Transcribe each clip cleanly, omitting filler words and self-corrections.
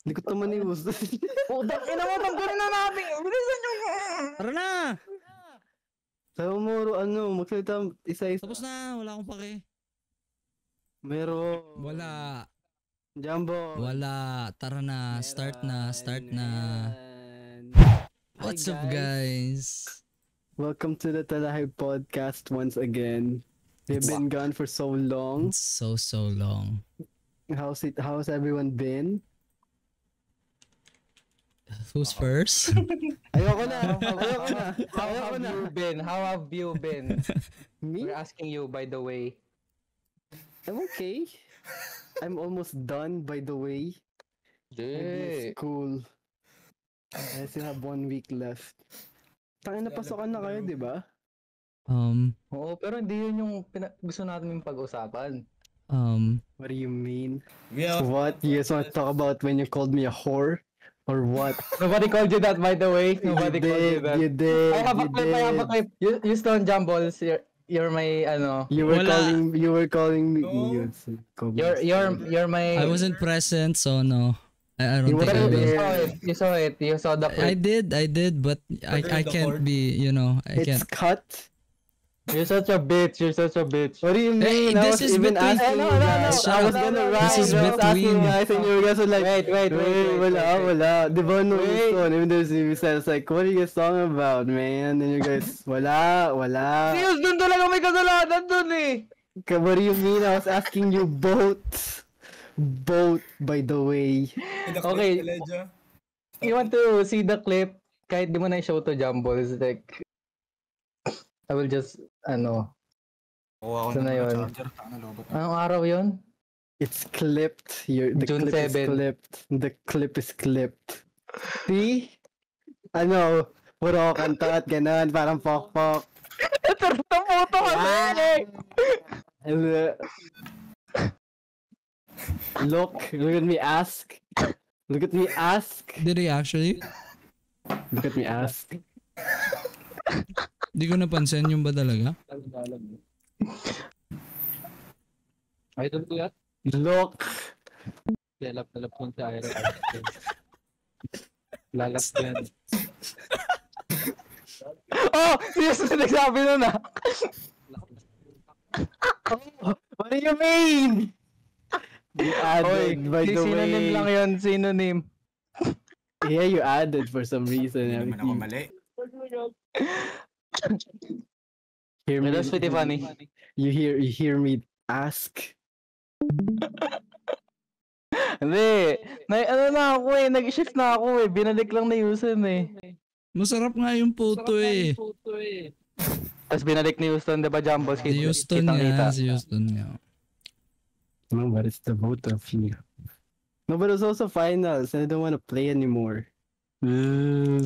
Hindi ko naman i-use. Putang ina mo, tanggalin na natin. Bilisan nyo nga. Tara na! Sabi mo, magsalita isa-isa. Tapos na, wala akong pake. Meron. Wala. Jumbo. Wala. Tara na. Start na. Meron. What's Hi, up, guys? Welcome to the Talahay podcast once again. We've been gone for so long. It's so long. How's everyone been? Who's first? Ayoko na. How have you been? Me? We're asking you, by the way. I'm okay. I'm almost done, by the way. Hey. School. I still have 1 week left. Tangina, pasokan na kayo, di ba? Oo, pero hindi yun yung gusto natin yung pag-usapan. What do you mean? Yeah. What? You guys want to talk about when you called me a whore? Or what? Nobody called you that, by the way. Nobody called you that. You did. I have a clip. You Stone Jumbles. You're my You were calling me. No. You're my. I wasn't present, so no. I don't think I will. You saw it. You saw the clip. I did, but I can't be, I It's can't. cut. You're such a bitch. What do you mean? Hey, I this was is even between- asking No, you no, guys. no, I was gonna write. This is I was asking between- you guys, and you guys were like, Wait. wala. Di ba no one? Even though you said, it's like, what are you guys talking about, man? And you guys, wala. Serious, dun talaga may kasalanan dun eh. What do you mean? I was asking you both. Both, by the way. Okay. You want to see the clip? Kahit di mo na i-show to Jumbles, like, I will just, Saan na yun? Anong araw yun? It's clipped. The June clip 7. is clipped. The clip is clipped. See? Puro kanta at ganun, parang pok-pok. Ito mo to kasi! Look at me ask. Did he actually? Look at me ask. Di ko napansin yung ba talaga? Idol ko yan. Look. Lalap kong sa aero. Lalap ko yan. Oh! Serious na nagsabi nun ah! What do you mean? You added, by the Synonym way. lang yun, synonym. Yeah, you added for some reason. Hindi naman ako mali. Hear me, That's pretty funny. You hear me ask? Hindi. Nag-shift na ako eh. Binalik lang na Houston eh. Masarap nga yung puto eh. Tapos binalik ni Houston, diba Jumbles? Si Houston nga. No, but it's the both of you. No, but it's also finals, and I don't want to play anymore. I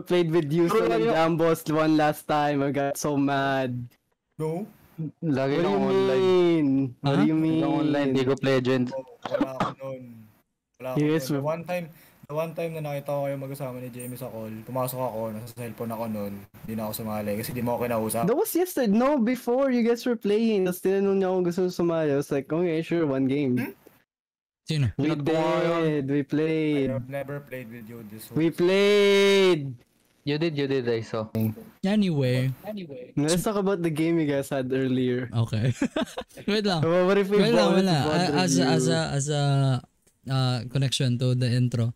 played with Houston and Jambos one last time. I got so mad. No? Lagi What do you kang online. mean? What do you Lagi mean? kang online, League of Legends. Wala ako nun. Yes, The one time na nakita ko kayo mag-asama ni Jamie sa call, pumasok ako, nasa cellphone ako nun, hindi na ako sumali kasi di mo ako kinausap. That was yesterday. No, before you guys were playing. Tapos tinanong niya kung gusto sumali. I was like, okay, sure, one game. Sino? We did. We played. I've never played with you this We week. played. You did, I saw. Anyway. Let's talk about the game you guys had earlier. Okay. Wait lang. What if we Wala. voted you? As a connection to the intro.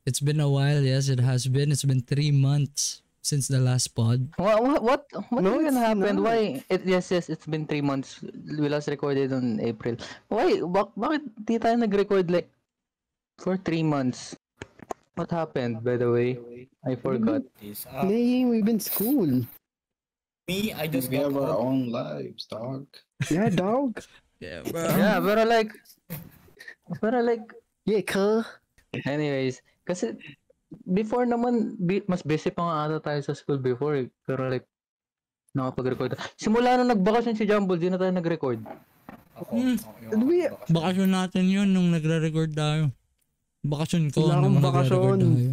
It's been a while, yes, it has been. It's been 3 months since the last pod. What No, even it's happened? not. Why? Yes, it's been 3 months. We last recorded on April. Why? Bakit di tayo nag-record like for 3 months? What happened, by the way? I forgot. Hey, we've been school. Me, I just We got have our home. own lives, dog. Yeah, dog. Yeah, bro. Yeah, pero like, Yeah, ka. anyways, kasi before naman, mas busy pa nga ata tayo sa school before eh. Pero like, nakapag-record. Simula nung nagbakasyon si Jumble, di na tayo nag-record. Bakasyon natin yun nung nagre-record tayo. Bakasyon ko Wala nung akong nagre-record bakasyon. tayo.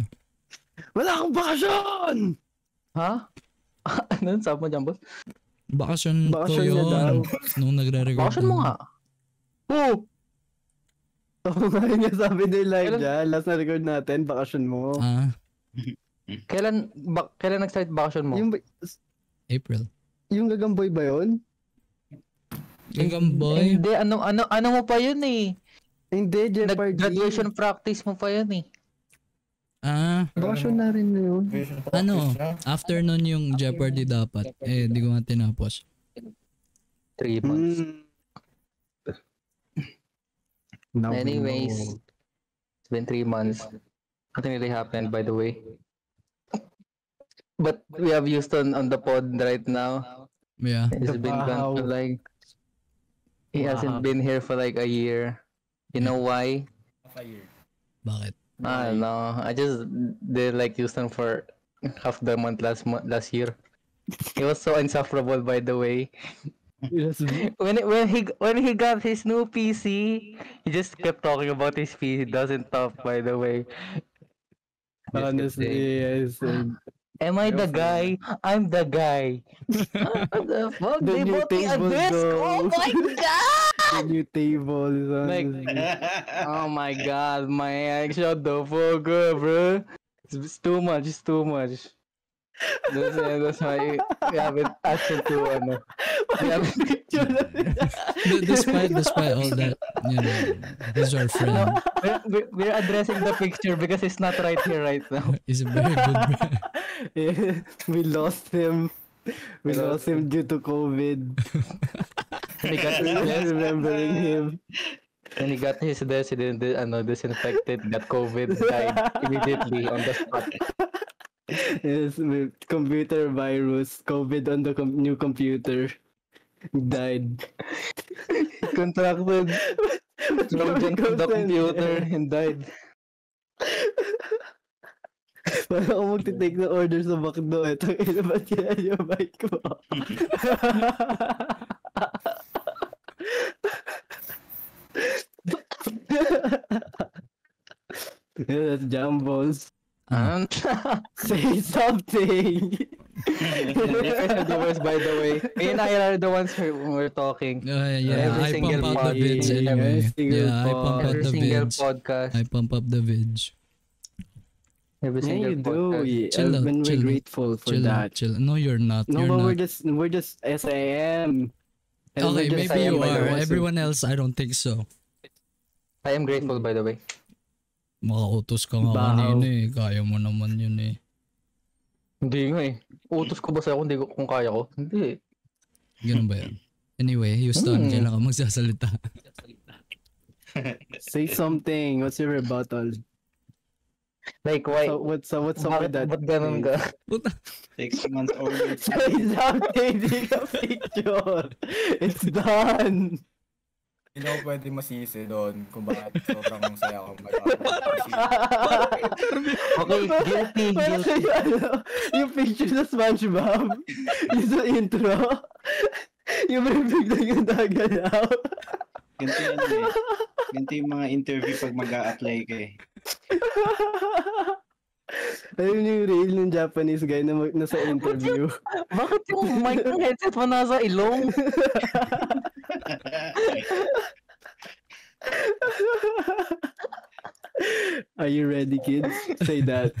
Wala akong bakasyon! Ha? Ano? Sabi mo, Jumble? Bakasyon ko Bakasyon niya daw. yun nung nagre-record Bakasyon mo tayo. nga. Oo! Oo nga yun yung sabi ni Elijah. Last na record natin, bakasyon mo. Kailan nag-start bakasyon mo? April. Yung gagamboy ba yun? Gagamboy? Hindi, ano mo pa yun eh. Hindi, Jeopardy. Graduation practice mo pa yun eh. Bakasyon na rin na yun. Ano? After nun yung Jeopardy dapat. Di ko nga tinapos. 3 months. Anyways, it's been 3 months. Nothing really happened, by the way. But we have Houston on the pod right now. Yeah. He's been gone for like... He hasn't been here for like a year. You know why? Bakit? I don't know. I just did like Houston for half the month last year. He was so insufferable, by the way. When he got his new PC, he just kept talking about his PC. He doesn't talk, by the way. Honestly, yes. Am I the guy? I'm the guy. What the fuck? The They new bought me a table, desk. bro. Oh my god! The new table. Like, oh my god, man! Shut the fuck up, bro. It's too much. It's too much. That's why we haven't actually to Despite all that, you know, he's our friend. We're addressing the picture because he's not right here right now. He's a very good friend. We lost him. We lost him due to COVID. Remembering him. When he got his desk, he didn't disinfected, got COVID, died immediately on the spot. Yes, with computer virus, COVID on the new computer. Died. Contracted Trojan to the computer and died. Paano ako magtitake ng order sa McDo? Ito, ba't kaya yung mic ko? Yeah, that's Jambos. Say something! You guys are the worst, by the way. Me and I are the ones who were talking. Yeah, Every I single pump out the pod. vids anyway. Every single Yeah, I pump out Every the single vids. podcast. I pump up the vids. Every Yeah, single you do. podcast. Yeah, Chill out, we're chill out, grateful for Chill that. out, chill. No, you're not. No, You're but not. we're just SIM. And Okay, we're just maybe you SIM by the are. way, so- Everyone else, I don't think so. I am grateful, by the way. Makautos ka nga Bahaw. kanina eh. Kaya mo naman yun eh. Hindi nga eh. Utos ko ba sa'yo kung kaya ko? Hindi. Ganun ba yun? Anyway, Houston, kailangan ka magsasalita. Say something. What's your rebuttal? Like, why? So, what's up with that? Ba't ganun ka? 6 months old. Say something. Take a picture. It's done. Hindi ako pwede masisi doon kung bakit sobrang saya akong Okay, guilty. Yung picture sa SpongeBob. Yung sa intro. Yung may biglang yung nagalaw. Ganito yan eh. Ganito yung mga interview pag mag-a-apply ka eh. Ayun yung reel ng Japanese guy na nasa interview. Bakit yung mic ng headset mo nasa ilong? Are you ready, kids? Say that.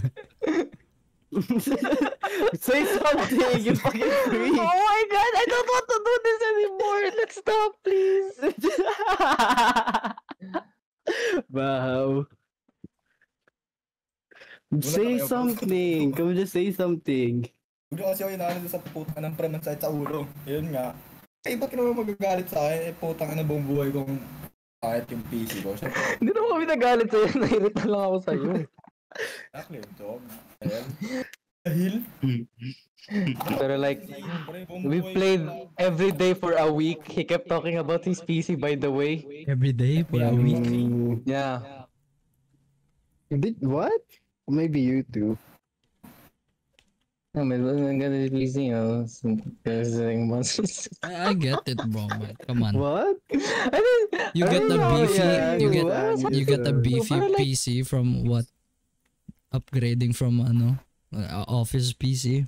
Say something, you fucking freak. Oh my god, I don't want to do this anymore. Let's stop, please. Wow. Say something. Come just say something. Huwag kasi ako inaano sa putang ng preman sa ulo. Yun nga. Eh, ba't ka naman magagalit sa akin? Eh, putang na buong buhay kong kahit yung PC ko. Siyempre, Hindi naman kami nagalit sa'yo. Nairita lang ako sa'yo. exactly yung job. Ayan. Dahil, Pero like, siyempre, buong we buhay played ko na- every day for a week. He kept talking about his PC, by the way. Every day for a week. Yeah. Did what? Maybe you too. I mean, I'm gonna be PC, you know. I get it, bro. Man. Come on. What? You get the beefy. yeah, You get what? you get the beefy Parang like- PC from what? Upgrading from office PC.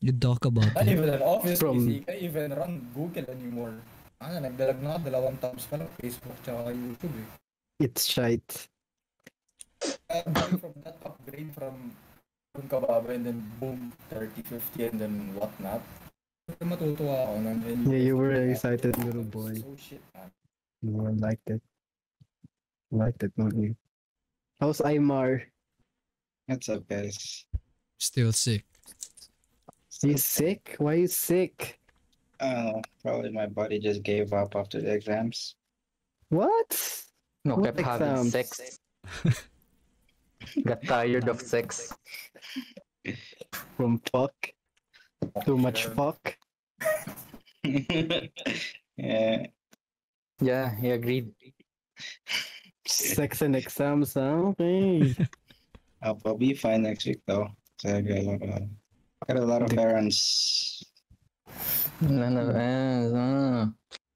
You talk about Not it. even an office From- PC, can't even run Google anymore. Nagdalag na 2 tabs pa lang, Facebook tsaka YouTube eh. It's shite. Going from that upgrade from kababa and then boom, 30, 50 and then whatnot. Matutuwa ako nun. Yeah, you were excited, little boy. So shit, man. You liked it. Liked it, don't you? How's Aymar? What's up, guys? Still sick. You sick? Why you sick? Probably my body just gave up after the exams. What? No, What kept having exams? sex. Got tired of sex. From fuck? Too much Sure. fuck? Yeah. Yeah, he agreed. Sex and exams, huh? Okay. I'll probably be fine next week though. So I got a lot of errands.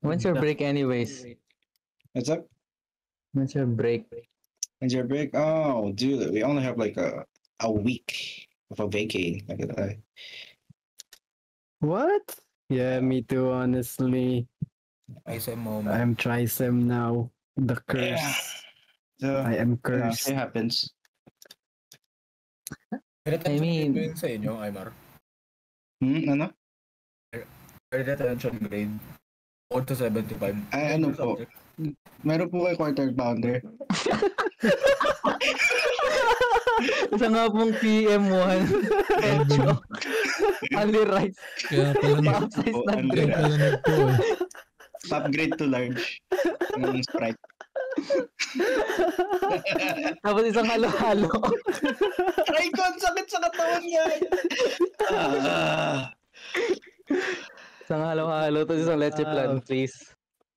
When's your break anyways? What's up? When's your break? When's your break? Oh, dude, we only have like a week of a vacay. Look at that. What? Yeah, me too, honestly. ISM moment. I'm trisem now. The curse. So, I am yeah, cursed. it happens. I mean- grade ba yun sa inyo, Aymar? Ano? Retention grade. 4 to 75. Ay, ano po? Meron po kay quarter pounder. Isa nga pong PM1. Pecho. Ali rice. Kaya pala Ma-upsize po, na ang drink. kaya pala nagpo eh. Top grade to large. Yung Sprite. Tapos isang halo-halo. Try ko, ang sakit sa katawan niya. Isang halo-halo. Tapos isang leche plan, please.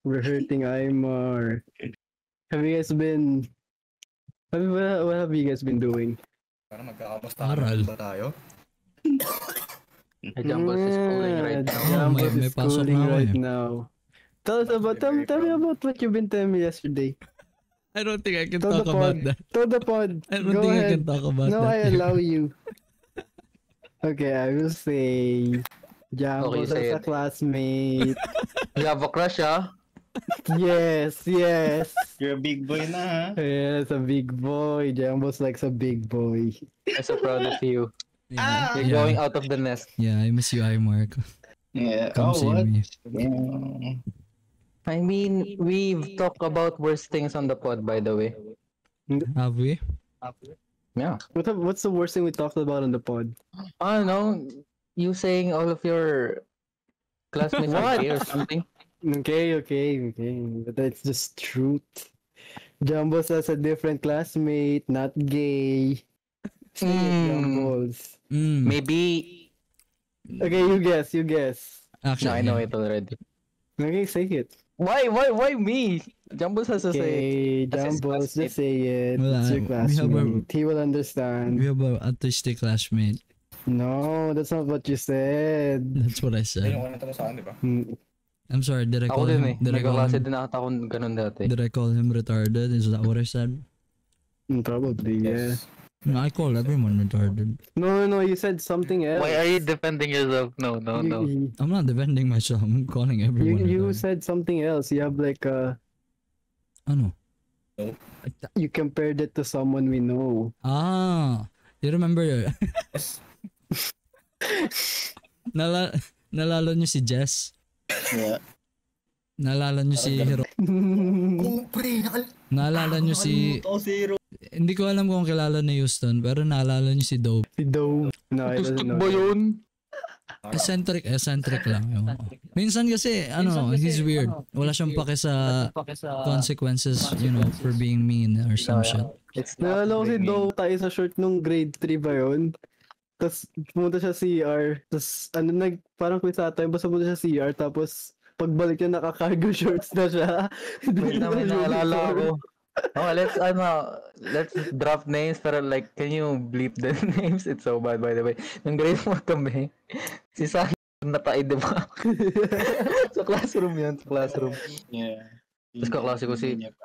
We're hurting Aymar. Have you guys been... What have you guys been doing? Parang magkakamusta Aral. ba tayo? Jumble is schooling right now. Jumbo may is pasok schooling na ako right eh. now. Tell me about what you've been telling me yesterday. I don't think I can Tell talk the about pod. that. Tell the pod. I don't Go think I ahead. can talk about No, that. I allow you. Okay, I will say... Jumbo Okay, say is a it. classmate. You have a crush, ah? Yes. You're a big boy na, ha? Yes, a big boy. Jumbo's likes a big boy. I'm so proud of you. Yeah, You're going out of the nest. yeah, I miss you, Mark. Yeah. Come Oh, see what? me. Yeah. I mean, we've talked about worst things on the pod, by the way. Have we? Yeah. What's the worst thing we talked about on the pod? I don't know. You saying all of your classmates are gay or something? Okay. But that's just truth. Jumbo's has a different classmate, not gay. Say it, Jumbo's. Maybe. Okay, you guess. Actually, No, I know yeah. it already. Okay, say it. Why me? Jumbo has to say. Okay, That's his Jumbo's, just say it. Wala, It's your we have a- classmate. He will understand. We have an autistic classmate. No, that's not what you said. That's what I Ayun said. yung kwento mo sa akin, di ba? I'm sorry, did I Ako call din him? eh. Did I call Nagkaklase him? din ata akong ganun dati. Did I call him retarded? Is that what I said? Probably, yeah. Yes. No, I call everyone retarded. No, you said something else. Why are you defending yourself? No. I'm not defending myself. I'm calling everyone. You retarded. said something else. You have like Ano? you compared it to someone we know. Ah, you remember? Yes. Nalala niyo si Jess? Yeah. Nalala niyo si Hiro? Oh, pre, Naalala niyo si... nakalimutan ko si Hero. Hindi ko alam kung kilala ni Houston, pero naalala niyo si Dope. Si Dove. No, I Gusto doesn't know. ba yun? Eccentric lang. Yun. Minsan kasi, he's weird. Wala siyang pake sa consequences, for being mean or some shit. It's not Naalala ko si bringing- Dove tayo sa short nung grade 3 ba yun? Tapos pumunta siya CR. Tapos parang kwisa tayo. Basta pumunta siya CR. Tapos pagbalik niya naka-cargo shorts na siya. Wait naman, naalala ko. Oh, let's drop names pero like, can you bleep the names? It's so bad, by the way. Nung grade mo kami, si Saan natay, di ba? Sa classroom yun, sa classroom. Yeah. Tapos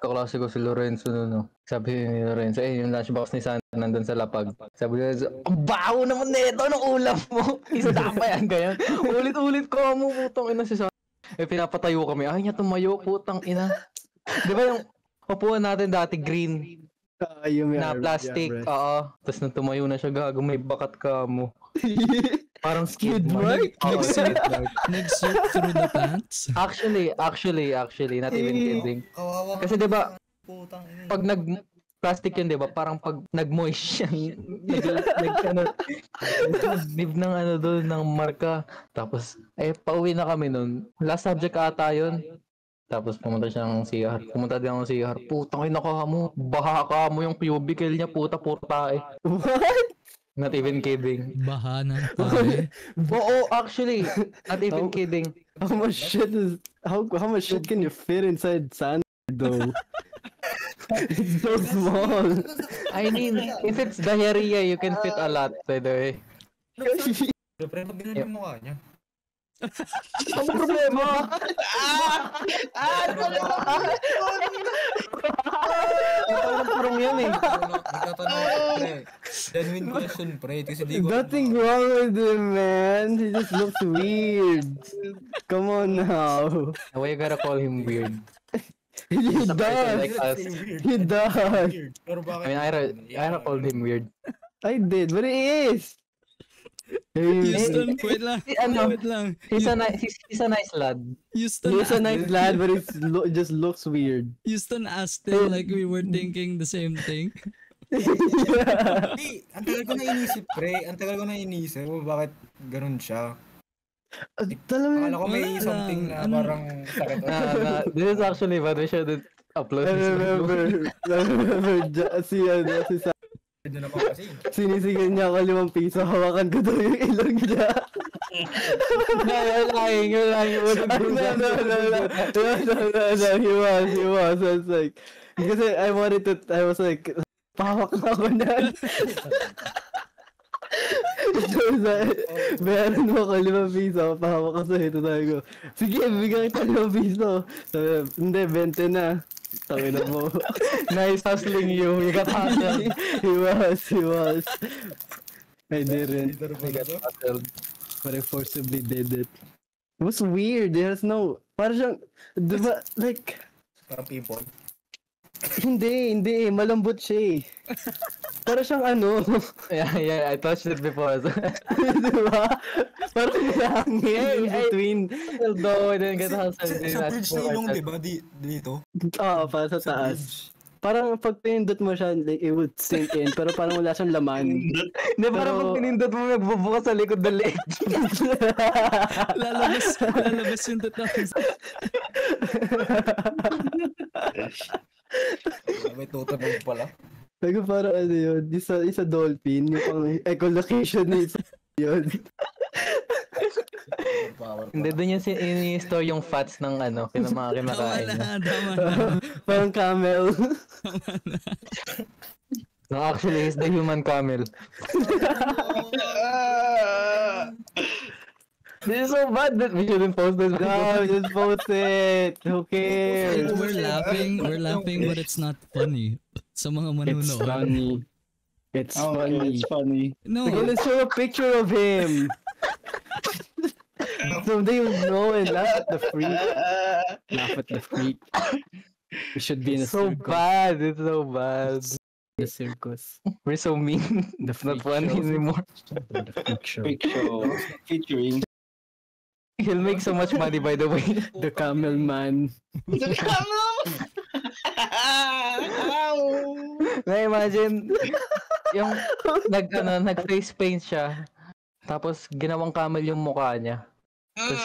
kaklase ko si Lorenzo, no. Sabi ni Lorenzo, yung lunchbox ni Saan nandun sa lapag. Sabi ni Lorenzo, ang baho naman nito ng ulam mo. Isa pa yan, ganyan. Ulit-ulit ko mo, putang ina si Saan. Pinapatayo kami. Ay niya tumayo, putang ina. Di ba yung upuan natin dati green Yung na plastic. Oo. Tapos nung tumayo na siya, gago, may bakat ka mo. Parang skid mark. Oo, skid mark. Nag-slip through the pants. Actually, not even kidding. Kawawa Kasi 'di ba, putang ina. pag plastic yun, 'di ba? Parang pag nag-moist yan, nag ng ano doon ng marka. Tapos pauwi na kami noon. Last subject ata yun. Tapos pumunta siya ng CR. Pumunta din ako ng CR. Putang ina ka mo. Baha ka mo yung cubicle niya. Puta tae. What? Not even kidding. Baha ng tae. Oo, actually. Not even kidding. How much shit can you fit inside sand though? It's so small. I mean, if it's diarrhea, you can fit a lot, by the way. Pre, pag ganun yung mukha niya. Ang problema? Parang yan eh. Nagtatanong ako, pre. Genuine question, pre. Kasi di ko... Nothing wrong with him, man. He just looks weird. Come on now. Why you gotta call him weird? He does. Like us. He does. Pero bakit? I mean, Ira called him weird. I did, but he is. Houston, wait lang. Ano? Wait lang. He's a nice lad. Houston, He's a nice lad, but it just looks weird. Houston asked him like we were thinking the same thing. Yeah. Hey, ang tagal ko na inisip, pre. Ang tagal ko na inisip kung bakit ganun siya. Akala ko may Wala something na lang. parang sakit. This is actually bad. We shouldn't upload I this. remember, si Doon ako kasi. sinisigan niya ako 5 piso, hawakan ko daw yung ilong niya. You're lying. No, he was. I was like, kasi I was like, pahawak na ako na. So, meron mo ako 5 piso, pahawak ko sa'yo, tayo ko. Sige, bigyan kita 5 piso. Sabi, hindi, 20 na. Tawin na mo. Nice hustling you. You got hustled. He was. I didn't. You got hustled. But I forcibly did it. It was weird. There's no... Parang siyang... Diba, like... Parang people. Hindi. Malambot siya eh. Parang siyang ano... Yeah, I touched it before. Diba? Parang hangin in between. Although I didn't get hustled. Sa bridge na ilong, di ba? Dito. Oo, para sa taas. Parang pag pinindot mo siya, like, it would sink in. Pero parang wala siyang laman. Hindi, parang pag pinindot mo, magbubukas sa likod ng leg. lalabas yung totoong. May tutabog pala. Pero parang ano yun, isa dolphin, yung pang echolocation ni isa yun. Hindi, doon yung ini-store yung fats ng ano, mga kinakain niya. Tama na. Parang camel. No, actually, he's the human camel. This is so bad that we shouldn't post this. No, just post it. Who cares? We're laughing, but it's not funny. Sa mga It's manunood. funny. It's funny. It's funny. No, Okay, let's show a picture of him. Someday you'll know and laugh at the freak. Laugh at the freak. We should be in a It's so circus. bad. It's so bad. The circus. We're so mean. The It's not freak funny show. anymore. The freak show. Big show featuring He'll make so much money, by the way. The camel man. Na-imagine, yung nag-face paint siya, tapos ginawang camel yung mukha niya. Tapos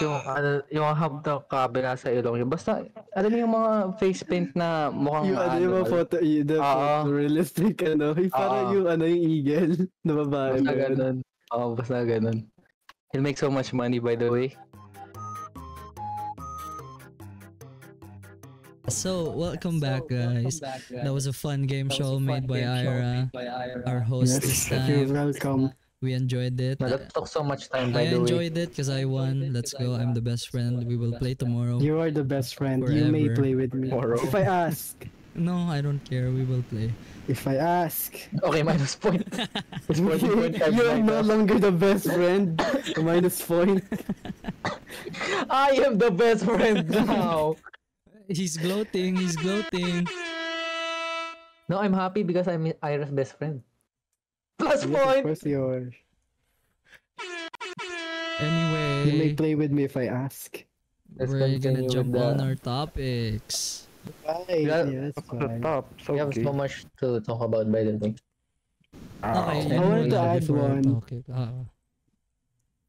yung hub na kabila sa ilong niya. Basta, alam mo yung mga face paint na mukhang Yung mga photo, the photorealistic, ano. Parang yung eagle na babae. Basta ganun. Basta ganun. He'll make so much money, by the way. so welcome back, guys. That was a fun game show made by Ira, our host this You're time. welcome. We enjoyed it. That took so much time, I by the way. enjoyed it because I won. Let's go. I'm the best friend. We will play tomorrow. You are the best friend. You may Forever. play with me. If I ask. No, I don't care. We will play. If I ask. Okay, minus point. It's 14.5 You're no minus. longer the best friend. Minus point. I am the best friend now. He's gloating. He's gloating. No, I'm happy because I'm Ira's best friend. Plus Yes, of point! course you are. Anyway, You may play with me if I ask. Let's we're gonna continue jump with on the- our topics. Fine. Yeah. Yes, Up to the fine. top. So We have okay. so much to talk about, by the way. Okay, I wanted to add before our one. topic.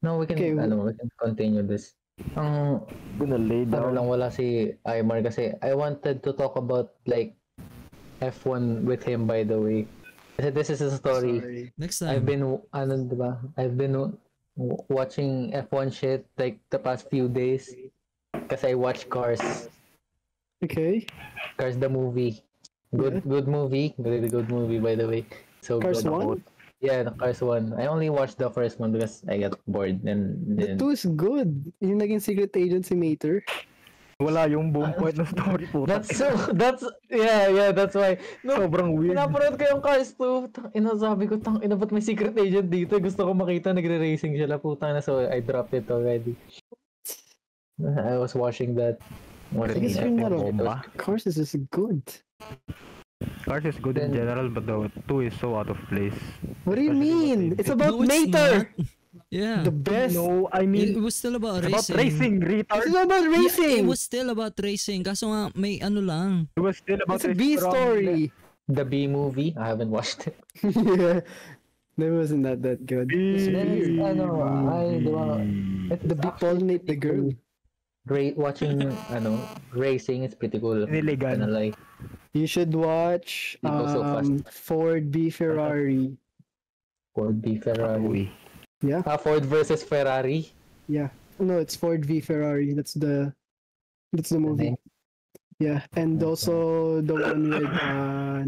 No, we can, Okay, we can continue this. Ang Gonna lay ano down. lang, wala si Aymar kasi I wanted to talk about like F1 with him, by the way. Kasi this is a story. Sorry. Next I've time. been, ano, diba? I've been watching F1 shit like the past few days. Kasi I watch Cars. Okay. Cars the movie. Good movie. Really good movie, by the way. So Cars good. 1? Yeah, the Cars 1. I only watched the first one because I got bored and The then 2 is good. Yung naging secret agent si Mater. Wala yung buong point ng story po. that's why. No, Sobrang weird. pinapanood ko yung Cars 2. Tangina, sabi ko, tangina, ba't may secret agent dito? Gusto ko makita, nagre-racing sila, putang na. So, I dropped it already. I was watching that. I guess you're not a Bomba. Cars is just good. Cars is good in Then- general, but the 2 is so out of place. What do you Especially mean? with It's about No, it's Mater! not. Yeah. The best! No, I It mean, was still about it's racing. about racing, This retard. is about Yeah, racing! it was still about racing. Kaso nga, may ano lang. It was still about It's a B racing. story! The B movie. I haven't watched it. Yeah. That wasn't that good. Then it's, ano, The big pollinate the girl. watching, racing is pretty cool. Niligan. Kinda like, You should watch You go so fast. Ford v Ferrari. Ford v Ferrari. Uy. Ford versus Ferrari. Yeah. No, it's Ford v Ferrari. That's the movie. Yeah. And also the one with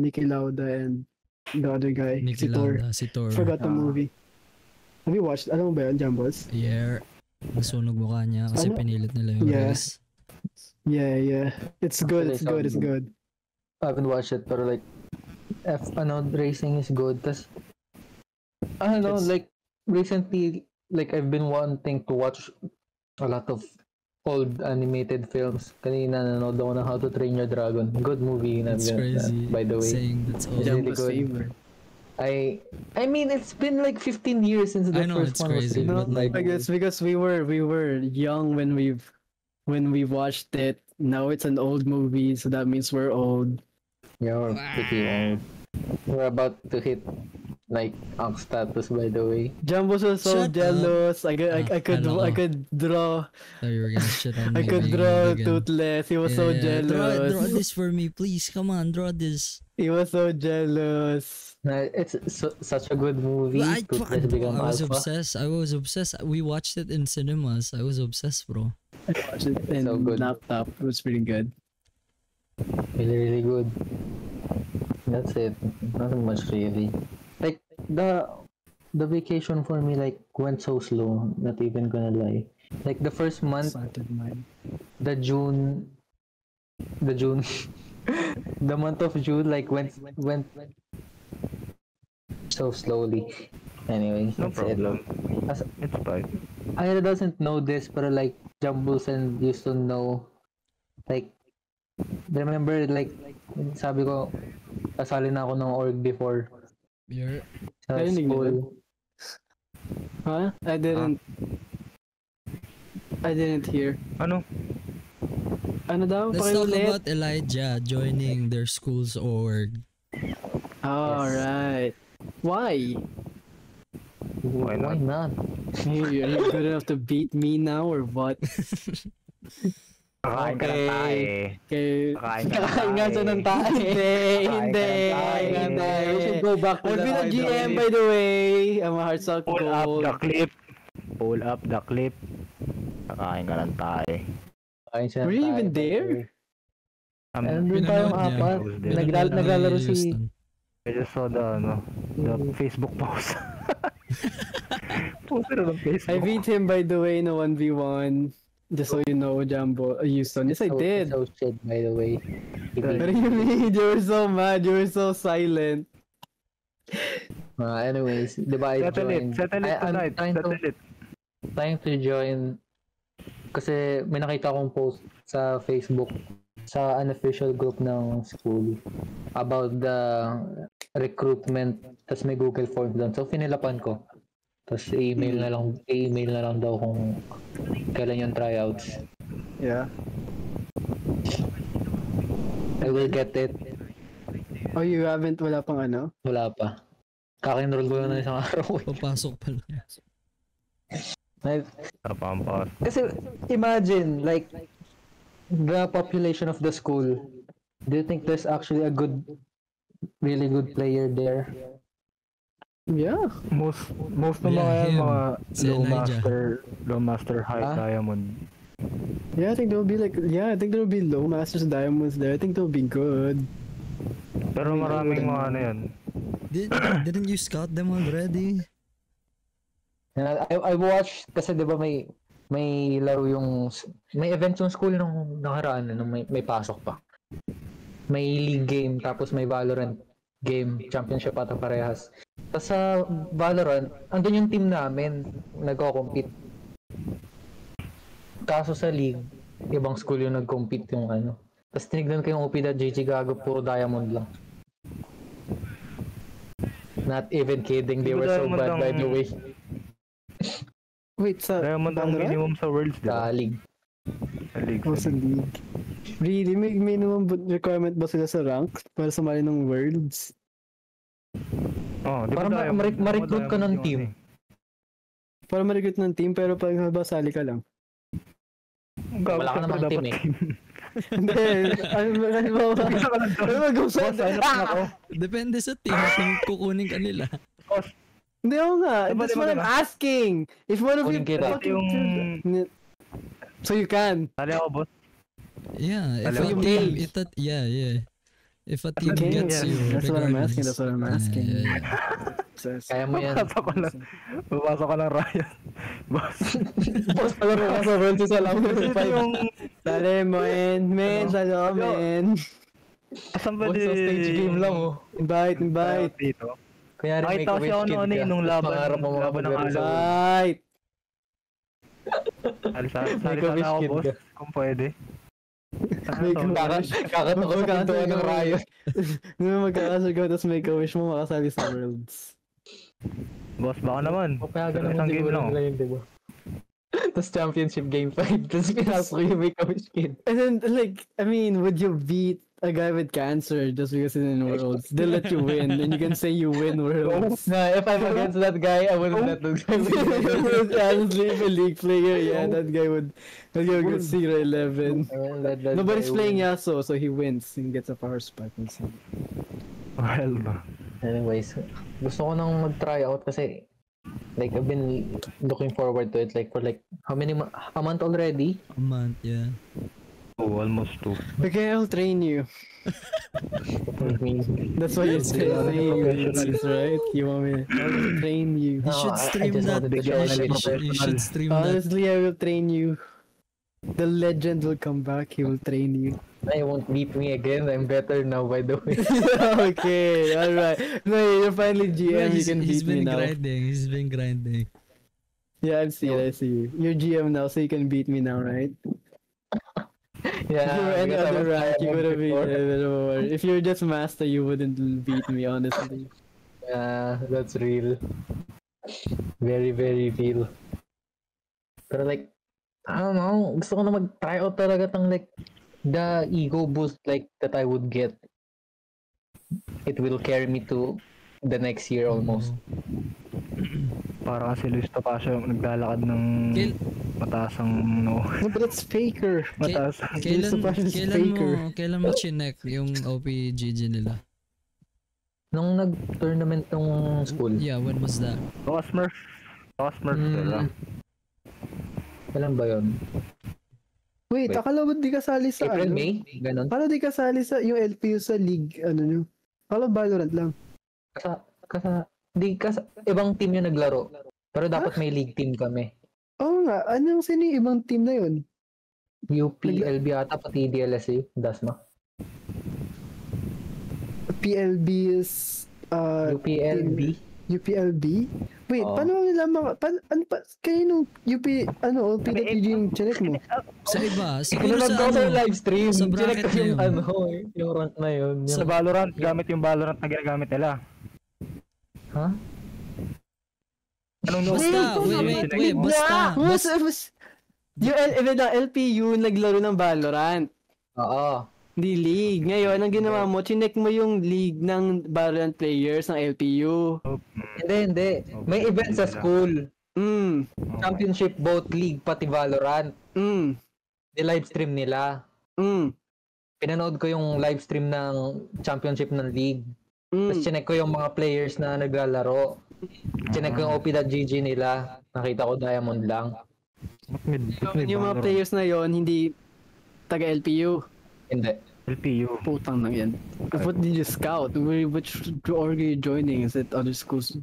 Niki Lauda and the other guy. Niki si Thor. Lauda, si Thor. Forgot the movie. Have you watched? Alam mo ba yun, Jambos? Yeah. Nasunog mukha niya kasi Ano? pinilit nila yung Yeah. race. Yeah. It's good. It's good. It's good. I haven't watched it, pero like, racing is good. Tas, I don't know, It's- like, recently, like, I've been wanting to watch a lot of old animated films. Kanina nanonood ako ng How to Train Your Dragon. Good movie. That's crazy. By the way. Saying that's all. Yeah. really Jambos' good. favorite. I mean, it's been like 15 years since the I know, first it's one was crazy, released. but like- I guess because we were young when we watched it. Now it's an old movie, so that means we're old. Yeah, we're pretty old. We're about to hit, like, ang status, by the way. Jambos was so Shut up. jealous. I could hello. I could draw Thought you were gonna shit on me. I could again. draw Toothless. He was so jealous. Draw this for me, please. Come on, draw this. He was so jealous. It's such a good movie. I Toothless Become was Alpha. obsessed. I was obsessed. We watched it in cinemas. I was obsessed, bro. I watched it in So good. laptop. It was pretty good. Really, really good. That's it. Nothing much really. Like the vacation for me like went so slow. Not even gonna lie. Like the first month, Started mine. the June, the month of June like went so slowly. Anyway, No that's it. problem. As, It's fine. I doesn't know this, but like Jumbles and used to know. Like, remember like sabi ko, kasali na ako ng org before You're sa Narinig niyo school. Huh? I didn't hear. Ano? Ano daw? Let's talk Pakiulit. about Elijah joining their school's org. Alright. Why? Why Why not? not? Are you good enough to beat me now or what? Kakain ka ng Okay. tae. Okay. Kakain nga siya ng tae. Hindi. We should go back to I've the been a hard GM way. by the way. I'm a hard sock Pull up goal. the clip. Pull up the clip. Kakain ka ng tae. Kakain siya ng Were you tae, even by the there? way. Nandun tayong Pinanood niya. apat. Pinanood Naglalaro si... Houston. I just saw the Facebook post. Post na ng Facebook. I beat him by the way in a 1v1. Just so you know, Jumbo. Houston. Yes, I did. So shit, by the way. What do you mean? You were so mad. You were so silent. Anyways, di ba I Settle it. joined... Settle it I'm tonight. Settle it. trying to join kasi may nakita akong post sa Facebook sa unofficial group ng school about the recruitment, tapos may Google form doon. So finilapan ko. Tapos email na lang daw kung kailan yung tryouts. Yeah. I will get it. Oh, you haven't, wala pang ano? Wala pa. Kaka-enroll ko na isang araw. Papasok pa lang. Napampas. Kasi imagine, like, the population of the school, do you think there's actually a really good player there? Yeah. Most ng Yeah, mga yan, him. mga Si low master high diamond. Yeah, I think there will be low masters diamonds there. I think they'll be good. Pero maraming mga ano yan. Didn't you scout them already? And I watched, kasi di ba may laro may event yung school nung nakaraan, nung may pasok pa. May league game, tapos may Valorant game, championship ata parehas. Tapos sa Valorant, andun yung team namin, nagko-compete. Kaso sa league, ibang school yung nag-compete yung ano. Tapos tinignan ko yung OP.GG, gago, puro diamond lang. Not even kidding, they were so bad by the way. Wait, sa Diamond ang Valorant? minimum sa worlds, di ba? Sa league. Sa league. Oh, sa league. Really? May minimum requirement ba sila sa rank para sumali ng worlds? Oh, di ba Para ma-recruit ka ng team. Para ma-recruit ng team, pero pag sali ka lang. Wala ka namang team eh. Hindi. Ano mag-usap? Depende sa team kung kukunin ka nila. Hindi ako nga. Diba, That's what I'm asking. If one of you Kunin kita. Yung... So you can. Sali ako, boss. Yeah, if Alam a mo. team, yeah. If a team Okay, gets yeah. you, That's what I'm regardless. asking. That's what I'm asking. Yeah. Kaya mo yan. Papasok ka ng Riot. Boss. Boss pala mo sa world sa lang. Ito yung... Sali mo, men. Sali mo, men. Asan ba Boss sa stage game lang oh. Invite. Dito. Kaya rin Nakita ko si ano nung laban ng Halo. Invite. Sali sana ako, boss. Kung pwede. Kakatakot sa pintuan ng Riot. Hindi mo magkakasal ka, tapos make a wish mo makasali sa worlds. Boss, baka naman. Papayagan naman Isang game siguro lang. nila yun, diba? Tapos championship game 5, tapos pinasok yung Make-A-Wish kid. And then, like, I mean, would you beat a guy with cancer just because he's in worlds? They'll let you win, and you can say you win worlds. Nah, if I'm against that guy, I wouldn't let that guy win. Honestly, if a league player, yeah, that guy would get 0-11. Nobody's playing Yasuo, so he wins. He gets a power spike and so. Well, Anyways, gusto ko nang mag-try out kasi like I've been looking forward to it like for like a month already. A month, yeah. almost 2. Okay, I'll train you. That's what you're saying, right? You want me to train you. You should stream that. You should stream that. Honestly, I will train you. The legend will come back. He will train you. I won't beat me again. I'm better now, by the way. Okay, alright. No, you're finally GM. You can He's beat me been now. grinding. He's been grinding. Yeah, I see you. You're GM now, so you can beat me now, right? Yeah. If you were any because I other was rank, you diamond would have before. beat. If you were just master, you wouldn't beat me, honestly. Yeah, that's real. Very, very real. Pero like, I don't know, gusto ko na mag-try out talaga tang like, the ego boost like that I would get. It will carry me to the next year almost. Para kasi Luis Topacio naglalakad ng mataasang No, but that's faker. mataas. Kailan mo chinek yung OPGG nila? Nung nag-tournament ng school. Yeah, when was that? Smurf sila. Kailan ba yun? Wait, akala mo di kasali sa April, ano? May? Ganon. Akala di kasali sa yung LPU sa league, ano nyo? Akala Valorant lang. Ibang team yung naglaro. Pero dapat may league team kami. Oo nga, anong sino yung ibang team na yun? UP, LB ata, pati DLSA, Dasma. PLB is... UP, LB, UPLB? Wait, Oo. paano nila ano pa, kayo nung PWG yung chinek mo? Sa iba, siguro Pinanood sa ko sa ano, live stream. sa Chinek bracket ko yung na yung rank na yun. Sa Valorant, gamit yung Valorant na ginagamit nila. Ha? Anong Basta, wait, basta. Yung LPU naglaro ng Valorant. Oo. Hindi league. Ngayon, ang ginawa mo, chinek mo yung league ng Valorant players ng LPU. Hindi. May event sa school. Mm. Championship both league pati Valorant. Mm. Live stream nila. Mm. Pinanood ko yung live stream ng championship ng league. Tapos Mm. chinek ko yung mga players na naglalaro. Chinek ko yung OP.GG nila. Nakita ko Diamond lang. Yung mga players na yon hindi taga LPU. Hindi. LPU. Putang na yan. What did you scout? Which org are you joining? Is it other schools?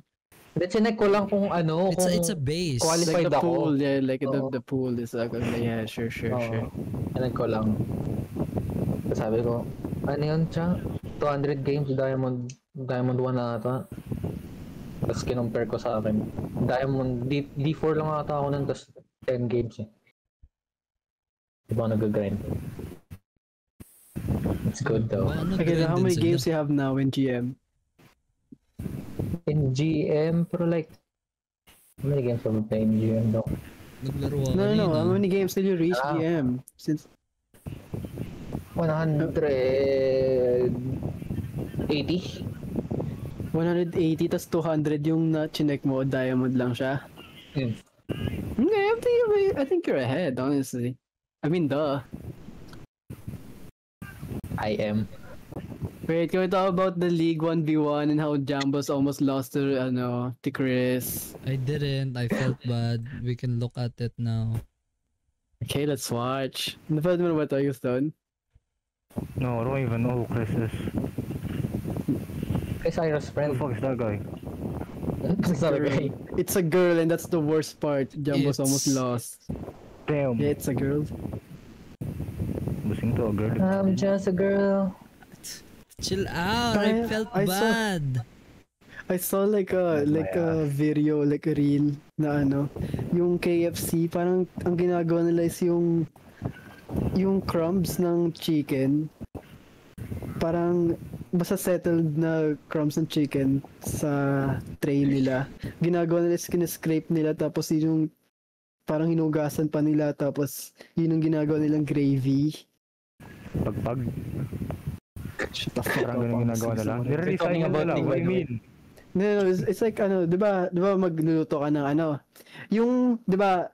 Hindi, chinek ko lang kung ano. It's a base. Qualified Like the ako. pool, yeah, like Oo. the pool is like, yeah, sure. Oo. Chinek ko lang. Tapos sabi ko, ano yun siya? 200 games, Diamond 1 na ata. Tapos kinumpare ko sa akin. Diamond, D4 lang ata ako nun, tapos 10 games eh. Di ba nag-grind? It's good though. Okay, how many games you have now in GM? In GM, pero like, how many games have we played in GM though? Naglaro ako No, kanina. how many games did you reach Ah. GM? Since 180? 180 tas 200 yung na-chinek mo, Diamond lang siya. Hmm. Okay, I think you're ahead, honestly. I mean, duh. I am. Wait, can we talk about the League 1v1 and how Jambos almost lost to Chris? I didn't. I felt bad. We can look at it now. Okay, let's watch. Napanood mo na ba ito, Houston? No, I don't even know who Chris is. Kay Cyrus Who the friend. fuck is that guy? Sorry, guy. It's a girl and that's the worst part. Jambos almost It's- lost. Damn. Yeah, it's a girl. Busing to, girl. I'm just a girl. Chill out. I felt I saw- bad. I saw like a video, like a reel na yung KFC, parang ang ginagawa nila is yung crumbs ng chicken, parang basta settled na crumbs ng chicken sa tray nila. Ginagawa nila is scrape nila tapos yun yung parang hinugasan pa nila tapos yun yung ginagawa nilang gravy. Pagpag. Shut the fuck Parang ganun ginagawa nila. Nire-recycle Talking about nila. League, What by do you the way. mean? No, it's like di ba magluluto ka ng yung, di ba,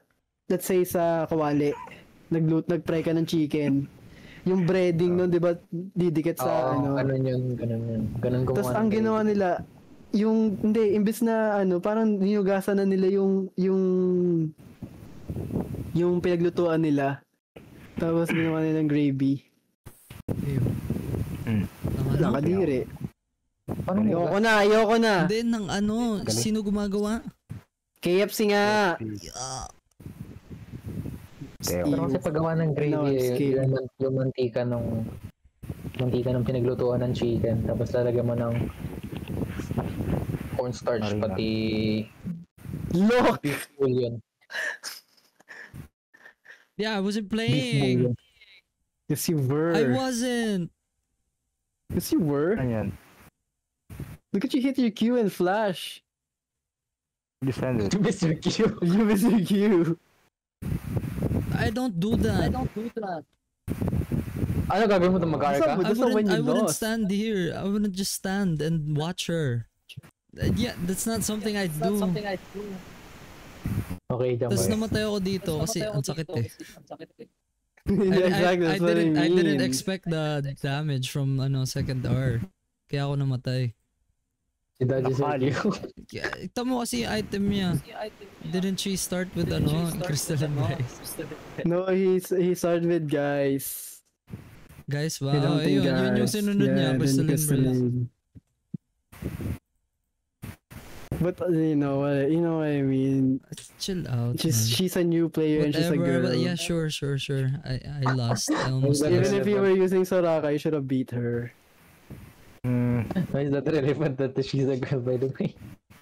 let's say sa kawali, nag-fry ka ng chicken, yung breading nun, di ba, didikit sa Ganun yun. Ganun gumawa. Tapos ang ginawa nila, hindi, imbis na parang ninugasan na nila yung pinaglutuan nila. Tapos ginawa nilang gravy. Ew. Ang ano? Nakadiri. Paano mo Ayoko na. Hindi, ng ano, sino gumagawa? KFC nga. Pero kasi paggawa ng gravy, yung mantika ng pinaglutuan ng chicken, tapos lalagyan mo ng cornstarch, Marina. pati Look! beef bouillon. Yeah, I wasn't Beef playing. bouillon. Yes, you were. I wasn't. Yes, you were. Ano yan? Look at you hit your Q and flash. Descend it. Mr. Q. You miss your Q. I don't do that. Ano gagawin mo ito? Mag-AR ka? That's not when you I wouldn't lost. stand here. I wouldn't just stand and watch her. Yeah, that's not something I do. Okay, jump Tapos away. namatay ako dito kasi ang sakit eh. Yeah, exactly, I that's what I didn't mean. expect the damage from second hour. Kaya ako namatay. Si Daddy Sir Q. Ito mo kasi yung item niya. Didn't she start with crystalline guys? No, he started with guys. Guys, I wow. don't think Yun yung guys. sinunod niya. then Crystalline Blaze. crystalline. But you know what I mean. Chill out, man. She's a new player and she's a Whatever, girl. but yeah, sure. I lost. I almost Even lost. Even if you were using Soraka, you should have beat her. Why is that relevant that she's a girl, by the way?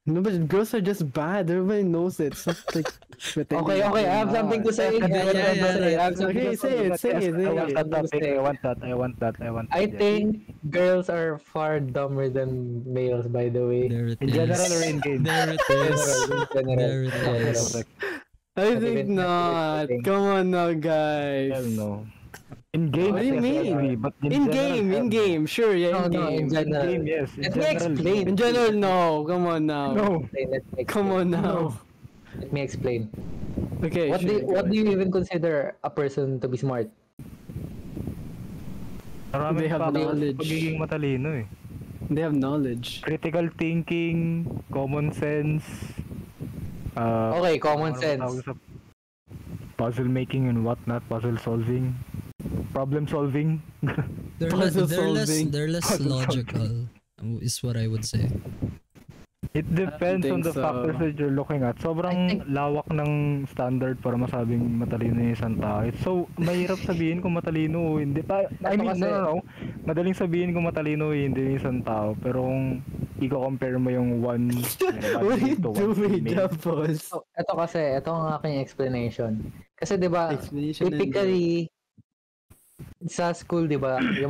No, but girls are just bad. Everybody knows it. So, like, Okay, I have something to say. Okay, say it. I want that. I think girls are far dumber than males, by the way. There it In general or is. in game? There it is. There it is. I think not. Come on now, guys. Hell no. In game, What do you yes, I mean? agree, but In game, sure, yeah, in No, in game. general. In game, yes. In Let me general, explain. In general, no. Come on now. No. Come on now. Let me explain. Okay. What do you even consider a person to be smart? Maraming They have factors knowledge. pagiging matalino eh. They have knowledge. Critical thinking, common sense. Okay, common ano sense. tawag sa puzzle making and whatnot, puzzle solving, problem solving. Puzzle solving. They're less logical, is what I would say. It depends on think the so. factors that you're looking at. Sobrang lawak ng standard para masabing matalino yung isang tao. So, mahirap sabihin kung matalino o hindi. I mean, no. Madaling sabihin kung matalino o hindi yung isang tao. Pero kung i-compare mo yung one What are you to one doing, female. Japos? Ito ang aking explanation. Kasi 'di ba, Explanation typically sa school 'di ba, yung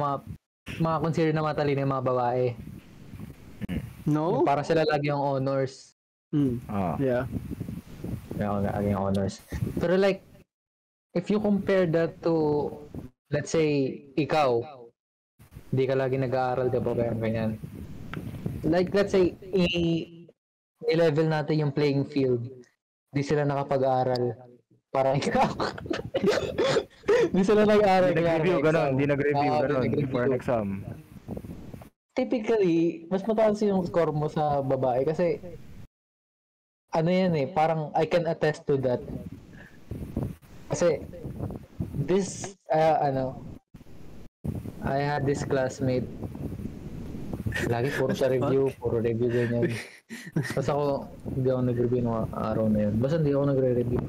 mga consider na matalino yung mga babae. No? Yung parang sila lagi yung honors. Yeah. Lagi yung honors. Pero like, if you compare that to, let's say, ikaw, di ka lagi nag-aaral, di ba? Ganyan. Like, let's say, i-level natin yung playing field. Di sila nakapag-aaral. Parang ikaw. Di sila nag-aaral. Hindi nag-review ganon before an exam. Typically, mas mataas yung score mo sa babae kasi ano yan eh, parang I can attest to that. Kasi this, I had this classmate. Lagi puro sa review, ganyan. Basta ako, hindi ako nag-review ng araw na yun. Basta hindi ako nagre-review.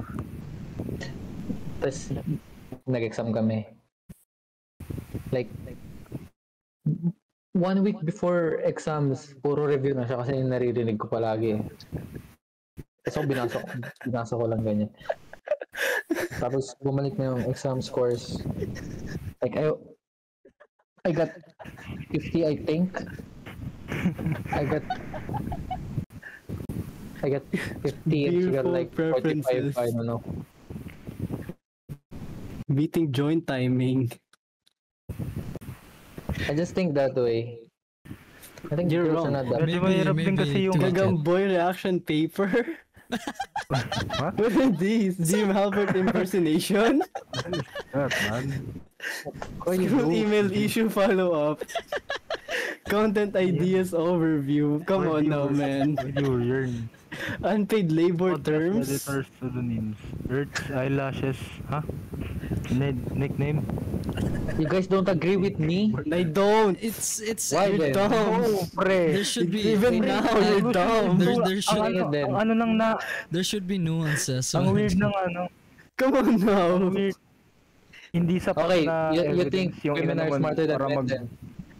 Tapos, nag-exam kami. Like, 1 week before exams, puro review na siya kasi yung naririnig ko palagi. So, binasa ko lang ganyan. Tapos, bumalik na yung exam scores. Like, I got 50, I think. I got 50 and she got like 45, I don't know. Beating joint timing. I just think that way. I think You're girls are wrong. not that. Medyo mahirap din kasi yung Gagamboy reaction paper? What? What are these? Jim Halpert impersonation? That, man. School email issue follow-up. Content ideas overview. Come on now, man. You learn. Unpaid labor terms? Editor pseudonyms. Earth's eyelashes. Huh? Nickname? You guys don't agree with me? I don't. It's Why You're then? dumb. there should be Even now, you're dumb. There should be nuances. Ang weird ng ano. Come on now. Ang weird. Hindi sapat Okay, na you think evidence yung women are inanuman smarter than para men then?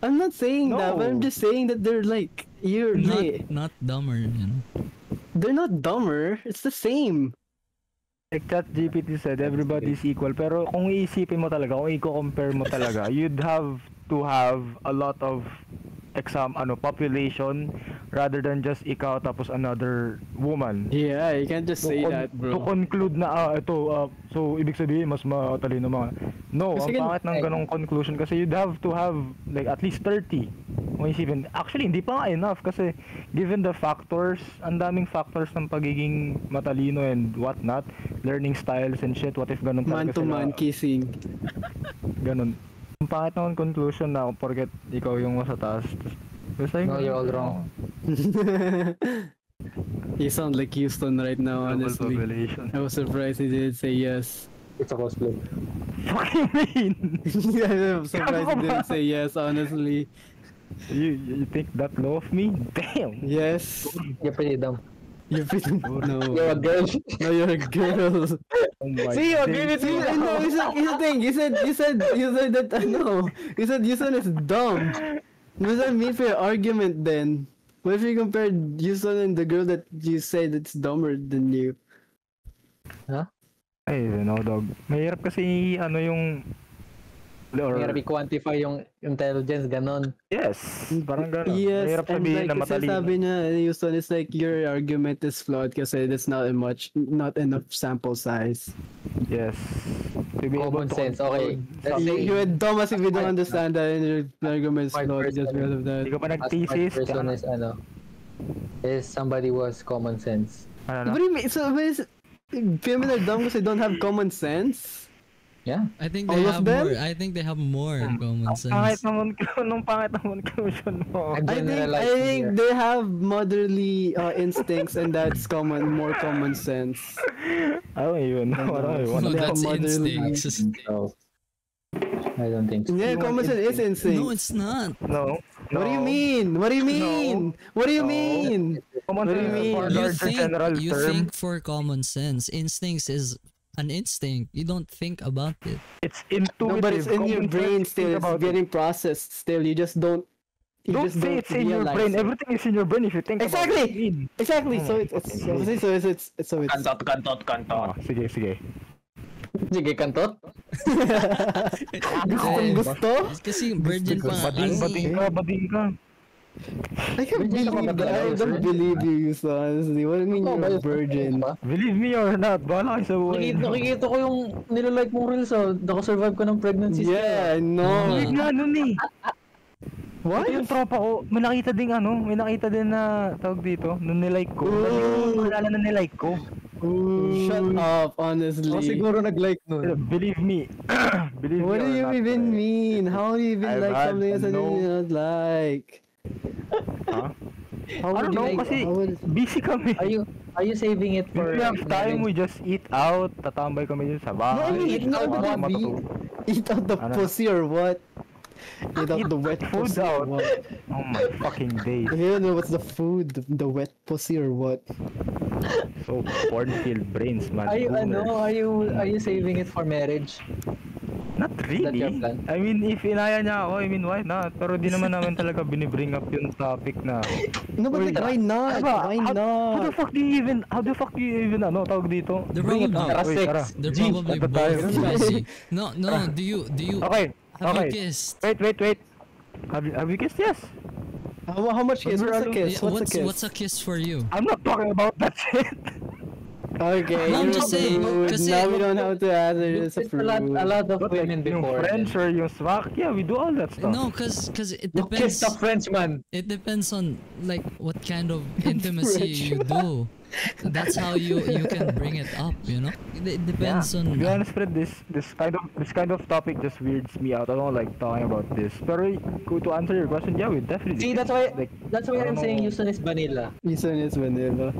I'm not saying that, but I'm No. just saying that they're like, not dumber, you know. they're not dumber. It's the same. Like ChatGPT said, everybody is equal. Pero kung iisipin mo talaga, kung i-compare mo talaga, you'd have to have a lot of population rather than just ikaw tapos another woman. Yeah, you can't just say that, To bro. conclude na so ibig sabihin mas matalino mga. No, Kasi ang pangit ng ganong conclusion kasi you'd have to have like at least 30. Kung isipin, actually hindi pa nga enough kasi given the factors, ang daming factors ng pagiging matalino and whatnot, learning styles and shit, what if ganun talaga Man-to-man kissing. ganun. Ang pangit ng conclusion na porket ikaw yung nasa taas. No, you're all wrong. You sound like Houston right now, honestly. Population. I was surprised he didn't say yes. It's a cosplay. What do you mean? I'm surprised he didn't say yes, honestly. You think that low of me? Damn! Yes. You're pretty dumb. You're pretty... No. You're a girl. No, you're a girl. Oh my See, you agree with See, me? no, here's the thing. You said that, no. You said Houston is dumb. What does that mean for your argument then? What if you compared Houston and the girl that you say that's dumber than you? Ay, dog. Mahirap kasi yung Mahirap i-quantify yung intelligence, ganon. Yes, parang gano'n. Yes, Mahirap and sabihin like, na kasi matalino. sabi niya, Houston, is like, your argument is flawed kasi there's not enough sample size. Yes. To be able Common to sense, okay. control Let's say, You're dumb as if you don't Five- understand that and your argument is flawed just because of Hindi that. ka pa as nag-thesis. smart person is somebody who has common sense. What do you mean? So, women are dumb because they don't have common sense? Yeah. I think All they of have them? more. I think they have more common Pangit sense. naman nung pangit naman conclusion mo. I'm I generalizing think here. they have motherly instincts and that's more common sense. Ano yun? Parang No, They have that's motherly- instincts. No. I don't think so. Yeah, common sense is instinct. No, it's not. No. What do you mean? What do you mean? What do you No. mean? Common What do you sense mean? for You larger think, general you term. think for common sense. Instincts is an instinct. You don't think about it. It's intuitive. No, but it's in your Common brain sense, still. think It's about it. getting processed still. You just don't. You Don't just say don't it's in your realize brain. it. Everything is in your brain if you think Exactly! about it. Exactly. So Oh, it's fucking so it's Oh, sige. Sige, kantot. gusto. Kasi virgin pa nga kasi. Bading ka. I can't believe that. I don't believe you, so honestly. What do you mean you're a virgin? Believe me or not, bahala kayo sa buhay. Nakikita ko yung nilalike mong reels, nakasurvive ko ng pregnancy. Yeah, I know. Big nga nun eh. What? Ito yung tropa ko, may nakita din na tawag dito, nung nilike ko. Hindi ko maalala na nilike ko. Shut up, honestly. siguro nag-like nun. Believe me. Believe What me do or you not, even eh. mean? How do you even I've like had something that you no- don't like? Huh? How I would don't you know like? kasi How would, busy kami. Are you saving it If for we have time, we just eat out, tatambay kami dun sa bahay. No, eat out Baka the matutulog. eat out the Ano? pussy or what? Eat out the wet food pussy or out. what? Oh my fucking days. You don't know what's the food, the wet pussy or what? So porn-filled brains, man. Are you saving it for marriage? Not Is that really. your plan? I mean, if inaya niya ako, why not? Pero di naman namin talaga binibring up yung topic na... No, but like, why not? Diba? Why How the not? fuck do you even, tawag dito? They're Bring it probably- up. Wait, Sex. tara. They're G, probably ito tayo. both busy. No, do you Okay, have you okay. kissed? Wait. Have you kissed? Yes. How much kiss? What's a kiss? Yeah, What's a kiss? what's a kiss for you? I'm not talking about that shit. Okay, No, I'm you're just saying, rude. kasi- Now we don't have to answer this. A lot of But like, women yung before. French or yung smack, yeah, we do all that stuff. No, cause it You depends. kissed a Frenchman. It depends on like what kind of intimacy you do. That's how you can bring it up, you know. It depends To be on. honest, Fred, this kind of topic just weirds me out. I don't like talking about this. Pero to answer your question, yeah, we definitely. See, that's why I I'm don't saying know. Houston is vanilla. Houston is vanilla.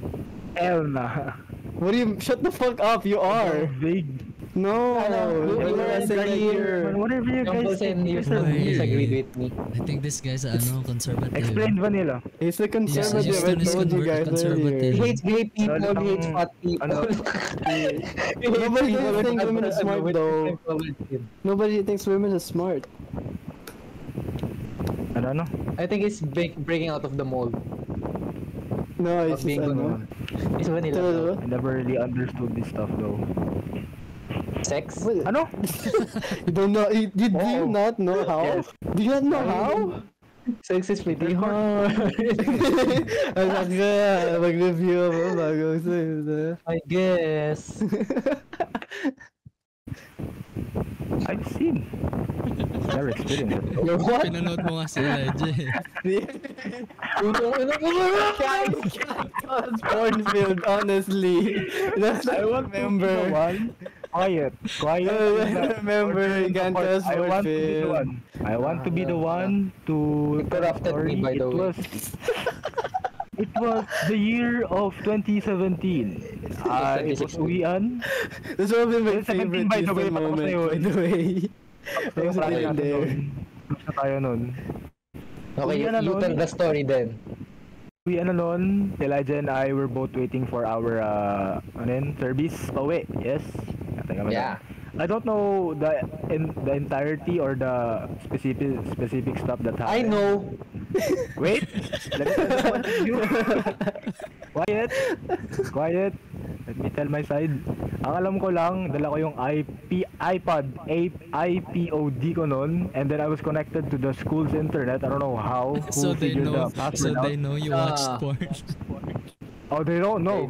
Hell nah. What do you? Shut the fuck up! You are. Vague. No, you you're are a here. Whatever you Yung guys person think, Houston Why? disagreed with me. I think this guy's conservative. explain vanilla. He's a conservative. I Houston is told you guys conservative. He earlier. hates gay people, Ano he hates lang- fat people. ano? Nobody thinks women are smart though. Nobody thinks women are smart. Ano? I think he's breaking out of the mold. No, Of it's being just ano. He's vanilla. Talaga? I never really understood this stuff though. Sex? What? Ano? You don't know? Do you Oo. not know how? Yes. Do you not know how? Sex is pretty hard. Ang sakya, mag-review ako bago sa'yo. I guess. I've seen. Never experienced it. You're what? Pinanood mo nga si Elijah. Cornfield, honestly. I won't remember. One. Quiet. I remember you can't tell I want to be the Cornfield. one. I want to be the one to You corrupted tell a me, by story. the way. It was the year of 2017. It was uwian. This will be my 17 favorite by the way, Houston patapos moment, na yun. by the way. I was Tayo in natin there. nun. Tapos na tayo nun. Okay, Uwi na you nun. tell the story then. Uwian na nun. Elijah and I were both waiting for our service pauwi. Yes. Teka, Yeah. I don't know the entirety or the specific stuff that I happened. know. Wait! Let me tell you what to do. Quiet! Let me tell my side. Ang alam ko lang, dala ko yung iPod ko nun, and then I was connected to the school's internet. I don't know how. So they figured know. the password out. You watched porn. Oh, they don't know.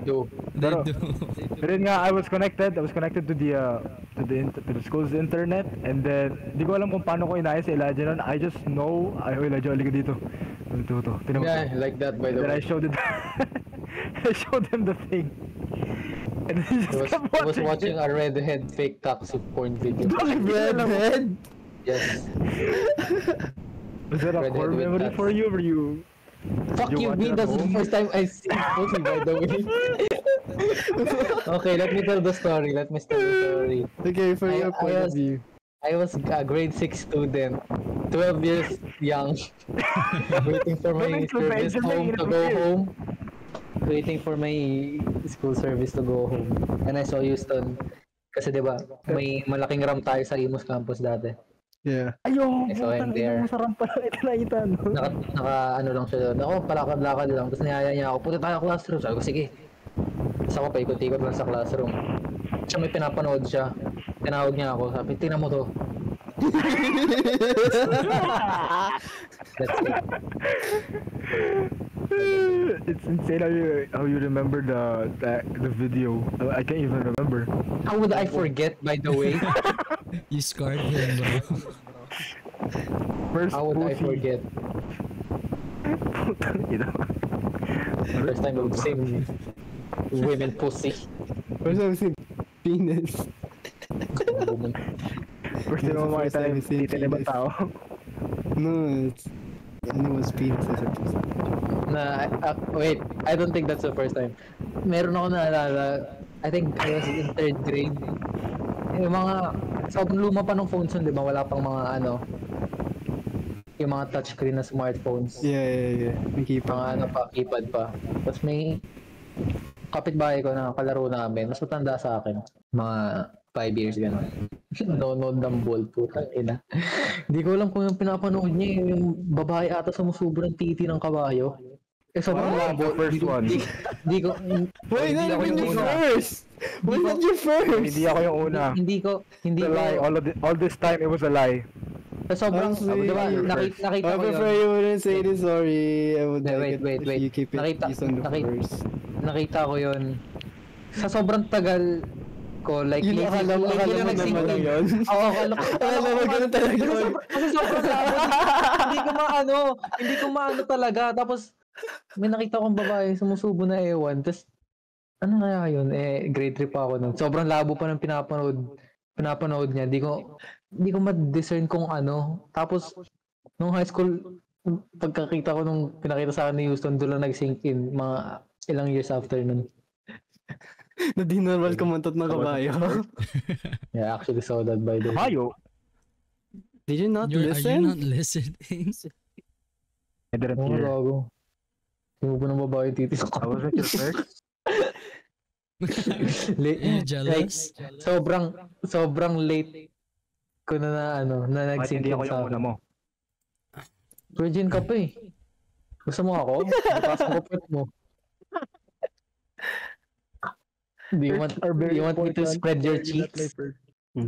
They Pero, do. pero yun nga, I was connected to the school's internet, and then di ko alam kung paano ko inayos si Elijah nun. I just know, Elijah, halika dito. Ito. Tinan mo to. Yeah, like that by the Then I way. showed it. I showed him the thing. And he just kept I was watching watching a redhead fake taxi porn video. Redhead? Yes. Was that a Redhead core with memory tats. for you, or you? Fuck You you, watch B. it at That's the home? first time I see pussy, by the way. Okay, let me tell the story. Okay, for your I point of was- view. I was a grade 6 student, 12 years young, waiting for my Going to service Benjamin home to go University. home. Waiting for my school service to go home. And I saw Houston. Kasi diba, may malaking ram tayo sa Imus campus dati. Yeah. Ayo, I saw him putang there. ina, masarap pala ito nakita, no? Naka ano lang siya doon. Ako, palakad-lakad lang. Tapos niyaya niya ako, punta tayo classroom. Sabi ko, sige. Tapos ako, paikot-ikot lang sa classroom. Siya may pinapanood siya. Tinawag niya ako. Sabi, tingnan mo to. That's it. It's insane how you remember the video. I can't even remember. How would I forget, by the way? You scarred him, bro. First How would I pussy. forget? Putang ina. First time I would say women pussy. First time I see penis. Woman. First time mo First makita time yung I see titi ng ibang penis. tao. No, it's anyone's penis as a piece. Wait, I don't think that's the first time. Meron ako naalala, I think I was in 3rd grade. Yung mga, sobrang luma pa ng phones nun, di ba? Wala pang mga ano, yung mga touchscreen na smartphones. Yeah. May Mga keeper. ano pa, keypad pa. Tapos may kapitbahay ko na kalaro namin, mas matanda sa akin. Mga 5 years gano'n. Nonod ng ball, putang ina. Hindi ko alam kung yung pinapanood niya, yung babae ata sumusubo ng titi ng kabayo. Eh, sobrang labo. The first one. Di ko, Wait, Hindi not ako even yung your una. first! Why not your first? Hindi ako yung una. hindi It's a lie. All this time, it was a lie. sobrang, Honestly, diba, nakita I ko prefer yun. you wouldn't say this, sorry. I would Wait, like it if you keep it Nakita- based on the nakita- first. Nakita ko yun. Sa sobrang tagal ko, like, Yun, akala mo naman lang yun. Oo, akala ko. Akala mo ganun talaga yun. Kasi sobrang labo. Hindi ko maano talaga. Tapos, may nakita kong babae, sumusubo na ewan. Tapos, ano kaya yun? Grade 3 pa ako nun. Sobrang labo pa ng pinapanood niya. Hindi ko ma-discern kung ano. Tapos, nung high school, pagkakita ko nung pinakita sa akin ni Houston, doon lang nag-sink in. Mga ilang years after nun. Na di normal kumuntot na kabayo. Yeah, I actually saw that by the way. Kabayo? Did you not Are you listen? not listening? I didn't Oo, hear. gago. Sumubo ng babae yung titis ko. I wasn't your first. Are you jealous? Sobrang late ko na Bakit nag-sink hindi in ako sa yung una akin. mo? Virgin ka pa eh. Gusto mo ako? Bukas mo put mo. Do you want me to spread your cheeks?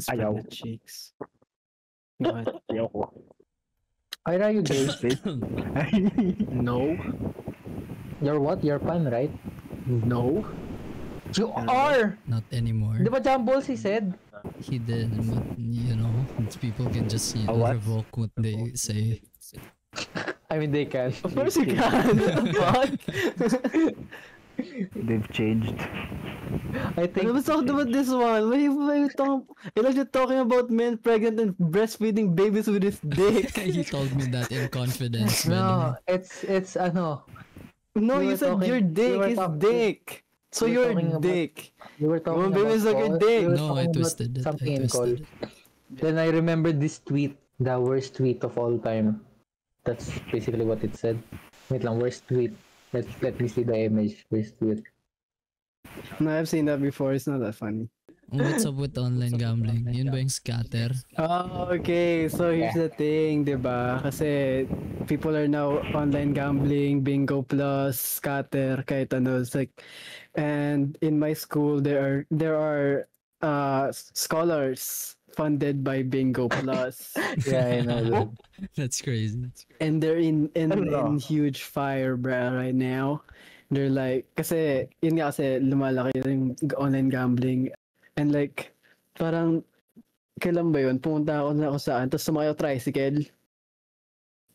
Ayaw. Cheeks. What? Ayaw ko. Are you gay? No. You're what? You're pan, right? No. You are! Not anymore. Di ba John Balls he said? He did, but people can just what? revoke what they say. I mean, they can. Of course you can. Fuck. They've changed. I think... Let's talk about this one. Why you talking about men pregnant and breastfeeding babies with his dick? He told me that in confidence. No, But it's ano... No, We you were said talking- your we dick were is talking- dick. So we were your talking about- dick. We were talking Well, baby, about suck your call. dick. We were No, I talking about twisted it. something I in call. twisted it. Then I remember this tweet, the worst tweet of all time. That's basically what it said. Wait lang, worst tweet. Let me see the image. Worst tweet. No, I've seen that before. It's not that funny. What's up with online gambling? Yun ba yung scatter? Oh, okay. So here's the thing, 'di ba? Kasi people are now online gambling, Bingo Plus, scatter, kahit ano. It's like, and in my school there are scholars funded by Bingo Plus, Yeah, I know that. That's crazy. and they're in Hello. huge fire, bruh, right now. They're like, kasi yun nga, kasi lumalaki yung online gambling, and like parang kailan ba yun? Pumunta ako na ako saan, tapos sumakay ako tricycle.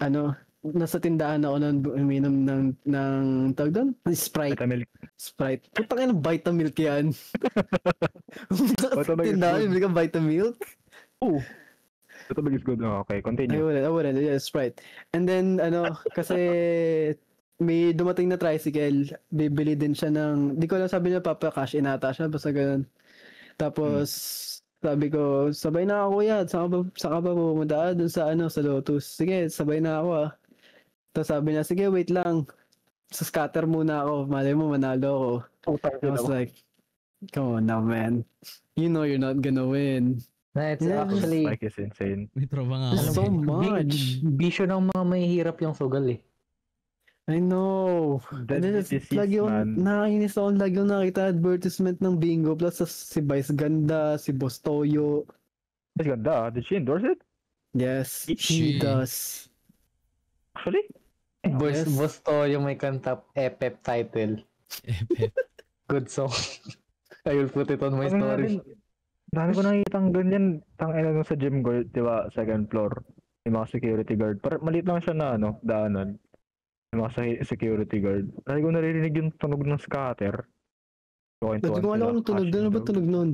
Ano, nasa tindahan ako nun, uminom ng tawag doon? Sprite. Vitamilk. Sprite. Putang ina, Vitamilk yan. Sa Vitamilk is tindahan, good. bili ka Vitamilk? Oh. Vitamilk is good. Oh, okay, I continue. wouldn't. Yeah, Sprite. And then, ano, kasi may dumating na tricycle, bibili din siya ng, di ko lang sabi niya, papa-cash in ata siya, basta ganun. Tapos, sabi ko, sabay na ako kuya, saka ba pumunta dun sa ano, sa Lotus? Sige, sabay na ako ah. Tapos sabi niya, sige, wait lang. Sa scatter muna ako, malay mo, manalo ako. I was like, come on now, man. You know you're not gonna win. Na, it's Yeah. actually, Spike is insane. May trova nga There's ako. so much. bisyo ng mga mahihirap yung sugal eh. I know. That And then it's disease, lagi yung, man. nakakainis ako lagi yung nakita advertisement ng Bingo Plus sa si Vice Ganda, si Boss Toyo. Mas ganda. Did she endorse it? Yes, She- he does. Actually? Yes. Boss to yung may kanta FF title. Good song. I will put it on my story. Dami ko nakikita ang ganyan. Tangina nung sa gym guard, di ba? Second floor. Yung mga security guard. Maliit lang siya na ano, daanan. Yung mga security guard. Lagi ko naririnig yung tunog ng scatter. Hindi ko alam kung tunog doon. Ano ba tunog nun?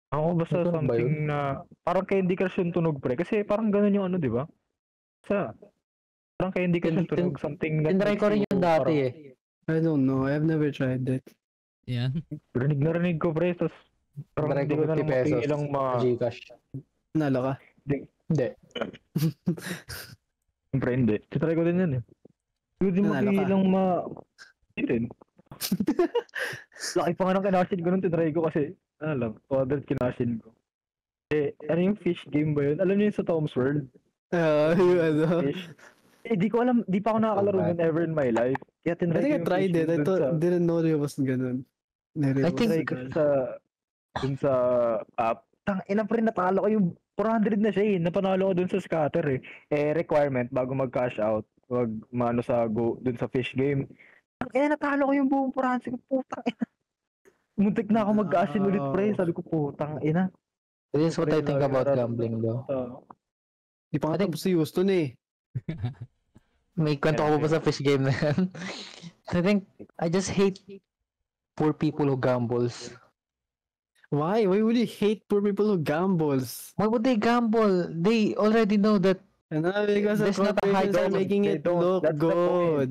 Ako basta Ano tunog ba something na parang Candy Crush yung tunog pre. Kasi parang ganun yung ano, di ba? Parang Candy Crush yung tunog. Something that Tinry ko rin yung dati eh. I don't know. I've never tried it. Yan. Rinig ko pre. Tapos parang Tinry hindi ko ko na 50 lang pesos. mapigilang Gcash. Nalo ka? Hindi. Siyempre hindi. Titry ko din yan eh. Hindi mo Nanalo ka? mapigilang Hindi rin. Laki pa nga ng kinashin ko nung tinry ko kasi alam, 200 kinashin ko. Eh, ano yung fish game ba yun? Alam niyo yung sa Tom's World? Yung ano. Fish? Di ko alam, di pa ako nakakalaro nun ever in my life. Kaya I tinry think I ko yung tried fish it. I game didn't know it was ganun. I think- Tinry ko dun sa app. Ina pa rin natalo ko yung 400 na siya eh. Napanalo ko dun sa scatter eh. Requirement bago mag-cash out. Wag maano sa go dun sa fish game. Natalo ko yung buong 400 ko. Putang ina. Muntik na ako mag-cash in ulit pre. Sabi ko putang ina. This is what I think about gambling though. Di pa nga tapos si Houston eh. May kwento ko pa sa fish game na yan. I think, I just hate poor people who gambles. Why? Why would you hate poor people who gambles? Why would they gamble? They already know that And because the There's not a high corporations are dose. making They it don't- look that's the point. good.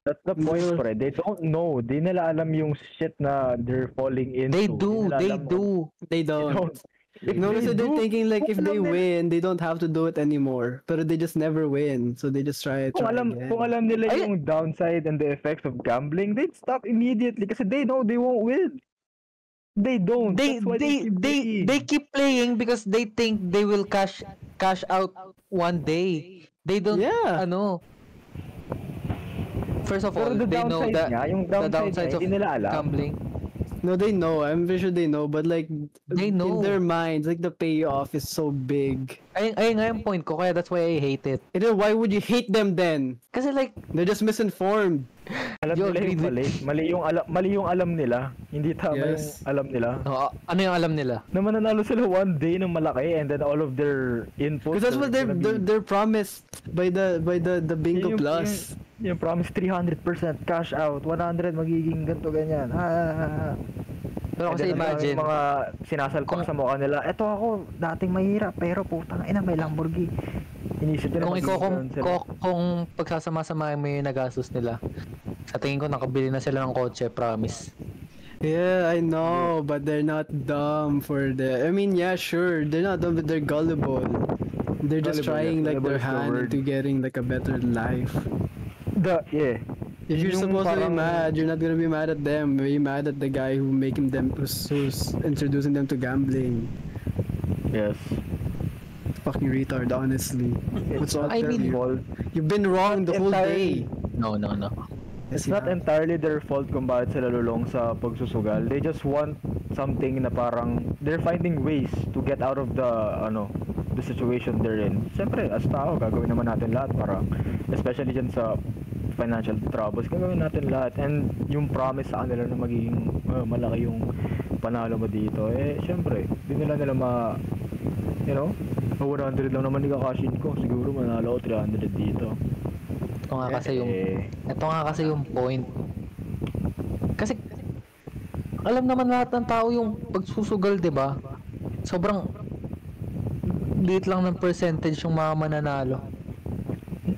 That's the point More- pre. They don't know. Di nila alam yung shit na they're falling into. they Di do, nila they alam do. They They don't. don't. If No, they kasi they're do, thinking like if kung they alam nila- win, they don't have to do it anymore. But they just never win, so they just try Kung alam, again. kung alam nila Ay- yung downside and the effects of gambling, they'd stop immediately kasi they know they won't win. They don't. They That's why keep playing. they keep playing because they think they will cash out one day. They don't Yeah. ano. First of Pero all, the they know downside that niya, yung the downside downsides niya, of hindi nila alam. gambling. No, they know. I'm pretty sure they know, but like They know. in their minds, like the payoff is so big. Ay nga yung point ko, kaya that's why I hate it. And then why would you hate them then? Kasi like, They're just misinformed. Alam You nila agree yung mali. Mali yung alam nila. Hindi tama Yes. yung alam nila. ano yung alam nila? Na mananalo sila one day ng malaki and then all of their inputs. Because that's what they're promised by the Bingo Plus. Yung promise 300% cash out, 100 magiging ganto ganyan. Pero And kasi then, imagine, yung mga sinasalpak sa mukha nila, eto ako, dating mahirap, pero putang ina, may Lamborghini. Inisip nila kung pagsasama-sama mo yung nagastos nila, sa tingin ko nakabili na sila ng kotse, promise. Yeah, I know, but they're not dumb for the. I mean, yeah, sure, they're not dumb, but they're gullible. They're just Gullible, trying yes. like Gullible their is the hand word. into getting like a better life. If you're Yung supposed to be parang- mad, you're not gonna be mad at them. You're mad at the guy who's introducing them to gambling. Yes. Fucking retard, honestly. What's wrong I with mean- you? You've been wrong the whole day. No. It's not entirely their fault kung bakit sila lulong sa pagsusugal. They just want something na parang they're finding ways to get out of the situation they're in. Siyempre, as tao, gagawin naman natin lahat para, especially dyan sa financial troubles, gagawin natin lahat. And yung promise sa kanila na magiging malaki yung panalo mo dito, siyempre, di nila you know, 100 lang naman ikakashin ko. Siguro manalo ko 300 dito. Ito nga kasi yung point. Kasi alam naman lahat ng tao yung pagsusugal, 'di ba? Sobrang liit lang ng percentage yung mga mananalo.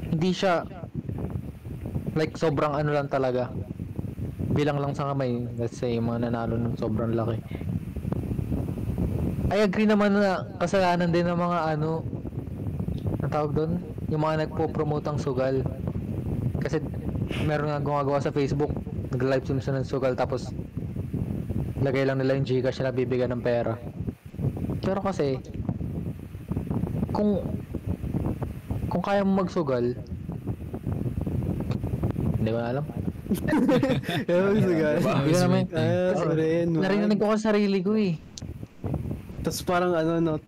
Hindi siya like sobrang ano lang talaga. Bilang lang sa kamay, let's say yung mga nanalo ng sobrang laki. I agree naman na kasalanan din ng mga ang tawag doon, yung mga nagpo-promote ang sugal. Kasi meron nga gumagawa sa Facebook, nag-live stream sila ng sugal tapos lagay lang nila yung Gcash na bibigyan ng pera. Pero kasi kung kaya mo magsugal, hindi ko na alam. Hindi ko naman. Narinig ko sa sarili ko eh. Tapos parang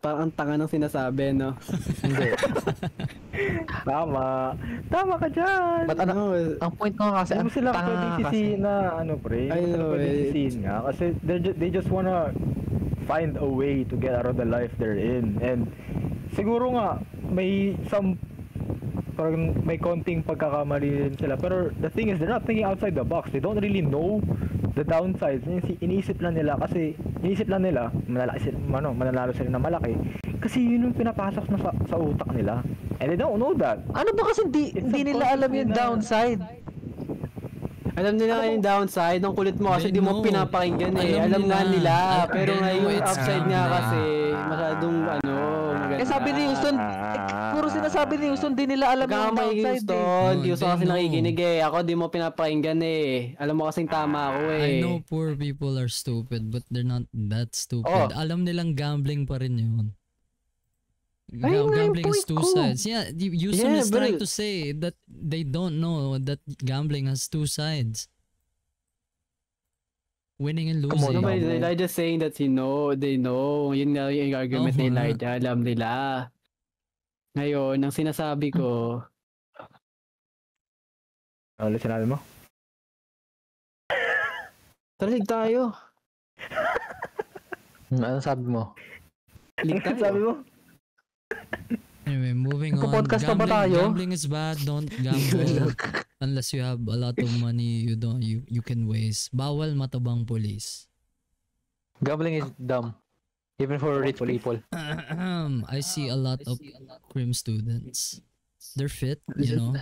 parang ang tanga ng sinasabi, no? Hindi. Tama ka dyan. But ang point ko nga kasi, Hindi mo sila tanga pwede kasi. sisihin na pre. I know, Nga kasi they just wanna find a way to get out of the life they're in. And siguro nga may parang may konting pagkakamali rin sila. Pero the thing is, they're not thinking outside the box. They don't really know the downsides. Iniisip lang nila mananalo sila na malaki. Kasi yun yung pinapasok na sa utak nila. And they don't know that. Ano ba kasi hindi nila alam yung downside? Alam nila yung downside, ang kulit mo kasi They di mo know. pinapakinggan eh. Alam nga nila, pero They know ngayon it's upside nga gambling. kasi masyadong maganda. Eh sabi ni Houston, puro sinasabi ni Houston, di nila alam yung Kamay downside eh. Houston, di No, gusto they kasi know. nakikinig eh. Ako di mo pinapakinggan eh. Alam mo kasing tama ako eh. I know poor people are stupid, but they're not that stupid. Oh. Alam nilang gambling pa rin yun. Ayun nga yung Gambling is point two ko. sides. Yeah, Houston Yeah, is trying but- to say that they don't know that gambling has two sides. Winning and Come on, losing. No, but no. Elijah's saying that they know. Yun nga yung argument ni Oo nga. Elijah. Alam nila. Ngayon, ang sinasabi ko, Ano sinabi mo? talig tayo. Ano sabi mo? Lig tayo. Sabi mo? Anyway, moving on. Nagpo-podcast pa ba tayo? Gambling is bad. Don't gamble unless you have a lot of money. You can waste. Bawal matabang police. Gambling is dumb. Even for rich people. I see a lot of crim students. They're fit, you know.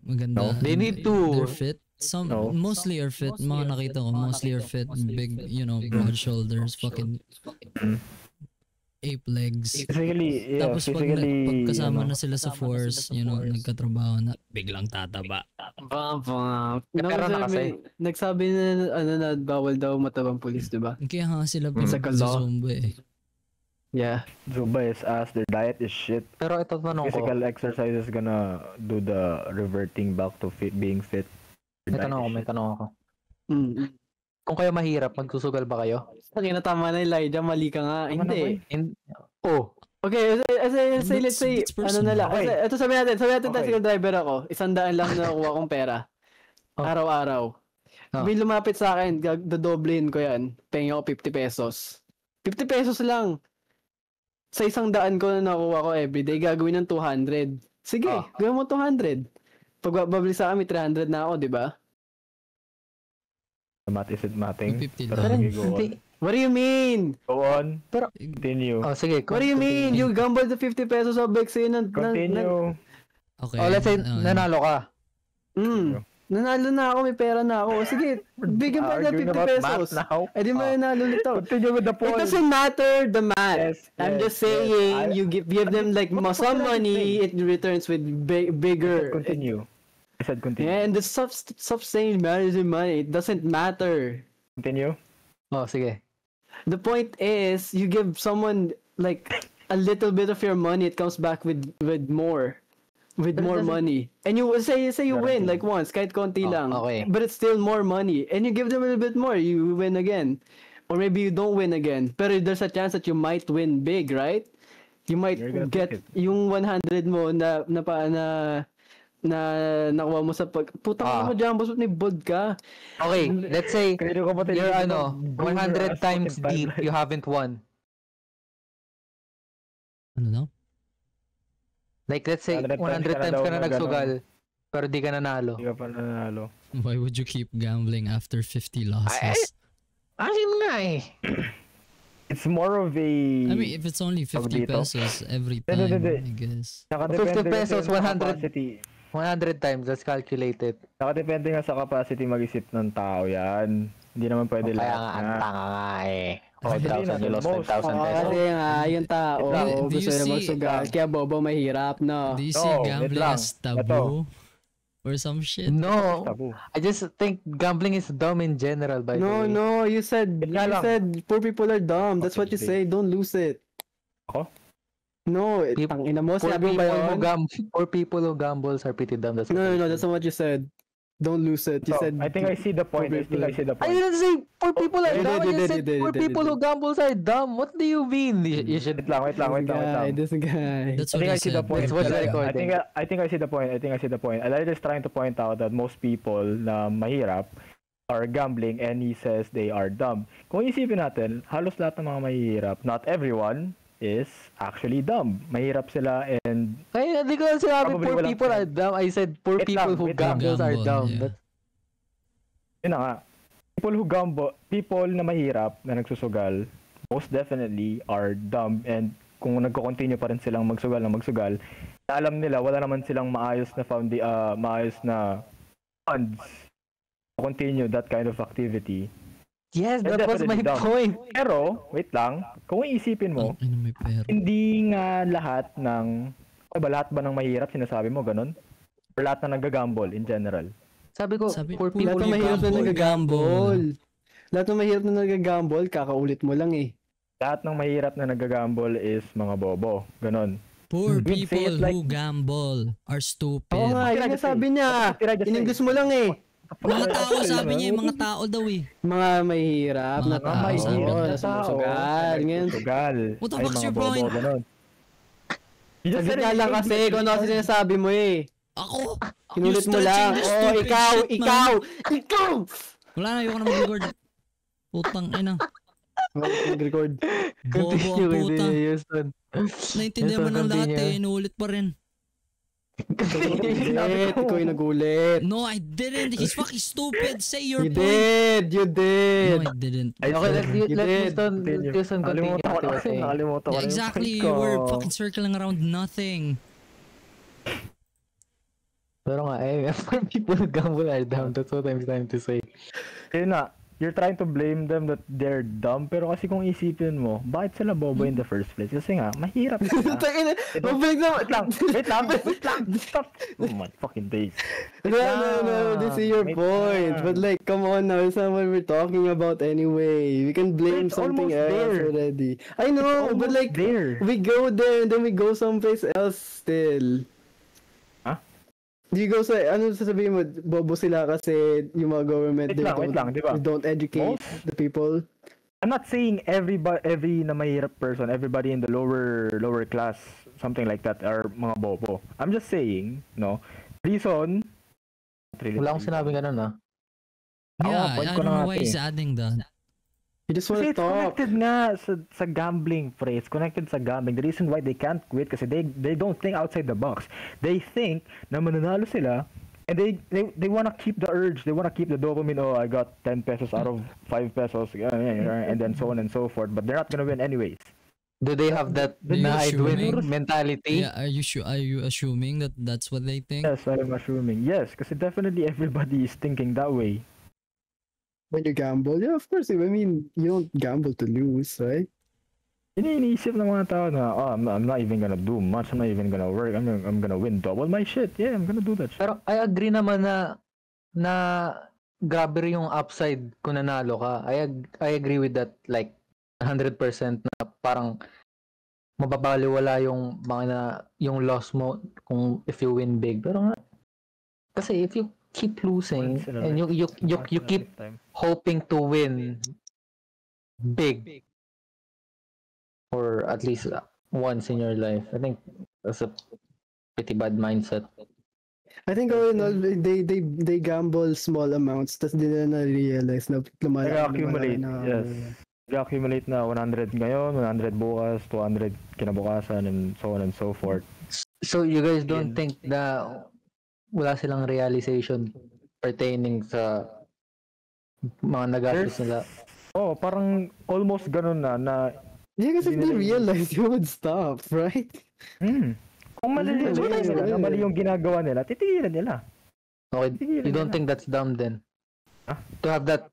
Maganda. They need to. They're fit. Some No. mostly are fit. Mga nakita ko, mostly are fit. Big, broad shoulders, fucking ape legs. Physically, Tapos pag kasama ano, na sila sa force, nagkatrabaho na, biglang tataba. Pero na kasi. Nagsabi na bawal daw matabang pulis, di ba? Kaya nga sila It's like a law. Zumba eh. Yeah. Zumba is ass, their diet is shit. Pero ito tanong ko. Physical exercise is gonna do the reverting back to being fit. Their diet is May shit. tanong ako. Mm. Kung kayo mahirap, magsusugal ba kayo? Sakin na tama na Elijah, mali ka nga. Tama na Hindi. Oh. Okay, let's say, That's ano na lang. personal. Kasi, ito sabi natin Okay. tricycle driver ako. 100 lang na nakuha kong pera. Oh. Araw-araw. Oh. May lumapit sa akin, dadoblehin ko yan. Pengi ako 50 pesos. 50 pesos lang. Sa 100 ko na nakuha ko everyday, gagawin ng 200. Sige, Oh. gawin mo 200. Pag babalik sa akin, may 300 na ako, di ba? Math is it matting? 250 Pero lang. sige, go on. Hindi. What do you mean? Go on. Pero, Continue. oh sige. What do you mean? You gambled the 50 pesos sa bike sa'yo ng... Continue. Okay. Oh, let's say, nanalo ka. Nanalo na ako, may pera na ako. Sige, bigyan pa na Arguing 50 about pesos. math now. Eh di mo nanalo nito. Continue with the It point. doesn't matter the math. Yes, I'm yes, just saying, yes. you give them like some money, it returns with bigger. Continue. I said continue. Yeah, and the stop saying managing money. It doesn't matter. Continue. Oh, sige. The point is, you give someone like a little bit of your money, it comes back with more. With But it more doesn't- money. And you say you win Guaranteed. like once, kahit konti Oh, lang. okay. But it's still more money. And you give them a little bit more, you win again. Or maybe you don't win again. Pero there's a chance that you might win big, right? You might You're gonna get take it. yung 100 mo na nakuha mo sa putang ina mo dyan, boss, may bod ka. Okay, let's say Kaya ko pa you're talaga 100 times fucking deep, timeline. you haven't won. Ano daw? Like let's say 100 100 times ka na nagsugal, pero di ka nanalo. Hindi ka pa nanalo. Why would you keep gambling after 50 losses? Ayun nga eh. It's more of a... I mean, if it's only 50 dito? pesos every Hindi, time, hindi. I guess. Nakadepende 50 pesos, kasi sa 100. capacity. 100 times, that's calculated. Nakadepende nga sa capacity mag-isip ng tao yan. Hindi naman pwede Kaya lahat nga, ang na. tanga nga eh. Hindi 4,000, you natin lost most. 5,000 pesos. Kasi nga, yung tao, Do you gusto na see- magsugal. Kaya bobo mahirap, no? Do you No, see wait gambling lang. as taboo? Or some shit? No, Tabu. I just think gambling is dumb in general, by the No, way. no, you said Nga lang. poor people are dumb. That's what you say. Don't lose it. Ako? No, Peop- tangina mo, Poor sinabi mo ba yun? poor people who gambles are pretty dumb. That's what No, I that's said. not what you said. Don't lose it. You So, said I think I see the point. I think I see the I point. didn't say poor people are You dumb. I did, just said you poor did. people who gambles are dumb. What do you mean? You should. Wait lang. This guy. That's I what think he I see the said. point. That's what's Talaga. recording. I think I see the point. And I'm just trying to point out that most people na mahirap are gambling and he says they are dumb. Kung isipin natin, halos lahat ng mga mahirap, not everyone is actually dumb. Mahirap sila and Kaya hindi ko sinabi Probably poor walang people are point. dumb. I said poor Wait people lang, who wait lang. gambles are Gamble, dumb. yeah. That's- yun na nga. People na mahirap na nagsusugal, most definitely are dumb and kung nagko-continue pa rin silang magsugal, na alam nila wala naman silang maayos na funds to continue that kind of activity. Yes, They're that was my definitely dumb. point. Pero, wait lang, kung iisipin mo, Ang ina, may pera. hindi nga lahat lahat ba ng mahirap sinasabi mo ganun? Or lahat na nagagamble in general? Sabi ko, Sabi- poor Lahat people ng who mahirap na gamble. nagagamble. Lahat ng mahirap na nagagamble, kakaulit mo lang eh. Lahat ng mahirap na nagagamble is mga bobo. Ganun. Poor You'd say people it like- who gamble are stupid. Oo nga, yun nga sabi niya. What did I just say? In-English mo lang eh. Mga tao, sabi niya, mga tao daw eh. Mga mahirap na Mga tao. mahirap Oo, na sumusugal. Ngayon, Sugal. What the Ay, fuck's mga your bobo, point? ganun. You just sabi said nga it lang in kasi English. kung ano kasi sinasabi mo eh. Ako! Kinulit You mo stretching lang. this Oh, stupid ikaw, shit, man. ikaw! Wala na, ayoko na mag-record. Putang ina. Nag-record. Bobo ang puta. Houston. Naintindihan mo ng lahat continue. eh. Inuulit pa rin. Nagulit. Ikaw yung nagulit. No, I didn't. He's fucking stupid. Say your You point. did. You did. No, I didn't. Okay, let You did. Houston Continue. continue. Nakalimutan ko what he na was kasi. saying. Nakalimutan ko Yeah, na yung exactly. point You ko. were fucking circling around nothing. Pero nga, poor people who gamble are dumb. That's what I'm trying to say. Yun na, you're trying to blame them that they're dumb, pero kasi kung isipin mo, bakit sila bobo in the first place? Kasi nga, mahirap sila. Tangina, mabalik na. Wait lang. Stop. Oh my fucking days. No, this is your Wait point. lang. But like, come on now, it's not what we're talking about anyway. We can blame It's something almost else there. already. I know, but like, there. we go there and then we go someplace else still. Huh? Do you go sa, ano sasabihin mo, bobo sila kasi yung mga government, Wait lang, di ba? they don't educate the people. I'm not saying every na mahirap person, everybody in the lower class, something like that, are mga bobo. I'm just saying, no, reason. Wala akong sinabing ganun, ah. Yeah, point I ko don't na know nga why ito he's eh. adding that. You just want Kasi to it's talk. connected nga sa gambling, pre. It's connected sa gambling. The reason why they can't quit kasi they don't think outside the box. They think na mananalo sila and they want to keep the urge. They want to keep the dopamine. Oh, I got 10 pesos out of 5 pesos and then so on and so forth. But they're not gonna win anyways. Do they have that Are you na I'd win assuming? mentality? Yeah, are you assuming that that's what they think? Yes, I'm assuming. Yes, kasi definitely everybody is thinking that way. When you gamble, yeah, of course. I mean, you don't gamble to lose, right? Iniisip ng mga tao na, I'm not even gonna do much, I'm not even gonna work, I'm gonna win double my shit. Yeah, I'm gonna do that shit. Pero I agree naman na grabe rin yung upside kung nanalo ka. I agree with that like 100% na parang mababaliwala yung yung loss mo kung if you win big. Pero nga kasi if you keep losing and you keep hoping to win big or at least once in your life, I think that's a pretty bad mindset. I think all in all, they gamble small amounts, tas di na na-realize na Nag-accumulate, yes. Nag-accumulate na 100 ngayon, 100 bukas, 200 kinabukasan, and so on and so forth. So you guys don't think na wala silang realization pertaining sa mga nagastos nila? Oh, parang almost ganun na yeah, because if they realize, you would stop, right? Kung malilimutan nila na mali yung ginagawa nila, titigilan nila. Okay, you don't think that's dumb then? To have that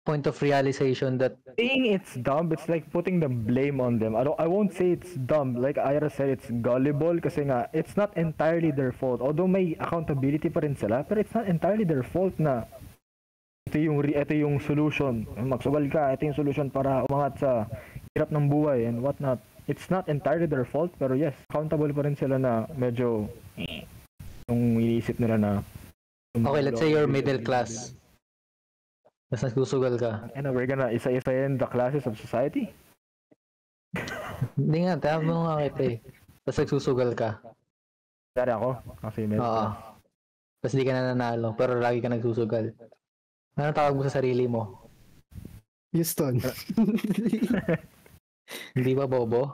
point of realization that saying it's dumb, it's like putting the blame on them. I won't say it's dumb. Like Ira said, it's gullible kasi nga, it's not entirely their fault. Although may accountability pa rin sila, pero it's not entirely their fault na ito yung solution. Magsugal ka, ito yung solution para umangat sa hirap ng buhay and whatnot. It's not entirely their fault, pero yes, accountable pa rin sila na medyo yung iniisip nila na okay, let's say you're middle class. Tapos nagsusugal ka. And we're gonna isa-isayin the classes of society. Hindi nga, tama mo nga kita eh. Tapos nagsusugal ka. Dari ako, kasi middle class. Tapos di ka na nanalo, pero lagi ka nagsusugal. Ano tawag mo sa sarili mo? Houston. Hindi ba bobo?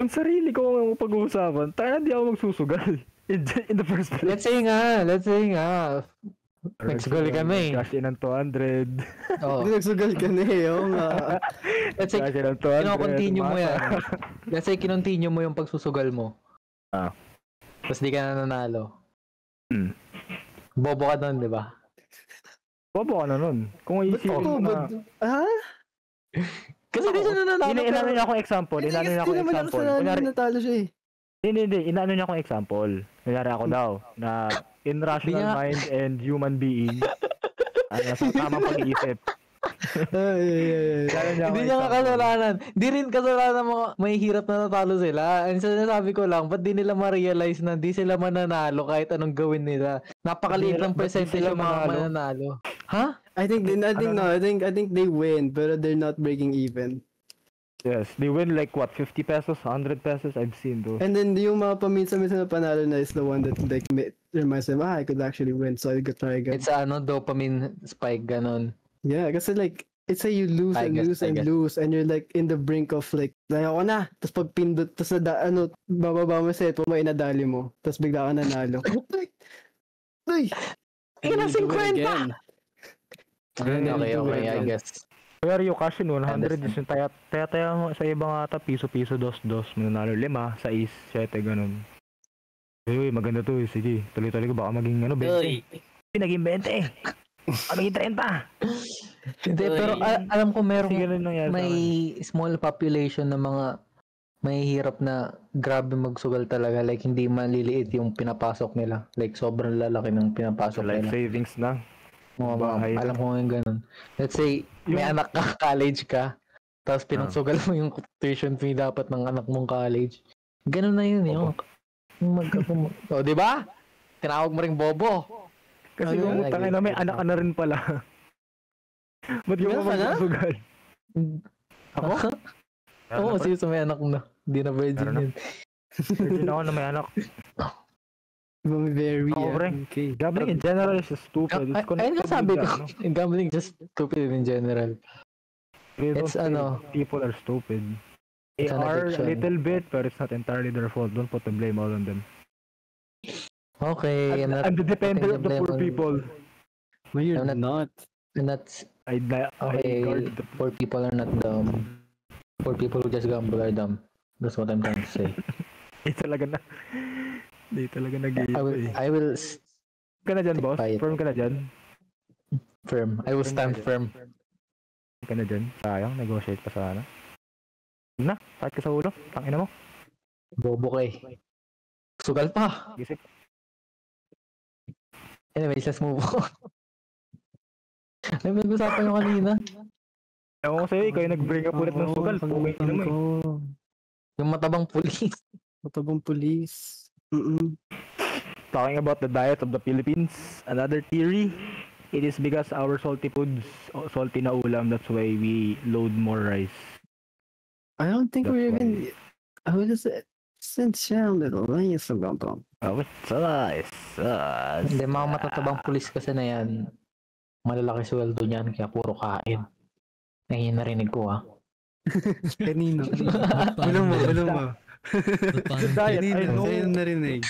Ang sarili ko ang pag-uusapan, tayo di ako magsusugal. In the first place. Let's say nga. Nagsugal kami. Cash in ng 200. Hindi nagsugal ka na eh. Let's say, kino-continue mo yan. Let's say, kino-continue mo yung pagsusugal mo. Tapos di ka na nanalo. Bobo ka nun, di ba? Bobo ka na nun. Kung isipin mo na... Kasi di siya nananalo. Inaano niya akong example. Natalo siya eh. Hindi. Inaano niya akong example. Nangyari ako daw na in rational mind and human being sa tamang pag-iisip. Hindi niya nga kasalanan. Di rin kasalanan mga may hirap na natalo sila. And sinasabi ko lang, ba't di nila ma-realize na di sila mananalo kahit anong gawin nila? Napakaliit lang percentage yung mga mananalo. Ha? I think they win, but they're not breaking even. Yes, they win like what, 50 pesos, 100 pesos, I've seen those. And then yung mga paminsan-minsan na panalo na is the one that like reminds them, I could actually win, so I could try again. It's dopamine spike, ganon. Yeah, kasi like, it's a you lose lose, and you're like in the brink of like, ayoko na, tapos pag pindot, tapos bababa mo sa ito, may inadali mo, tapos bigla ka nanalo. Uy! Ika na 50! Okay, I guess. Pero yung cash in 100 is yung taya mo sa ibang ata, piso-piso, dos-dos, mananalo 5, 6, 7, ganun. Uy, maganda to, sige, tuloy-tuloy ko, baka maging 20. Naging 20! Maging 30! Hindi, pero alam ko may small population na mga may hirap na grabe magsugal talaga, like hindi maliliit yung pinapasok nila, like sobrang lalaki ng pinapasok nila. Life savings na. Alam ko yung ganun. Let's say, may anak ka, college ka, tapos pinagsugal mo yung tuition fee dapat ng anak mong college. Ganun na yun, yung di ba? Tinawag mo ring bobo. Kasi kung tangay na may anak ka na rin pala. Ba't yung mo magsugal? Ako? Oo, kasi may anak na. Hindi na virgin yun. Virgin ako na may anak. Very okay. Gambling in general is stupid. Ayun nga sabi ko. Gambling just stupid in general. It's people are stupid. They are a little bit, but it's not entirely their fault. Don't put the blame all on them. Okay. I'm the dependent of the poor people. No, you're not. And that's okay. Poor people are not dumb. Poor people who just gamble are dumb. That's what I'm trying to say. Hindi talaga nag-iisip. I will ka na dyan, boss? Firm ka na dyan? Firm. I will stand firm. Ka na dyan? Sayang, negotiate pa sana. Na, sakit ka sa ulo. Tangina mo. Bobo ka eh. Sugal pa. Gisip. Anyway, let's move on. Ay, may usapan nyo kanina. Ewan ko sa'yo, ikaw yung nag-bring up ulit ng sugal. Pugay ka naman eh. Yung matabang pulis. Matabang pulis. Talking about the diet of the Philippines, another theory, it is because our salty foods, salty na ulam, that's why we load more rice. I don't think That's we're why. even. I would just since little rice about them. Oh, it's rice. Hindi, mga matatabang pulis kasi na yan. Malalaki sweldo niyan, kaya puro kain. Ngayon narinig ko Kanino? Paano Mo. Diet, I know. Kanino narinig?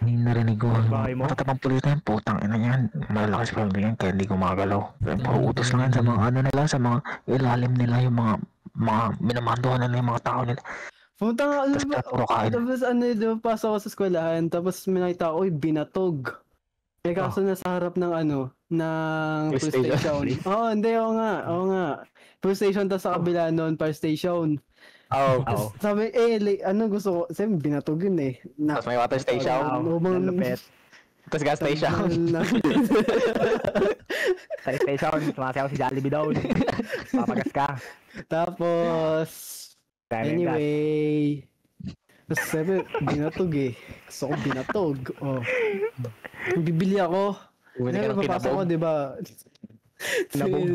Ngayon narinig ko. Bahay mo? Matatabang pulis na yan, putang ina yan. Malalaki sweldo yan, kaya hindi gumagalaw. Puro utos lang yan sa mga ano nila, sa mga ilalim nila, yung mga minamandohan nila yung mga tao nila. Pumunta nga, Tapos puro kain. tapos pasok ako sa eskwelahan, tapos may nakita ko, binatog. Eh kaso nasa harap ng ng Police police station. station. Hindi, oo nga. Police station, tapos sa kabila noon, fire station. Oo. Tapos sabi, gusto ko, sabi, binatog yun eh. Tapos may water station. Nalupet. Tapos gas station. Sa station, sumasayaw si Jollibee daw. Papagas ka. Tapos, anyway, tapos sabi, binatog eh. Gusto ko binatog. Bibili ako. Bumili ka ng Papasok ko, kinabog. di ba? Kinabog.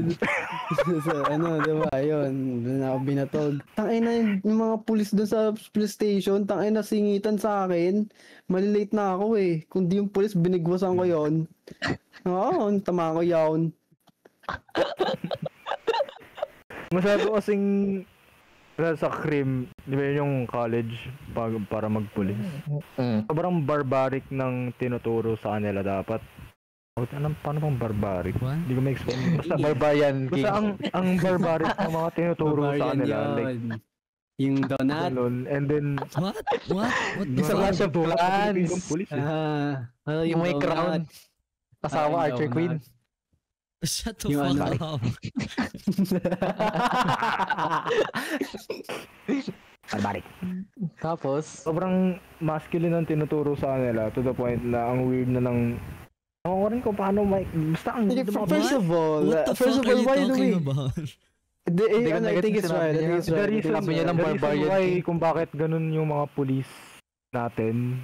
Diba, yun. Doon ako binatog. Tangina yung mga pulis doon sa police station, tangina singitan sa akin. Malilate na ako eh. Kung di yung pulis, binigwasan ko yun. Oo, tama ko yun. Masyado kasing sa CRIM, di ba yun yung college para magpulis? Sobrang barbaric ng tinuturo sa kanila dapat. Paano bang barbaric? What? Hindi ko ma-explain. Basta Barbarian Basta ang barbaric ng mga tinuturo sa Barbarian kanila. Like, yun. Yung donut. ganun. And then, What? What the Isa fuck? lang siya tulak sa plans. Pilipinong pulis eh. Yung may donut. crown. Asawa, Yung Archer donut. Queen. Shut the Yung fuck up. Barbaric. Tapos, Sobrang masculine ang tinuturo sa kanila to the point na ang weird na ng... Ako rin ko paano may... Basta ang... First of all, What the first fuck of are all, you why do talking we... about? I think it's right. I think it's The right. reason, Sabi niya lang the reason barbarian why king. kung bakit ganun yung mga police natin,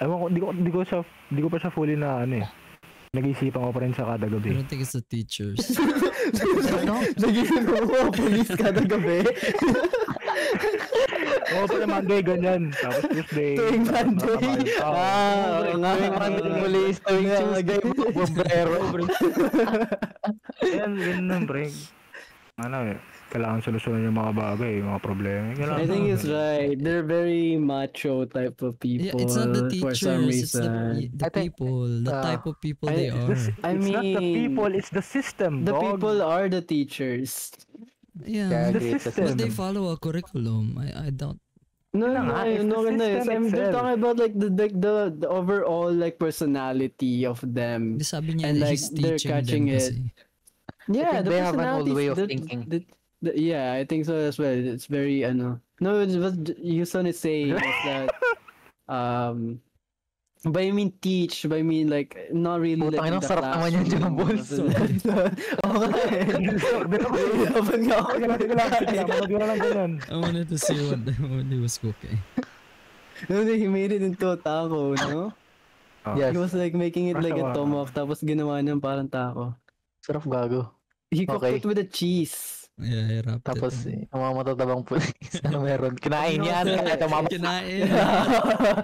ewan ko, di ko pa siya fully na ano eh. Nag-iisipan ko pa rin sa kada I gabi. don't think it's the teachers. Nagising ko mga police kada gabi. Oo, pala Monday ganyan. Tapos Tuesday. Tuwing Monday. Oo nga. tuwing Monday police, tuwing Tuesday, bombrero. Yan nun, pre. Ano eh, kailangan solusyonan yung mga bagay, yung mga problema. I think it's right. They're very macho type of people. Yeah, it's not the for some teachers, it's reason. the I think, people, the type of people they are. It's not the people, it's the system, The dog. people are the teachers. Yeah, The Agree, system. but they follow a curriculum. I don't. No, it's the system they're itself. talking about like the overall like personality of them. Di sabi niya And, like, he's they're teaching catching them it. kasi. Yeah, think the they have an old personalities, way of thinking. Yeah, I think so as well. It's very no, it's what Yuson is saying is that but I mean teach, but I mean like not really like Putang in ina, the sarap naman yan, classroom. Jumbles. Oo nga eh. Dapat nga ako Manood ko na lang ganyan. I wanted to see what he was cooking. No, he made it into a taco, no? Yes. He was like making it like a Basta- tomahawk, tapos ginawa niyang parang taco. Sarap gago. He cooked Okay. it with the cheese. Yeah, he wrapped Tapos, it. ang mga matatabang pulis, ano meron? Kinain yan. Kaya tumama. Kinain.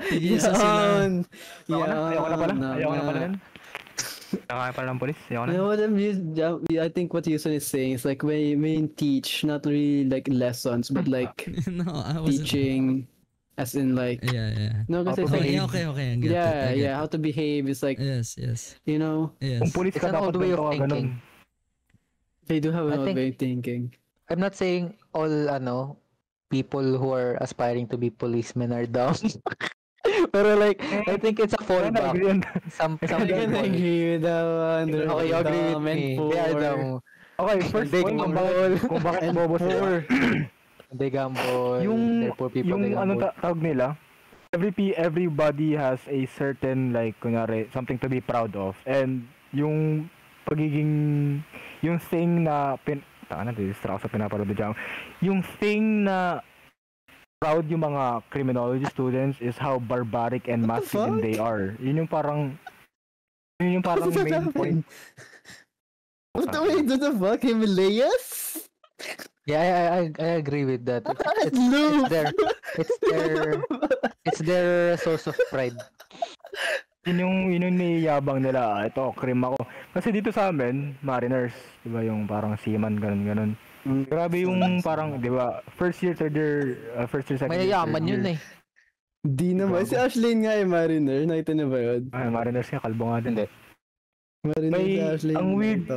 Tigisa sila. Yan. Ayoko na pala. Yan. Ayoko na pala yan. Nakakaya pala ng polis. Ayoko na. You know what I think what Yuson is saying is like when you teach, not really like lessons, but like No, I wasn't. teaching, as in like Yeah. no, kasi How to it's like Okay, okay. I get it. I get how to behave is like it. Yes. you know Yes. Kung polis It's ka an dapat old way of ganito ka ganun. thinking. they do have I an old think- way of thinking. I'm not saying all, people who are aspiring to be policemen are dumb. Pero like, I think it's a Ayun, fallback. agree yan. Some I can people. agree with that one. They're Okay, you agree with dumb and me. They are poor. dumb. Okay, first Hindi, point kung kung bakit bobo sila. They gamble. Yung they're poor people. yung they ano gamble. tawag nila, everybody has a certain like kunyari something to be proud of, and yung pagiging yung thing na distract sa pinapanood dyan, yung thing na proud yung mga criminology students is how barbaric and What the masculine fuck? they are. Yun yung parang main point. What the fuck? Himalayas? Yeah, I agree with that. It's Loop! it's their source of pride. Yun yung niyayabang nila. Ito, cream ako. Kasi dito sa amin, mariners, di ba yung parang seaman, ganun. Grabe yung parang, di ba, first year, second year, Mayayaman third yun year. Di naman. Si Ashlyn nga yung mariner. Nakita na ba yun? Mariners nga, kalbo nga din. Hindi. Mariner May, si Ashlyn.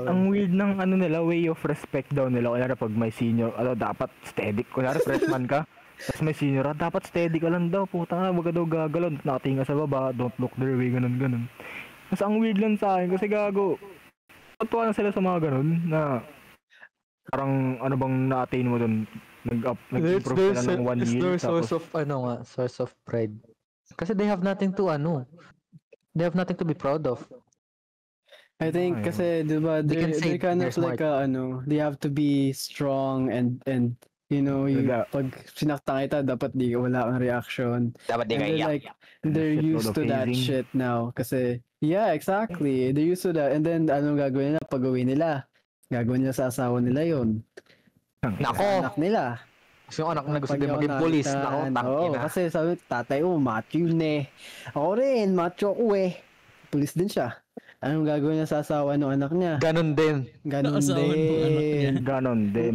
ang weird ng ano nila, way of respect daw nila. Kunyari pag may senior, dapat steady. Kunyari freshman ka, tapos may senior, dapat steady ka lang daw. Puta nga, wag ka daw gagalaw. Nakatingin ka sa baba, don't look their way, ganun. Mas ang weird lang sa akin kasi gago. Tatuwa na sila sa mga ganun na parang ano bang na-attain mo dun? Nag-improve sila ng 1 It's year. their source of source of pride. Kasi they have nothing to be proud of. I think Ayun. kasi, di ba, They can say they're kind of they're like they have to be strong and you know, Wala. pag sinaktan kita, dapat wala kang reaction. Dapat And they're like, they're Shitload used of to that hazing. shit now. Kasi, yeah, exactly. They're used to that. And then, anong gagawin nila? Pag-uwi nila, gagawin nila sa asawa nila yun. Nako! Anak nila. Yung anak na gusto Pag din yun maging police. nakita, Nako, oo, tangina. kasi sabi, tatay mo, macho yun eh. Ako rin, macho ko eh. Police din siya. Anong gagawin niya sa asawa ng anak niya? Ganon din. Ganon Asawa ng anak niya. din. Ganon din.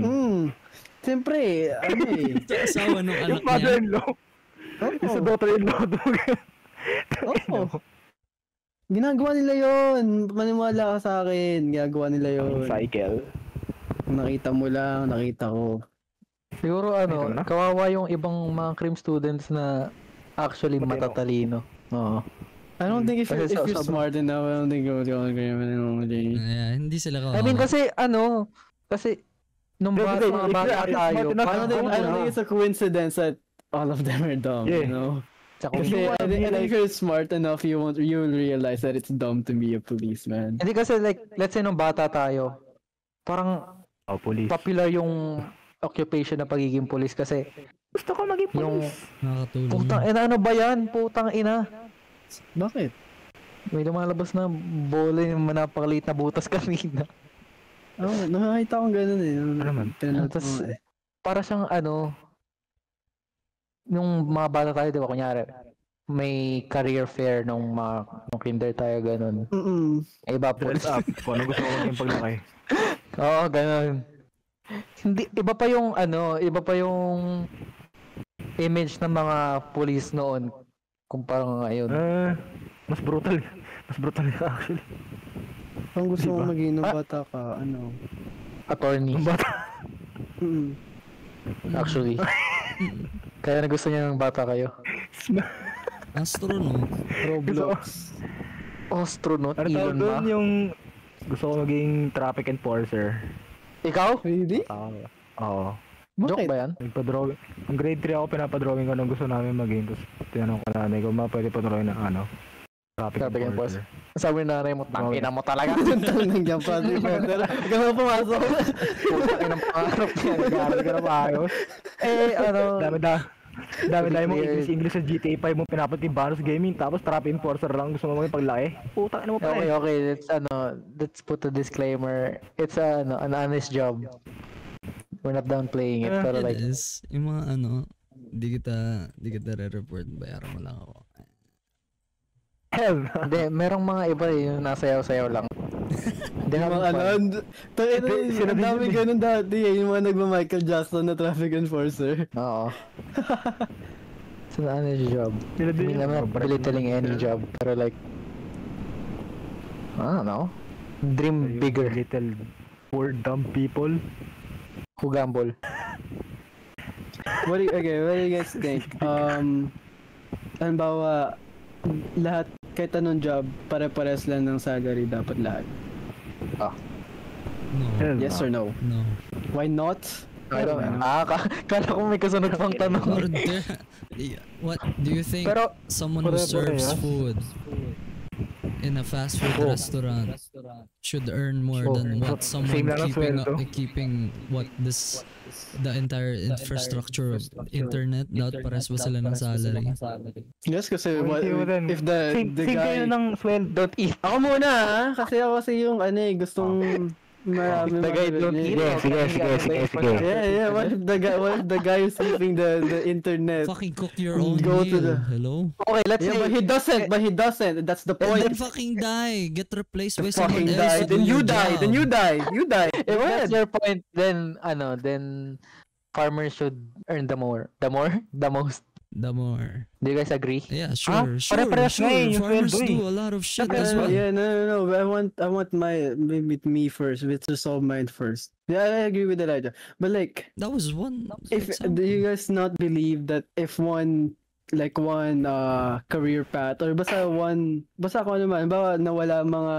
Siyempre, ano eh. Sa asawa ng anak Yung niya. father-in-law. Yung sa daughter-in-law. Oo. Ginagawa nila yon. Maniwala ka sa akin. Ginagawa nila yon. Cycle. Nakita mo lang, nakita ko. Siguro Ikaw na? kawawa yung ibang mga crim students na actually matatalino. Oo. I don't think if Kasi you're sobrang- smart enough, I don't think you'll agree with it. Hindi sila kawawa. I mean kasi nung Hindi, mga hindi, bata hindi, tayo, hindi, I don't think it's a coincidence that all of them are dumb, Yeah. you know? Tsaka Kasi you I think if you're smart enough, you will realize that it's dumb to be a policeman. hindi kasi like, let's say nung bata tayo, parang Police. popular yung occupation na pagiging police kasi Gusto ko maging yung police. Nakakatulong. putang ina, ano ba yan? Putang ina. Bakit? May lumalabas na bola yung napakaliit na butas kanina. Oh, nakakita akong ganun eh. Ano naman? Pinanood Tas- ko eh. Para siyang nung mga bata tayo, di ba, kunyari, may career fair nung kinder tayo, ganun. Iba po. Dress up. Kung ano gusto ko maging paglaki. Oo, ganun. Hindi, iba pa yung image ng mga police noon kumpara ngayon. Mas brutal. Mas brutal yun actually. Kung gusto mo Diba? maging ng bata ka, ano? Attorney, Ang bata. Mm. actually. Kaya na gusto niya ng bata kayo. Astronaut. Roblox. Astronaut, Ano tawag Elon doon Ma. yung gusto ko maging traffic enforcer. Ikaw? Really? Oo. Joke ba yan? Nagpa-drawing. Ang grade 3 ako, pinapadrawing ko nung gusto namin maging. Tapos tinanong ko nanay ko, pwede pa drawing ng traffic Traffic enforcer. Sabi ng nanay mo, tangina mo talaga. Tang nandiyan pa si Peter. Ikaw na pumasok. Putang ina mo pangarap niya. Nag-aaral ka na maayos. Dami mo English sa GTA 5 mo pinapatibahan sa gaming. Tapos traffic enforcer lang gusto mo maging paglaki. Putang ina mo pa Okay, let's put a disclaimer. It's an honest job. We're not downplaying it, pero It like, is. Yung mga di kita re-report. Bayaran mo lang ako. Hell. hindi, merong mga iba yung nasayaw-sayaw lang. Hindi Yung naman mga ang dami ganun dati eh. Yung mga nagma-Michael Jackson na traffic enforcer. Oo. It's an honest job. I mean, I'm not belittling any job, pero like, I don't know. Dream bigger. Little poor dumb people. Who gamble? What do you guys think? Halimbawa, lahat, kahit anong job, pare-pares lang ng salary, dapat lahat. No. Hell Yes or no? No. Why not? Kala ko may kasunod pang tanong. Or what do you think Pero, someone who serves food in a fast food restaurant should earn more than what someone same lang ang keeping what the entire infrastructure of internet? Dapat pares ba sila ng salary? Yes, kasi if Same kayo guy... ng sweldo. don't eat. Ako muna kasi ako yung gustong marami The guy don't eat. Sige. Yeah. What if the guy who's sleeping the internet? Fucking cook your own Go meal. to the- Hello? Okay, let's Yeah, say. but he doesn't. That's the Then point. fucking die. Get replaced by someone Fucking else. die. to do Then you your die. job. Then you die. You die. If that's your point, then farmers should earn the most. The more. Do you guys agree? Yeah, sure. Pare-parehas nga eh, yung Farmers sweldo eh. do a lot of shit as well. Yeah, no. I want me first. Let's resolve mine first. Yeah, I agree with Elijah. But like, That was one. if example. do you guys not believe that if one career path or basta kung ano man, ba nawala mga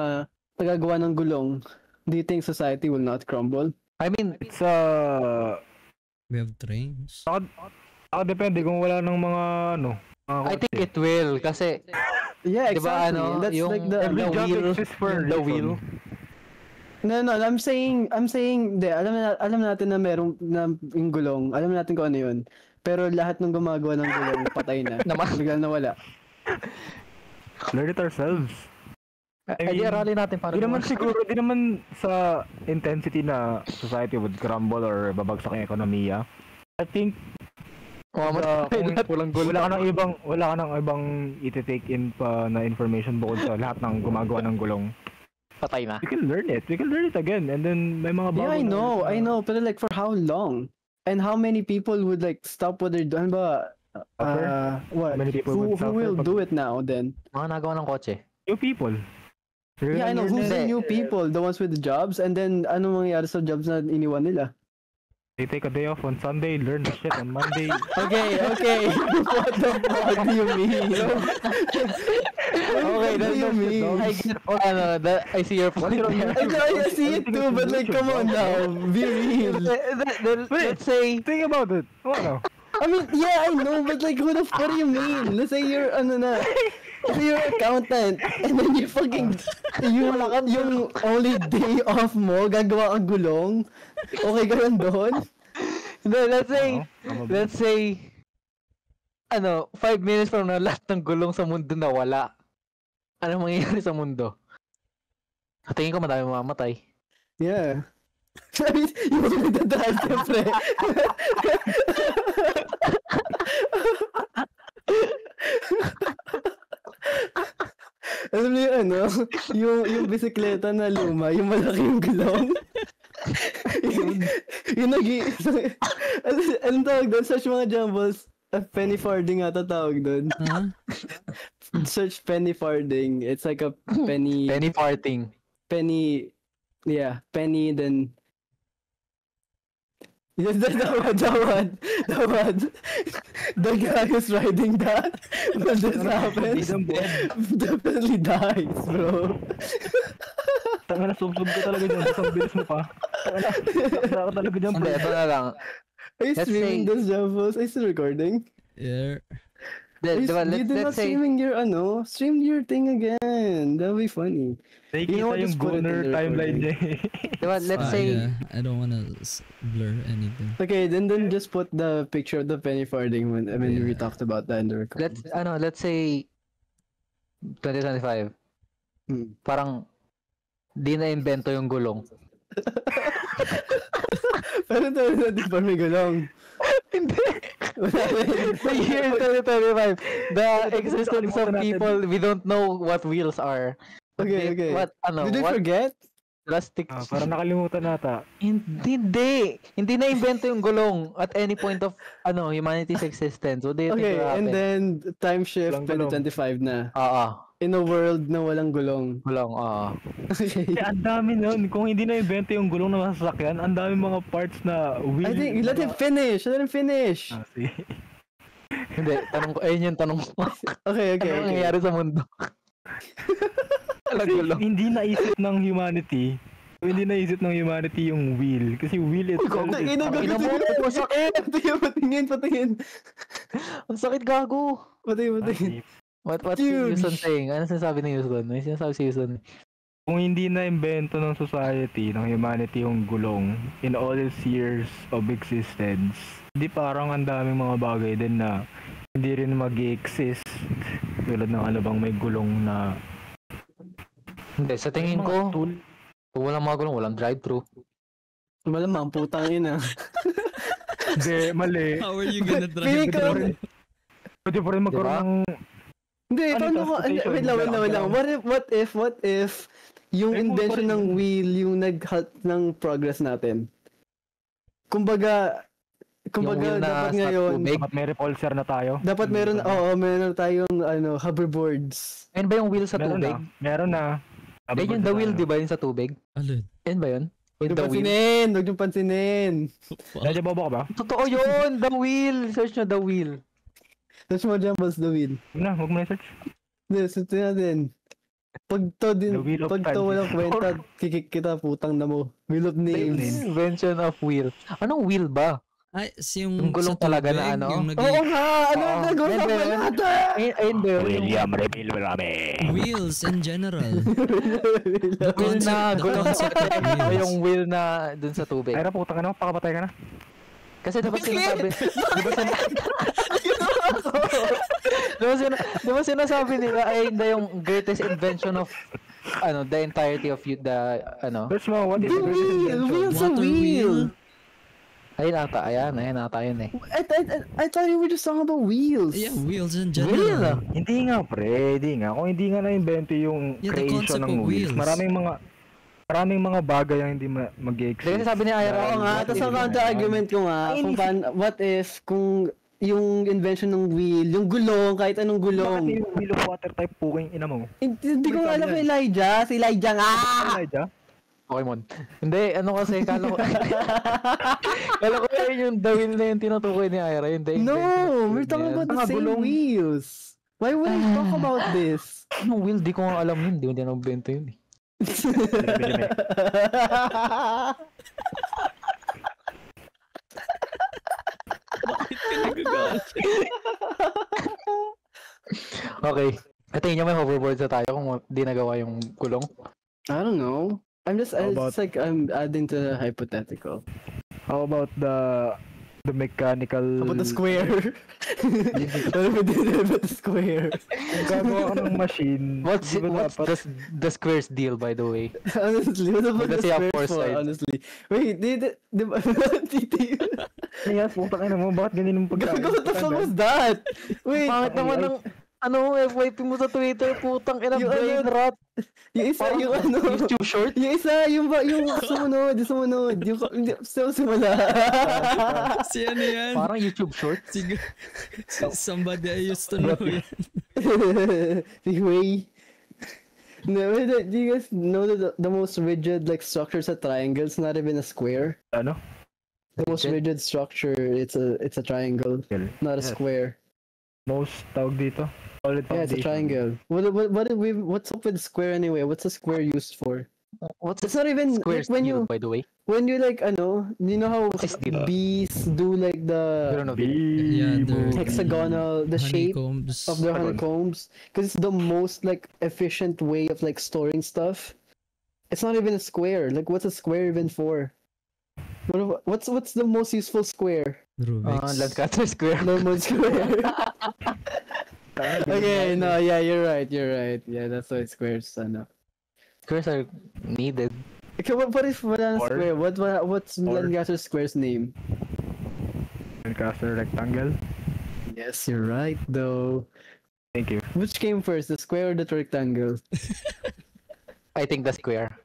tagagawa ng gulong, do you think society will not crumble? I mean, It's We have trains. depende kung wala ng mga I think it will kasi Yeah, Di ba, exactly. That's yung like the every job wheel, exists for a the reason. wheel. No, I'm saying, alam natin na meron na yung gulong. Alam natin kung ano yun. Pero lahat ng gumagawa ng gulong, patay na. Biglang nawala. Learn it ourselves. Di aralin natin para Di naman sa intensity na society would crumble or babagsak yung ekonomiya. I think walang wala ka nang ibang iti-take in pa na information bukod sa lahat ng gumagawa ng gulong. patay na. We can learn it again and then may mga bago. Yeah, I know. Pero like for how long? And how many people would like stop what they're doing ba? What? How many people Who would suffer will pag- do it now then? Mga nagawa ng kotse. New people. Yeah, I know. Who's the new people? The ones with the jobs? And then ano mangyayari sa jobs na iniwan nila? They take a day off on Sunday, learn the shit on Monday. Okay. What the fuck do you mean? Okay, What do you mean? I see your point. I see it too, but like, come on now, be real. Let's say, Think about it. Ano? I mean, yeah, I know, but like, what do you mean? Let's say you're, let's say you're accountant, and then you fucking, yung only day off mo, gagawa kang gulong, okay ka lang doon? let's say, 5 minutes from now, lahat ng gulong sa mundo nawala. Ano mangyayari sa mundo? Tingin ko madami mamamatay. Yeah. I mean, yung magdadaan, siyempre. Alam niyo yung bisikleta na luma, yung malaki yung gulong. yung anong tawag doon? Search mga jumbles. Penny farthing ata tawag doon. Huh? Search penny farthing. It's like a penny... Penny farting. Penny... Yeah, penny then... Yes, that one. The guy who's riding that, when this happens, definitely dies, bro. Tanga na, sub-sub ka talaga dyan. Isang bilis mo pa. Tanga ka talaga dyan, bro. Hindi, ito na lang. Are you Let's streaming say- those jumbles? Are you still recording? Yeah. You Diba, did not let's say, stream your thing again. That'll be funny. You know Nakikita what, yung just put it in goner the timeline niya. diba, let's say, Yeah, I don't wanna blur anything. Okay, then just put the picture of the penny farthing when we Yeah. talked about that in the recording. let's say 2025. Hmm. Parang di na invento yung gulong. Pero di pa may gulong. Hindi. The year 2025. The existence of people, we don't know what wheels are. Okay. What, Did I forget? plastic. Parang nakalimutan nata. Hindi na invento yung gulong at any point of humanity's existence. What do you think Okay, will happen? and then time shift Walang gulong. 2025 na. In In a world na walang gulong. gulong, Okay. Ang dami nun. Kung hindi na invento yung gulong na masasakyan, ang dami mga parts na wheel. I think, let him finish. See? Hindi, ayun yung tanong ko. Okay. Ano nangyayari sa mundo? Walang gulong. Hindi naisip ng humanity Hindi naisip ng humanity yung wheel. Kasi wheel itself is... Patingin. Ang sakit gago. Patingin. What's Houston saying? Ano sinasabi ni Houston? May sinasabi si Houston. Kung hindi na-invento ng society, ng humanity yung gulong in all its years of existence, hindi parang ang daming mga bagay din na hindi rin mag-exist. Tulad ng ano bang may gulong na... Hindi, sa tingin ko, kung walang mga gulong, walang drive-thru. Malamang, putang ina. Hindi, mali. How are you gonna drive the Pwede pa rin magkaroon ng... Hindi, paano ko... Wait lang. What if yung invention ng wheel yung nag-halt ng progress natin? Kumbaga dapat ngayon... Dapat may repulsor na tayo. Dapat meron tayong hoverboards. Ayun ba yung wheel sa tubig? Meron na. Ayun yung the wheel, di ba yun sa tubig? Alin? Ayun ba yun? Huwag niyong pansinin. Medyo bobo ka ba? Totoo yun! The wheel! Search nyo the wheel. Search mo dyan, boss, the wheel. Huwag mo na search. Hindi, search natin. Pag to walang kwenta, kikik kita, putang na mo. Wheel of names. Invention of wheel. Anong wheel ba? Ay, yung gulong sa talaga tubig, na ano? yung Oo nga! Ano ang nag-usap na natin? Ayun ba yun? William Reveal Rami. wheels in general. The Wheel na gulong sa concept of tubig. wheels. Yung wheel na dun sa tubig. Ay, putang ka na, pakapatay ka na. Kasi dapat sinasabi... Di ba sinasabi nila ay hindi yung greatest invention of the entirety of the There's more, what is the greatest invention? Wheels on wheel! Ayun ata yun eh. I thought you were just talking about wheels. Yeah, wheels in Wheel general. Hindi nga, pre. Kung hindi nga na-invento yung Yeah, the creation concept ng of wheels, wheels. maraming mga bagay ang hindi mag-exist. Kasi sabi ni Ira, Oo nga, tapos ang counter-argument ko nga, what if kung yung invention ng wheel, yung gulong, kahit anong gulong. Bakit yung wheel of water type puking ina mo? Hindi ko alam kung Elijah. Si Elijah nga! Elijah? Pokemon. Hindi, kasi, kala ko yun yung the wheel na yung tinutukoy ni Ira. No, we're talking about the same wheels. Why would we talk about this? Anong wheel? Di ko nga alam yun. Di ko na-bento yun eh. Okay. Tingin nyo may hoverboard sa tayo kung di nagawa yung gulong. I don't know. I'm adding to the hypothetical. How about the mechanical... How about the square? What if we did about the square? Kung gagawa ka ng machine... What's the square's deal, by the way? Honestly, what about the Kasi square for, foresight. honestly? Wait, di ba? Yes, putang ina mo, bakit ganyan yung pagkain? What the fuck was that? Wait, Pangit naman ng... FYP mo sa Twitter, putang ina, brain rot. yung isa, yung YouTube short? yung isa, yung sumunod, yung simula. Si ano yan? Parang YouTube short. Somebody I used to know yan. Si Hui. No, do you guys know that the most rigid structures are triangles, not even a square? Ano? The most rigid structure, it's a triangle, not a square. Most tawag dito? Solid Yeah, it's a triangle. What's up with square anyway? What's a square used for? It's not even Square when steel, you by the way. you know how Steel. bees do I don't know. Yeah, they're hexagonal, the shape honeycombs. of the honeycombs, because it's the most efficient way of storing stuff. It's not even a square. What's a square even for? What's the most useful square? Rubik's. Lancaster Square. Normal square. Okay, no, yeah, you're right. Yeah, that's why squares Squares are needed. Okay, what if wala na square? What's Lancaster Square's name? Lancaster rectangle. Yes, you're right though. Thank you. Which came first, the square or the rectangle? I think the square.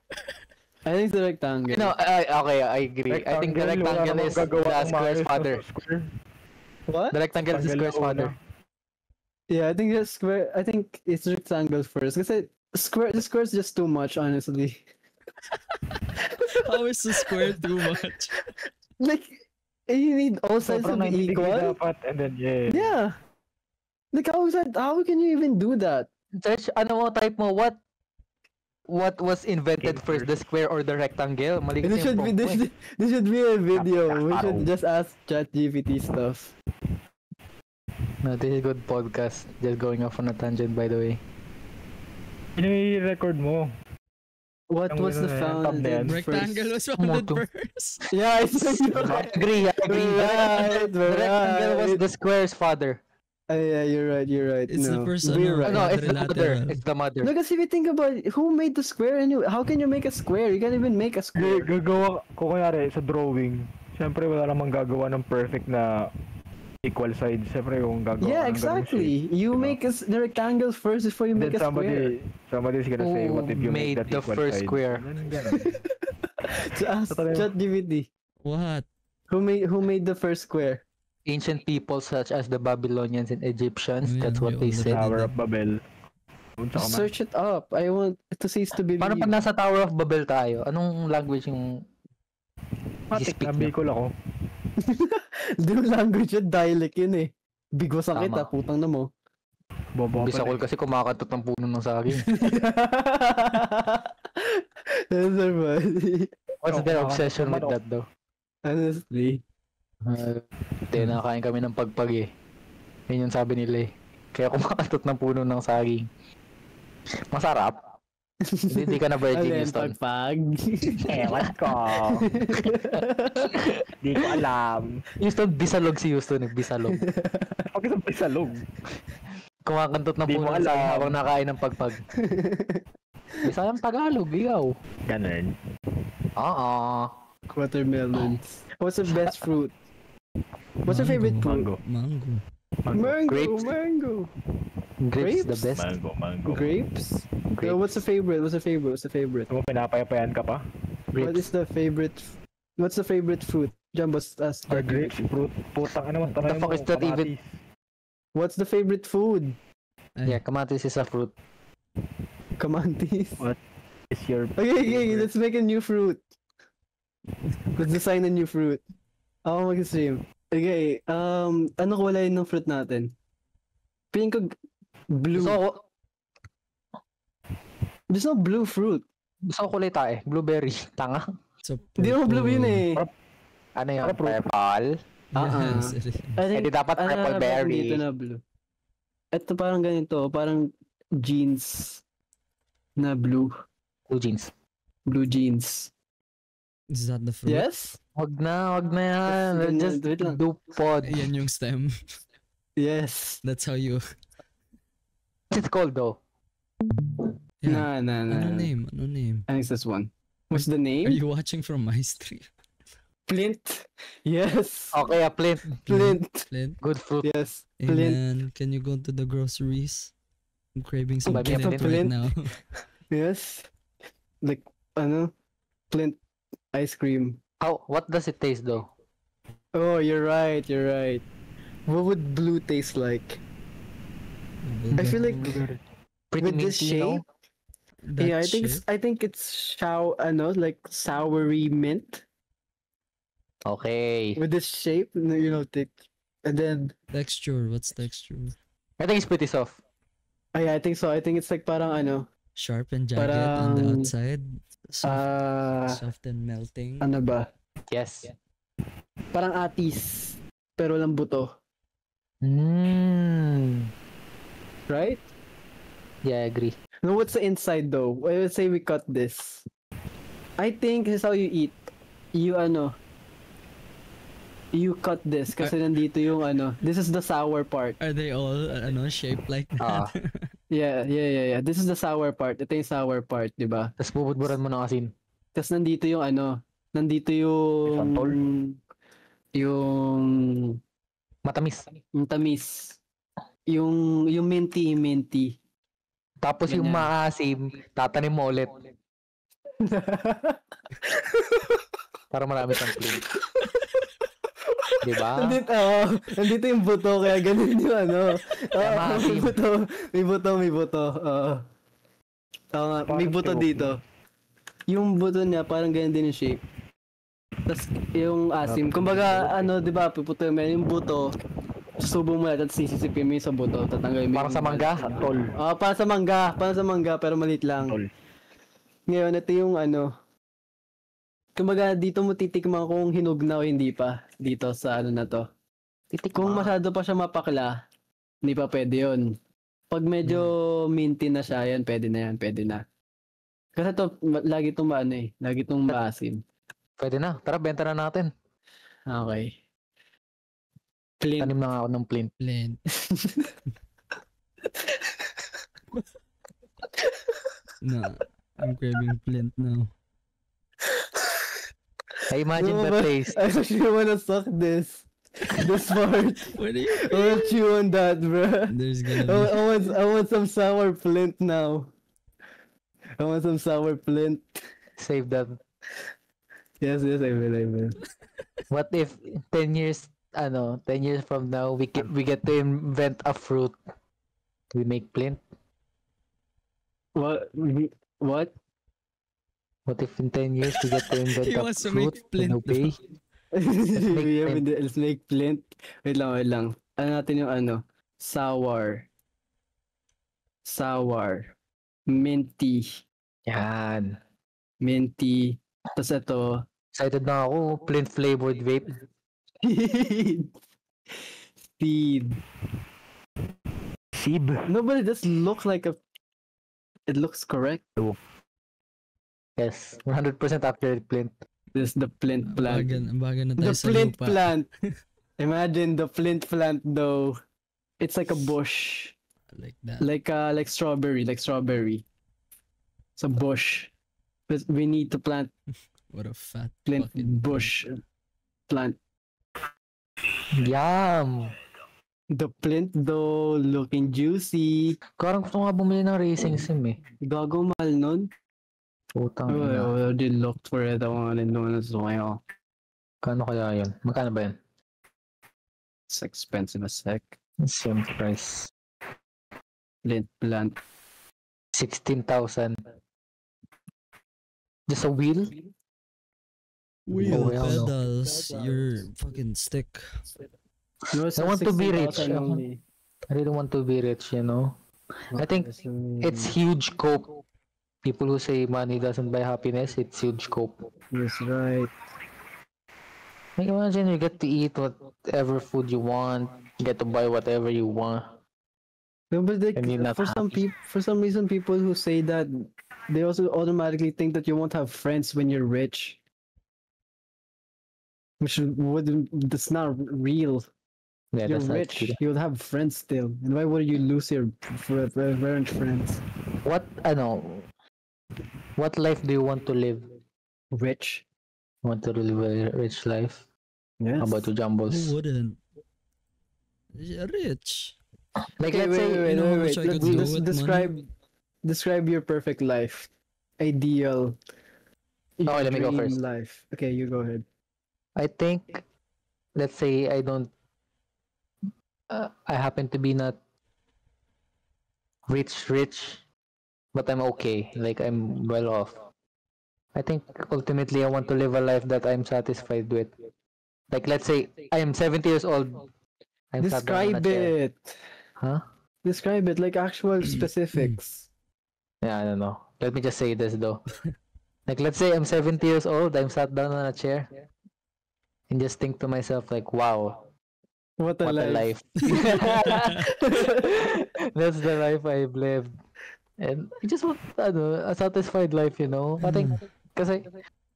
I think the rectangle. No, I agree. I think the rectangle is the square's father. What? The rectangle is the square's father. Yeah, I think the square. I think it's rectangle first. Because the square is just too much, honestly. How is the square too much? You need all sides to be equal. And then, yeah. Yeah. How can you even do that? Search, type mo, what what was invented first, the square or the rectangle? Mali This kasi should yung be prompt ko eh. this should be a video. We should just ask ChatGPT stuff. No, this is good podcast. Just going off on a tangent, by the way. Ano yung record mo? What was the founded Rectangle was founded first. Yeah, I I agree. Right, The rectangle was the square's father. Yeah, you're right. It's the first We're right. No, it's the mother. Quadrilateral. It's the mother. No, kasi if you think about it, who made the square anyway? How can you make a square? You can't even make a square. Gagawa, kung kanyari sa drawing, syempre wala namang gagawa ng perfect na equal sides. Syempre yung gagawa Yeah, ng ganung exactly. shape. You Diba? make the rectangle first before you Then make a square. somebody's gonna say, what if you make made that the equal first sides? square? Ganun. So ask ChatGPT. What? Who made the first square? Ancient people such as the Babylonians and Egyptians. Yeah, That's what we they already said. Tower of Babel. Punta ka man. Search it up. I want to see to believe. Paano pag nasa Tower of Babel tayo? Anong language yung Matik speak na niyo? Bicol ako. Yung language yun, dialect yun eh. Bigwas sakit Tama. putang na mo. Bobo ka Bisakol pala. kasi kumakatot ng puno ng saging. That's so funny. What's their obsession with that though? Honestly. Tinakain kami ng pagpag eh. Yun yung sabi nila eh. Kaya kumakatot ng puno ng saging. Masarap. Hindi ka na virgin, Alin, Houston. pagpag. Ewan ko. Di ko alam. Houston, bisalog si Houston. Bisalog. Bakit sa pisalog? Kumakantot ng Di puno mo ng saging alam. habang nakain ng pagpag. Bisayang Tagalog, ikaw. Ganun. Oo. Watermelons. What's the best fruit? What's your favorite fruit? Mango. Mango. Grapes. Mango. Grapes the Grapes? best. Mango. Grapes? So what's the favorite? What's the favorite? Mo pinapayapayan ka pa? What is Grapes. the favorite? What's the favorite fruit? Jumbo's ask. Grapes, fruit. Putang ano, What the fuck is that even? What's the favorite food? Yeah, kamatis is a fruit. Kamantis. What? Is your Okay, let's make a new fruit. Let's design a new fruit. Ako mag-stream. Okay, ano kulay ng fruit natin? Piling ko blue. Gusto There's no blue fruit. ko kulay tae. Blueberry. Tanga. So, Hindi mo blue yun eh. Ano yun? Ano, fruit? Purple? Yes, it is. I di dapat purple berry. Dito na blue. Ito parang ganito, parang jeans na blue. Blue jeans. Blue jeans. Is that the fruit? Yes? Wag na yan. Ganyan, Just wait lang. do pod. Yan yung stem. Yes. That's how you... What's it called though? Yeah. Nah. Ano name? I think it's this one. What's the Are name? you watching from my stream? Flint. Yes. Okay, a Flint. Flint. Flint? Good fruit. Yes. Hey Flint. man, can you go to the groceries? I'm craving some Buy me a Flint right Flint. now. Yes. Like, Flint ice cream. What does it taste though? Oh, you're right. What would blue taste like? I feel like Pretty with this minty, no? shape, yeah, I think it's like soury mint Okay. with this shape, thick. And then Texture, what's texture? I think it's pretty soft. yeah, I think so. I think it's like parang Sharp and jagged on the Parang, outside. Soft, soft and melting. ano ba? Yes. Parang atis pero lang buto, right? Yeah, I agree. No, what's the inside though? Let's say we cut this. I think this is how you eat. You cut this kasi nandito yung this is the sour part. Are they all shaped like that? Yeah. This is the sour part. Ito yung sour part, di ba? Tapos bubudburan mo ng asin. Tapos nandito yung nandito yung Santol? yung Matamis. tamis. Yung minty. Tapos yung Ganyan. maasim, tatanim mo ulit. Para marami kang Flint. Diba? Nandito yung buto kaya ganun yung maasim. may buto. May buto dito. Yung buto niya parang ganyan din yung shape. Tapos yung asim, kumbaga di ba, puputo yung buto. Subo mo natin, sisisipin mo yung sa buto, tatanggalin mo. Parang sa mangga? Santol. Para sa mangga pero maliit lang. Santol. Ngayon, ito yung ano. Kumbaga, dito mo titikman kung hinog na o hindi pa. Dito sa ano na to. Kung masyado pa siya mapakla, hindi pa pwede yun. Pag medyo minty na siya, yan, pwede na yan, pwede na. Kasi to, lagi itong maano eh. Lagi itong maasim. Pwede na. Tara, benta na natin. Okay. Flint. Tanim na nga ako ng flint. Flint. No, I'm craving Flint now. I imagine No, the but taste. I actually wanna suck this. This part. What are you? I wanna chew on that, bro. There's gonna be... I want some sour Flint now. I want some sour Flint. Save that. Yes, I will. What if 10 years, 10 years from now, we get to invent a fruit. We make flint. What? What? What if in 10 years we get to invent He a wants to fruit make flint, in a way? Let's make Flint. Wait lang. Ano natin yung ano? Sour. Minty. Yan. Minty. Tapos ito. Excited na ako. Flint flavored vape. Seed. Sib. No, but it just looks like a... It looks correct. Yes. 100% accurate flint. This is the Flint plant. Baga na tayo The sa Flint lupa. plant. Imagine the Flint plant though. It's like a bush. Like that. Like strawberry. It's a bush. But we need to plant What a fat Flint fucking bush. Plant. Yum! The Flint though, looking juicy. Parang gusto nga bumili ng racing sim eh. Gago mahal nun. Putang Oh, I ina. already looked for it. I wanted to know as well. Kano kaya yun? Magkano ba yun? It's expensive as heck. Same price. Flint plant. 16,000. Just a wheel? Wheel Oh, well, no. pedals, your fucking stick. No, it's I want to be rich. 16,000 only. I really want to be rich, you know? I think it's huge cope. People who say money doesn't buy happiness, it's huge cope. Yes, right. Like imagine you get to eat whatever food you want, you get to buy whatever you want. No, but like, And you're not for some happy. people, for some reason, people who say that they also automatically think that you won't have friends when you're rich, which wouldn't. That's not real. Yeah, You're that's not rich. true. You'll have friends still. And why would you lose your current friends? What life do you want to live? Rich. Want to live a rich life? Yes. How about you, Jumbles? Who wouldn't? Yeah, rich. Like Okay, let's say you know how much I could do Let's with describe your perfect life. Ideal. Okay, let me go dream first. Life. Okay, you go ahead. I think, let's say I don't, I happen to be not rich, but I'm okay. Like I'm well off. I think ultimately I want to live a life that I'm satisfied with. Like let's say I am 70 years old. I'm sat down on a Describe chair. it. Huh? Describe it like actual specifics. Yeah, I don't know. Let me just say this though. Like let's say I'm 70 years old. I'm sat down on a chair, and just think to myself like, wow, What a what a life. life. That's the life I've lived. And I just want a satisfied life, you know? I think, kasi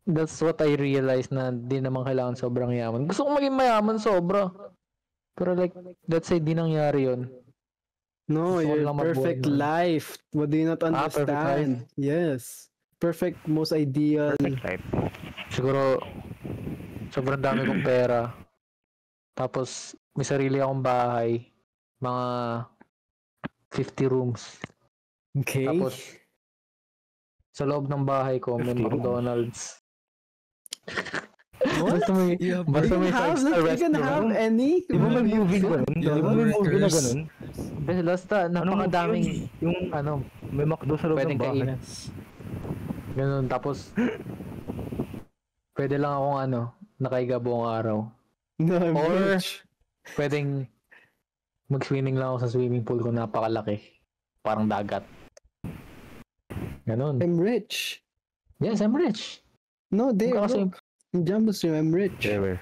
that's what I realized na di naman kailangan sobrang yaman. Gusto ko maging mayaman sobra. Pero like, let's say di nangyari yun. No, Gusto ko your lang mabuhay perfect nun. life. What do you not perfect understand? Yes. Perfect, most ideal. Perfect life. Siguro, sobrang dami kong pera. Tapos, may sarili akong bahay. Mga 50 rooms. Okay. Tapos, sa loob ng bahay ko, may 50 rooms. McDonald's. What? Basta may, You have basta You may have, five-star you can have restaurant. any? Di ba may movie What? ganun? Yeah, Di ba may movie na burgers. ganun? Basta napakadaming, Yung ano, may McDo sa loob pwedeng ng bahay. kainan. Ganun, tapos, pwede lang akong nakaiga buong araw. No, I'm Or- rich. Pwedeng mag-swimming lang ako sa swimming pool ko napakalaki. Parang dagat. Ganun. I'm rich. Yes, I'm rich. No, they Kasi- look. Jumbo stream, I'm rich. Ever.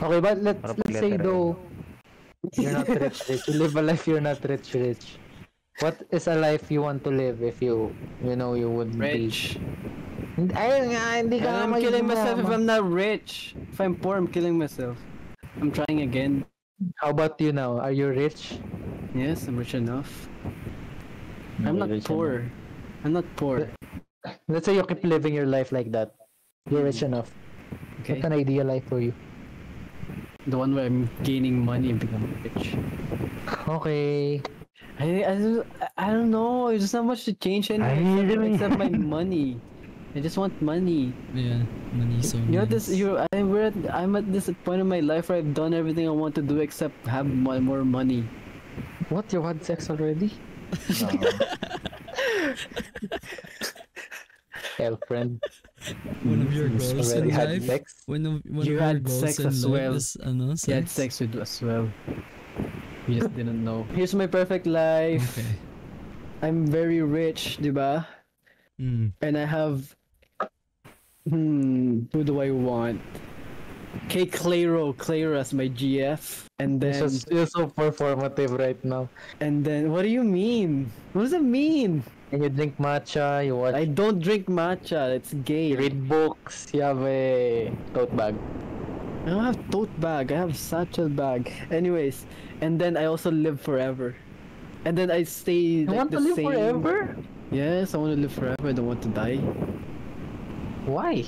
Okay, but let's Parang say letter though, you're not rich. You live a life you're not rich. What is a life you want to live if you know, you would Rich. be... Ayun nga, hindi ka I'm killing myself if I'm not rich. If I'm poor, I'm killing myself. I'm trying again. How about you now? Are you rich? Yes, I'm rich enough. I'm You're not rich poor. I'm not poor. Let's say you keep living your life like that. You're rich enough. Okay. What's an ideal life for you? The one where I'm gaining money and becoming rich. Okay. I don't know. There's not much to change anyway except my money. I just want money. Yeah, money so You know nice. this. I'm at this point in my life where I've done everything I want to do except have more money. What? You had sex already? Girlfriend. One of your Who's goals already in had life. sex? One of You your had goals sex in as life well. is sex. You had sex with as well. You just didn't know. Here's my perfect life. Okay. I'm very rich, diba? And I have... who do I want? Claro as my GF. And then... You're so performative right now. And then... What do you mean? What does it mean? And you drink matcha, you watch... I don't drink matcha. It's gay. You read books, you have a tote bag. I don't have tote bag. I have satchel bag. Anyways, and then I also live forever. And then I stay You like want the to live same. forever? Yes, I want to live forever. I don't want to die. Why?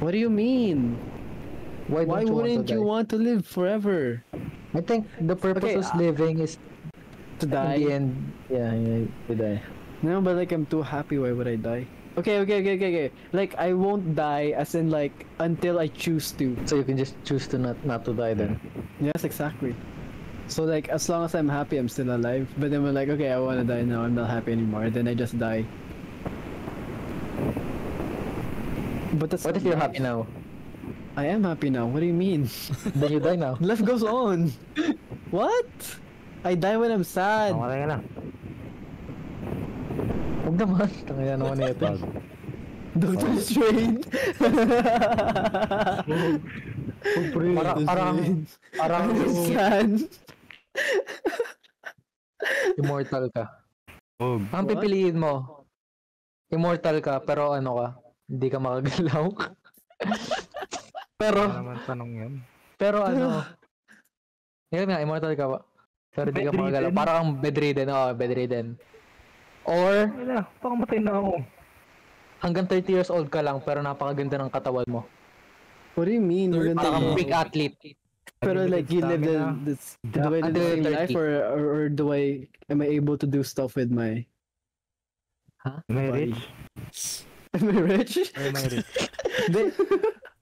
What do you mean? Why Why don't you wouldn't want to you die? want to live forever? I think the purpose Okay, of living is To in the die? end, yeah, to die. No, but like I'm too happy. Why would I die? Okay. Like I won't die, as in like until I choose to. So you can just choose to not to die then. Yes, exactly. So like as long as I'm happy, I'm still alive. But then we're like, okay, I want to die now. I'm not happy anymore. Then I just die. But that's What if not you're life. happy now? I am happy now. What do you mean? Then you die now. Life goes on. What? I die when I'm sad. Tama ka na. Huwag naman. Tangina naman na ito. Doctor Strange. Parang Sad. immortal ka. Huwag. Ang pipiliin mo, immortal ka, pero ano ka, hindi ka makagalaw. pero, Ano naman tanong yan? pero ano, yun nga, immortal ka, pero hindi ka makagalaw. Bedridden? Parang kang bedridden, bedridden. Or, Wala, baka matay na ako. hanggang 30 years old ka lang, pero napakaganda ng katawan mo. What do you mean? Third Maganda Parang yun. kang big athlete. Pero like you live Stamina. do I live the same Until life 30. or am I able to do stuff with my May body? rich? Am I rich? Ay, may rich.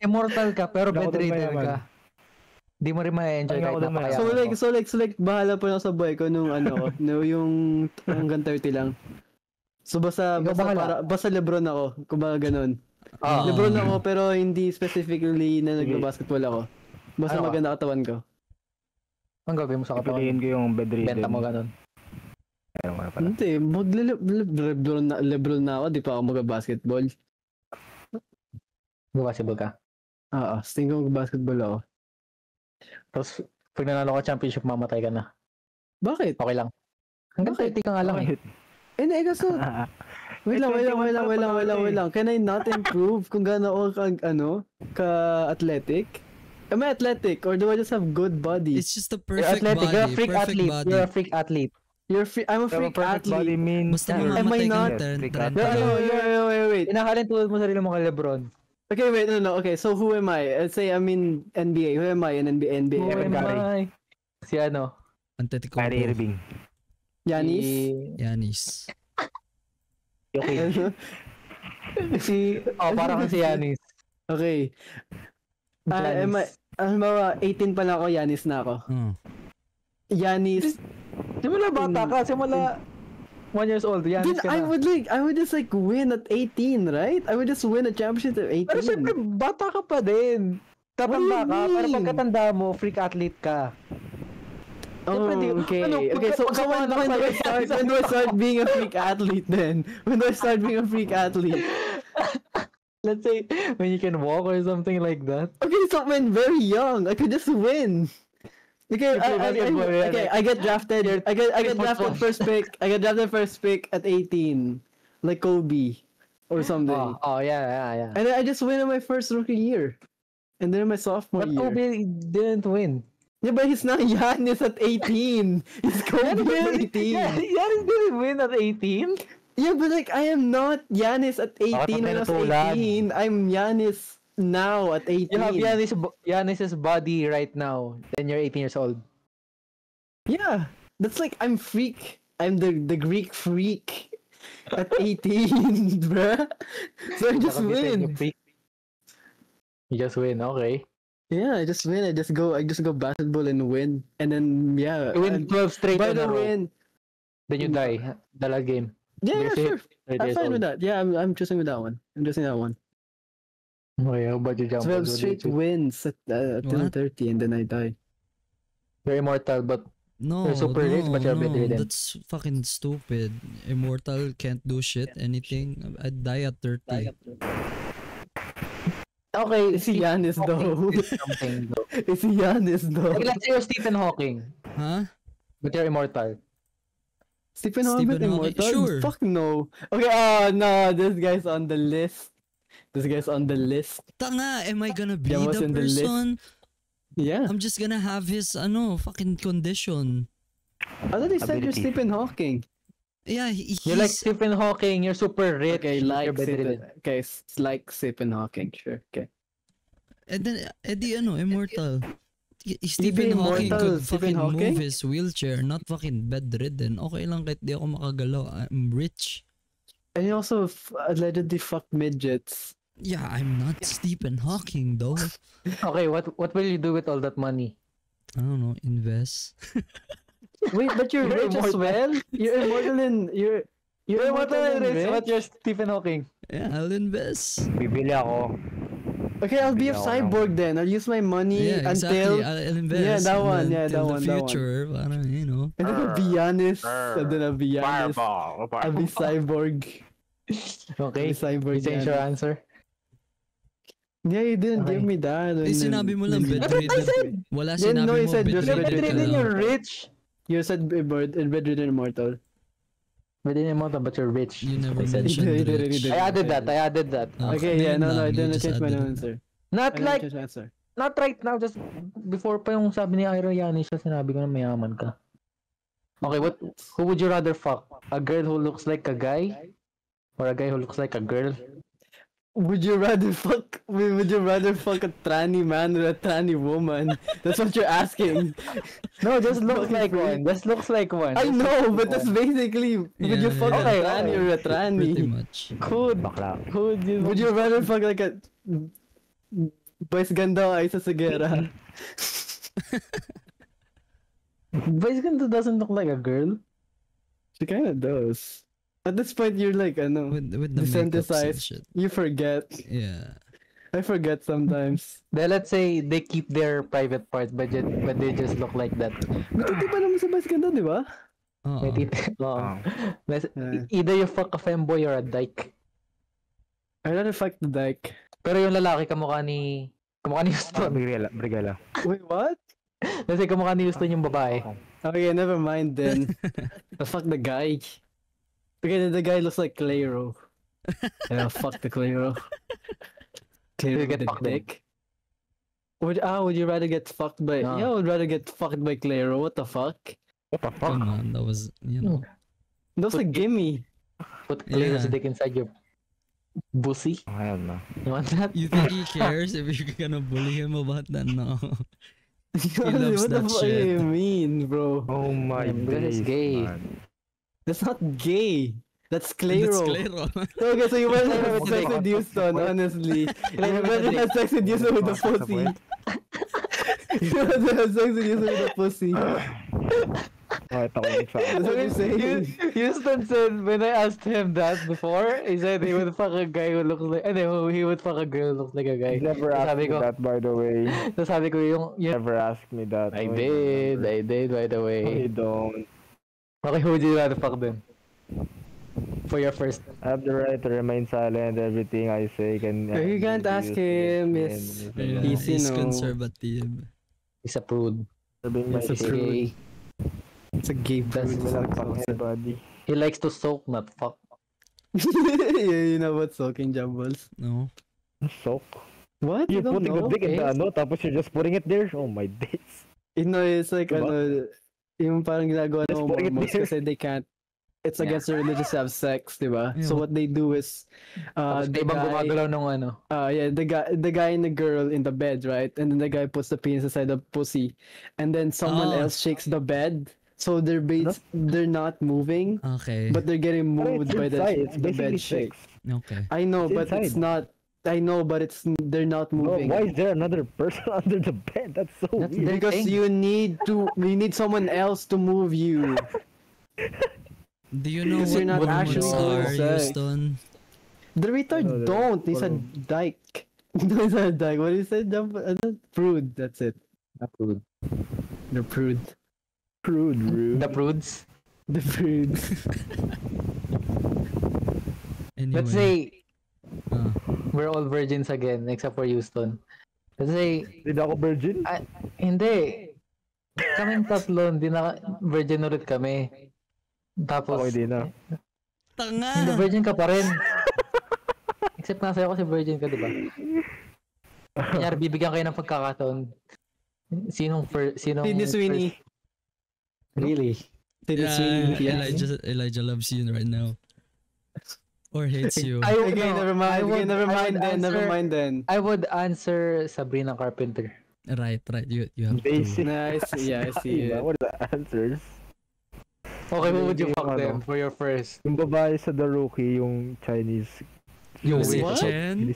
Immortal ka, pero Hindi ako doon bedridden mayaman. ka. Di mo rin ma-enjoy Hindi ako kahit doon mayaman. napakayaman So like bahala pa lang sa buhay ko nung ano, no, yung hanggang 30 lang. So basta Ikaw bahala. basta LeBron ako, kumbaga ganun. Ah. LeBron ako pero hindi specifically na nagba-basketball ako. Basta Ano ka? maganda katawan ko. Ang gagawin mo sa katawan? Pipiliin ko yung bedridden. Benta mo ganun. Ayun ko na pala. Hindi, LeBron na ako, di pa ako mag-basketball. Basketball ka. Oo, tingin ko mag-basketball ako. Tapos, pag nanalo ka championship, mamatay ka na. Bakit? Okay lang. Hanggang 30 ka nga lang eh. Eh, kaso, wait lang. Can I not improve kung gaano ako ka-athletic? Am I athletic or do I just have good body? It's just the You're perfect athletic. body. You're a freak Perfect athlete. body. You're a freak athlete. I'm a Pero freak perfect body athlete. means Basta you're- Am I mamamatay ka not? na Freak 30 athlete. Wait. Inahalin tulad mo sarili mo kay Lebron. Okay, wait, no. Okay, so who am I? Let's say I'm in NBA. Who am I in NBA? Kevin Curry. Si ano? Kyrie Antetokounmpo. Irving. Yanis? Yanis. Okay. Parang si Yanis. Okay. Am I, Giannis. halimbawa, 18 pa lang ako, Yanis na ako. Yanis. Simula bata ka, simula 1 years old, Yanis Then ka I na. would just like win at 18, right? I would just win a championship at 18. Pero syempre, bata ka pa din. Tatanda What do ka, you pero mean? pagkatanda mo, freak athlete ka. Oh, okay. Okay, so when pagkakamanak do I start being a freak athlete then? When do I start being a freak athlete? Let's say when you can walk or something like that. Okay, so when very young, I could just win. Okay, You play basketball, yeah, okay, like- I get drafted. I get drafted first pick. I get drafted first pick at 18, like Kobe, or something. Yeah. And then I just win in my first rookie year, and then in my sophomore But year. Kobe didn't win. Yeah, but he's not Giannis at 18. He's Kobe at 18. Giannis didn't win at 18. Yeah, but like I am not Giannis at 18 when I was natutulan. 18. I'm Giannis now at 18. You have Giannis's body right now. Then you're 18 years old. Yeah, that's like I'm freak. I'm the Greek freak at 18, bruh. So I just win. You just win, okay. Yeah, I just win. I just go basketball and win. And then yeah. You win and 12 straight by in a the row. win. Then you die. The last game. Yeah, Because sure. you're 30 I'm years fine with old. that. Yeah, I'm choosing with that one. I'm choosing that one. Okay, how about you, Jumbo? 12 What do you straight choose? wins till What? 30 and then I die. You're immortal, but No, You're super rich, but you're bedridden. that's fucking stupid. Immortal can't do shit, anything. I'd die at 30. okay, Is he Giannis though? something though. Is he Giannis though? Like, let's say you're Stephen Hawking, Huh? but you're immortal. Stephen Hawking Stephen Hawking, immortal? sure. Fuck no. Okay, oh no, this guy's on the list. This guy's on the list. Tanga, am I gonna be Yeah, what's the in the list? person? Yeah. I'm just gonna have his, fucking condition. I thought he said you're Ability. Stephen Hawking. Yeah, You're like he's... Stephen Hawking. You're super rich. Okay, like you're bedridden. Stephen. Okay, it's like Stephen Hawking. Sure. Okay. And then, immortal. You'd be Stephen Hawking immortal, could Stephen fucking Hawking? move his wheelchair, not fucking bedridden. Okay lang kahit di ako makagalaw. I'm rich. And he also allegedly fucked midgets. Yeah, I'm not Stephen Hawking though. Okay, what will you do with all that money? I don't know, invest. Wait, but you're You're rich as immortal. well? You're immortal in you're immortal and rich? But you're Stephen Hawking. Yeah, I'll invest. Bibili ako. Okay, I'll be a Yeah, cyborg then. I'll use my money Yeah, until exactly. I'll invest. Yeah, that and one, then yeah, till that one, the that one. future, parang, and then I'll be Giannis. And then I'll be Giannis. I'll be cyborg. I'll Okay. be cyborg. You change your Giannis. answer. Yeah, you didn't Okay. give me that. Eh, sinabi mo lang When- That's what I bedridden. said. Wala Yeah, sinabi no, you mo said just You're bedridden. bedridden, ka. you're rich. You said bedridden immortal. Bedridden immortal, but you're rich. You never I said. mentioned You did, rich. you did. I added that. Oh, Okay, yeah, ngayon no, lang, I you didn't just change my added it. answer. Not I didn't like, change my answer. not right now, just before pa yung sabi ni Ira Yanis siya, sinabi ko na mayaman ka. Okay, who would you rather fuck? A girl who looks like a guy? Or a guy who looks like a girl? Would you rather fuck a tranny man or a tranny woman? That's what you're asking. No, just looks Fucking like freak. one. Just looks like one. I Just know, looks but like that's one. basically would you Yeah, fuck yeah. a tranny or a tranny? Pretty much. Bakla. Would you rather fuck like a boys ganda o Isa Segura? Vice Ganda doesn't look like a girl. She kind of does. At this point, you're like, ano, With the makeups and desensitized. shit. You forget. Yeah. I forget sometimes. Then let's say they keep their private parts, but they just look like that. But hindi pa naman sa boys ganda, di ba? Oo. May tit- Oo. Either you fuck a femboy or a dyke. I'd rather fuck the dyke. Pero yung lalaki kamukha ni Houston. Brigala. Wait, what? Kasi kamukha ni Houston yung babae. Okay, never mind then. I'll fuck the guy. Because the guy looks like Clairo. And I'll fuck the Clairo. Clairo You get with the fucked then. dick. Would you rather get fucked by... No. Yeah, I would rather get fucked by Clairo. What the fuck? What the Come fuck? on, that was, That's a gimme. Put Claire's Yeah. dick inside your pussy. Ayun na. You want that? You think he cares if you're gonna bully him about that? No. loves What the that fuck do you shit. mean, bro? Oh my Yeah, because it's days, gay. man. That's not gay. That's That's Clairo. Clairo. Okay, so you want to Clairo have with sex the with dick. Houston, honestly. You Clairo with want the to have sex with Houston with the What's the pussy. point? You want to have sex with Houston with the pussy. Kahit ako yung sa That's what you're saying. Houston said when I asked him that before, he said he would fuck a guy who looks like, he would fuck a girl who looks like a guy. Never asked Sabi me ko, that, by the way. so sabi ko yung Never asked me that. I did by the way. I don't. Okay, who would you rather fuck then? For your first. I have the right to remain silent. Everything I say can. You can't ask him. He's, He's conservative. He's a prude. It's a prude. It's a gay That's prude. Buddy. He likes to soak, not fuck. Yeah, you know what soaking jumbles? No. Soak. What? You You're don't putting know? the dick in the ano, tapos you're just putting it there? Oh my days. You know, it's like, Diba? yung parang ginagawa ng Just putting it Mormons there. kasi they can't, it's against their religion to have sex, diba? Yeah. So what they do is, Tapos the ibang guy, gumagalaw nung ano. the guy and the girl in the bed, right? And then the guy puts the penis inside the pussy, and then someone Oh. else shakes the bed, so they're not moving, Okay. but they're getting moved by It's the bed basically shake. sex. Okay. I know, It's but it's inside. not. I know, but they're not No, moving. why is there another person under the bed? That's so That's weird. Because you need someone else to move you. Do you know Because what you're not Mormons actually are, having sex. Houston? The retard No, don't. He's a dyke. No, he's not a dyke. What he said? Prude. That's it. The prude. The prude. Rude. The prudes. The prude. Anyway. Let's say Ah. we're all virgins again, except for Houston. Let's say, Hindi ako virgin? hindi. Kaming tatlo, hindi na virgin ulit kami. Tapos, Ako hindi na. Tanga! hindi virgin ka pa rin. Except nasa ako kasi virgin ka, di ba? Kanyari, bibigyan kayo ng pagkakataon. Sinong Sidney Sweeney. first- Really? Sidney Sweeney. Yeah. Elijah loves you right now. Or hates you. Okay, never mind. Okay, never mind then. I would answer Sabrina Carpenter. Right. You have to. Basic. Nice. Yeah, I see it. What are the answers? Okay, who would you Yung fuck ano? them for your first? Yung babae sa The Rookie, yung Chinese. You Si wish. Chen?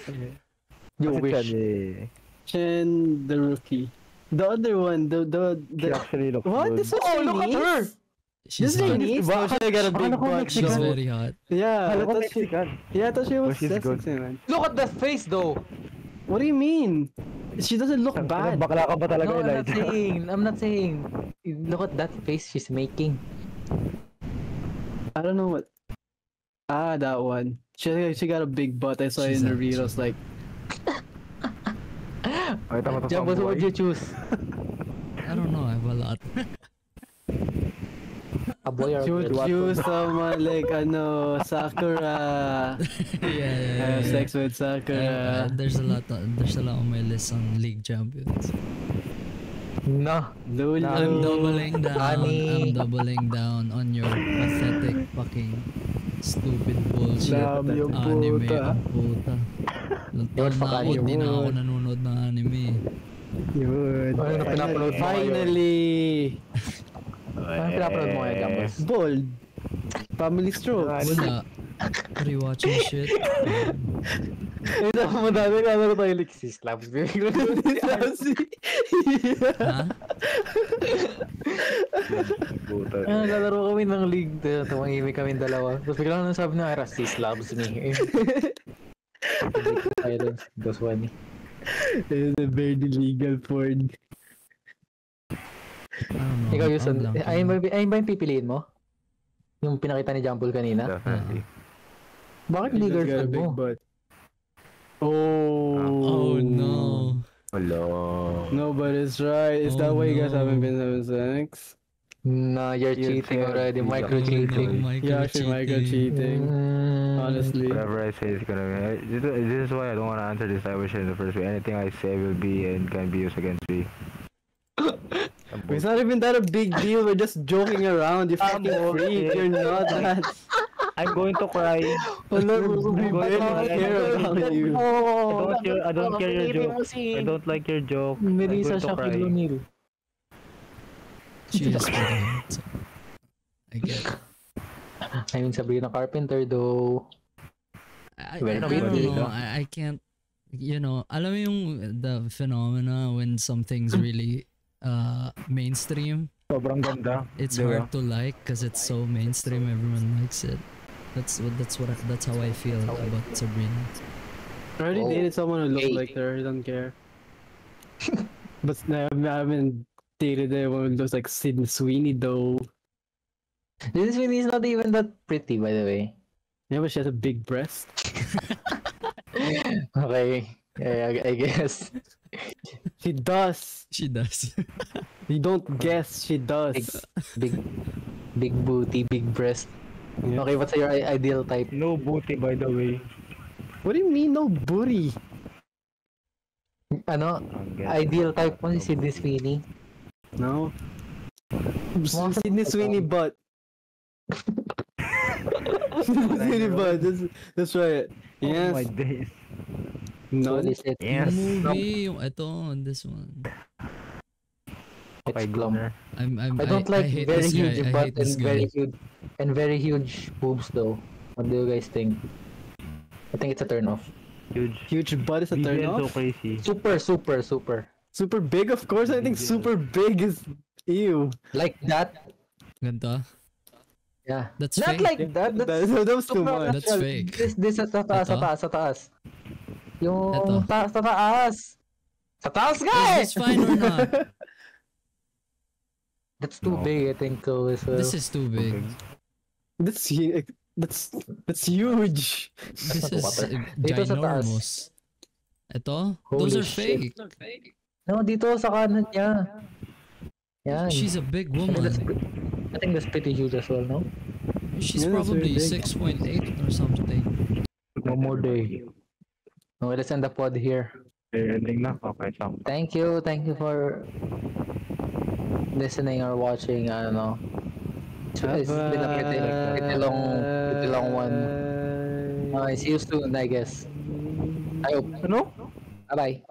You Kasi wish. Chan, eh. Chen, the rookie. The other one, She the actually looks what? good. This was Oh, look at Chinese? her! She's This hot. Chinese? No, she got a big Akala ko butt. She's Mexican. very hot. Yeah, I Akala ko thought she, Mexican. yeah, I thought she was she's that's good. man. Look at that face though! What do you mean? She doesn't look bad. Bakla ka ba talaga, No, Elijah? I'm not saying. Look at that face she's making. I don't know what. Ah, that one. She got a big butt. I saw it in the reels. Like, Ay, tama to Jumbo, who would you choose? I don't know. I have a lot. A boy or she a would girl? choose someone like Sakura. yeah. Have sex with Sakura. There's a lot. There's a lot on my list on League Champions. No. Lulu. I'm doubling down. Honey. I'm doubling down on your pathetic fucking stupid bullshit. Love yung Anime puta. ang puta. Yun, Taon na ako, fuck di na ako yun. nanonood ng anime. Yun. Ano na pinapanood mo ngayon? Finally. Ano pinapanood mo ngayon, Jambos? Bold. Family stroke. Wala. Rewatching shit. Ito mo dami na ano tayo like si Slabs. Ha? Puta. Lalaro kami ng league. Tumahimik kami dalawa. Tapos biglang nang sabi na era si Slabs me. Silence. That's funny. It's a very legal porn. I don't know. Ikaw, Yuson, Ang blanco. ayun ba yung pipiliin mo? Yung pinakita ni Jambul kanina? Definitely. Bakit hindi Got a girlfriend big mo? butt. Oh. Oh no. Hello. No, but it's right. Is that Oh, why you guys haven't no. been having sex? Nah, you're You cheating said already. you Micro cheating. Yeah, actually, micro cheating. Honestly. Whatever I say is gonna be. This is why I don't want to answer this question in the first way. Anything I say will be and can be used against me. It's not even that a big deal. We're just joking around. You fucking freak. You're not that. I'm going to cry. Wala, we barely care about you. I don't care your joke. I don't like your joke. I'm Melissa going to cry. Shaquille O'Neal. She is pretty hot. So I get it. I mean, Sabrina Carpenter though. I Very don't pretty. know. I can't. You know, alam mo yung the phenomena when something's really mainstream. sobrang ganda. It's Diba? hard to like because it's so mainstream. Everyone likes it. That's how I feel about Sabrina. I already Oh, dated someone who looked hey. like her. I don't care. But I haven't dated anyone who looks like Sydney Sweeney though. This Winnie is not even that pretty, by the way. Yeah, but she has a big breast. Okay. Yeah, I guess. She does. She does. You don't guess. She does. Big booty, big breast. Yeah. Okay, what's your ideal type? No booty, by the way. What do you mean no booty? Ano? Ang ganda. Ideal type mo si Sydney Sweeney? No. Sydney Sweeney butt. Sydney butt. That's right. Oh Yes. my days. No. What is it? Yes. Movie, yung ito, this one. It's Okay, glum. Gunner. I don't like hate very this huge guy. I butt hate this and guy. very huge boobs though. What do you guys think? I think it's a turn off. Huge. Huge butt is a turn BBL so off. crazy. Super. Super big, of course. I think super big is ew. Like that? Ganito. Yeah. That's Not fake. like that. That's That was too much. That's fake. This sa taas, Ito? sa taas. Yung Ito. sa taas. Sa taas nga Is this fine or not? That's too big, I think, as well. This is too big. That's huge. This is Dito sa taas. ginormous. Ito? Holy Those are shit. fake. No, dito sa kanan niya. Yan. She's a big I think that's woman. I think that's pretty huge as well, no? She's Yeah, that's probably very big. 6.8 or something. One more day. Okay, let's end the pod here. Okay, ending na. Okay, so. Thank you for listening or watching. I don't know. It's been a pretty long one. See you soon, I guess. I hope. Ano? Bye-bye.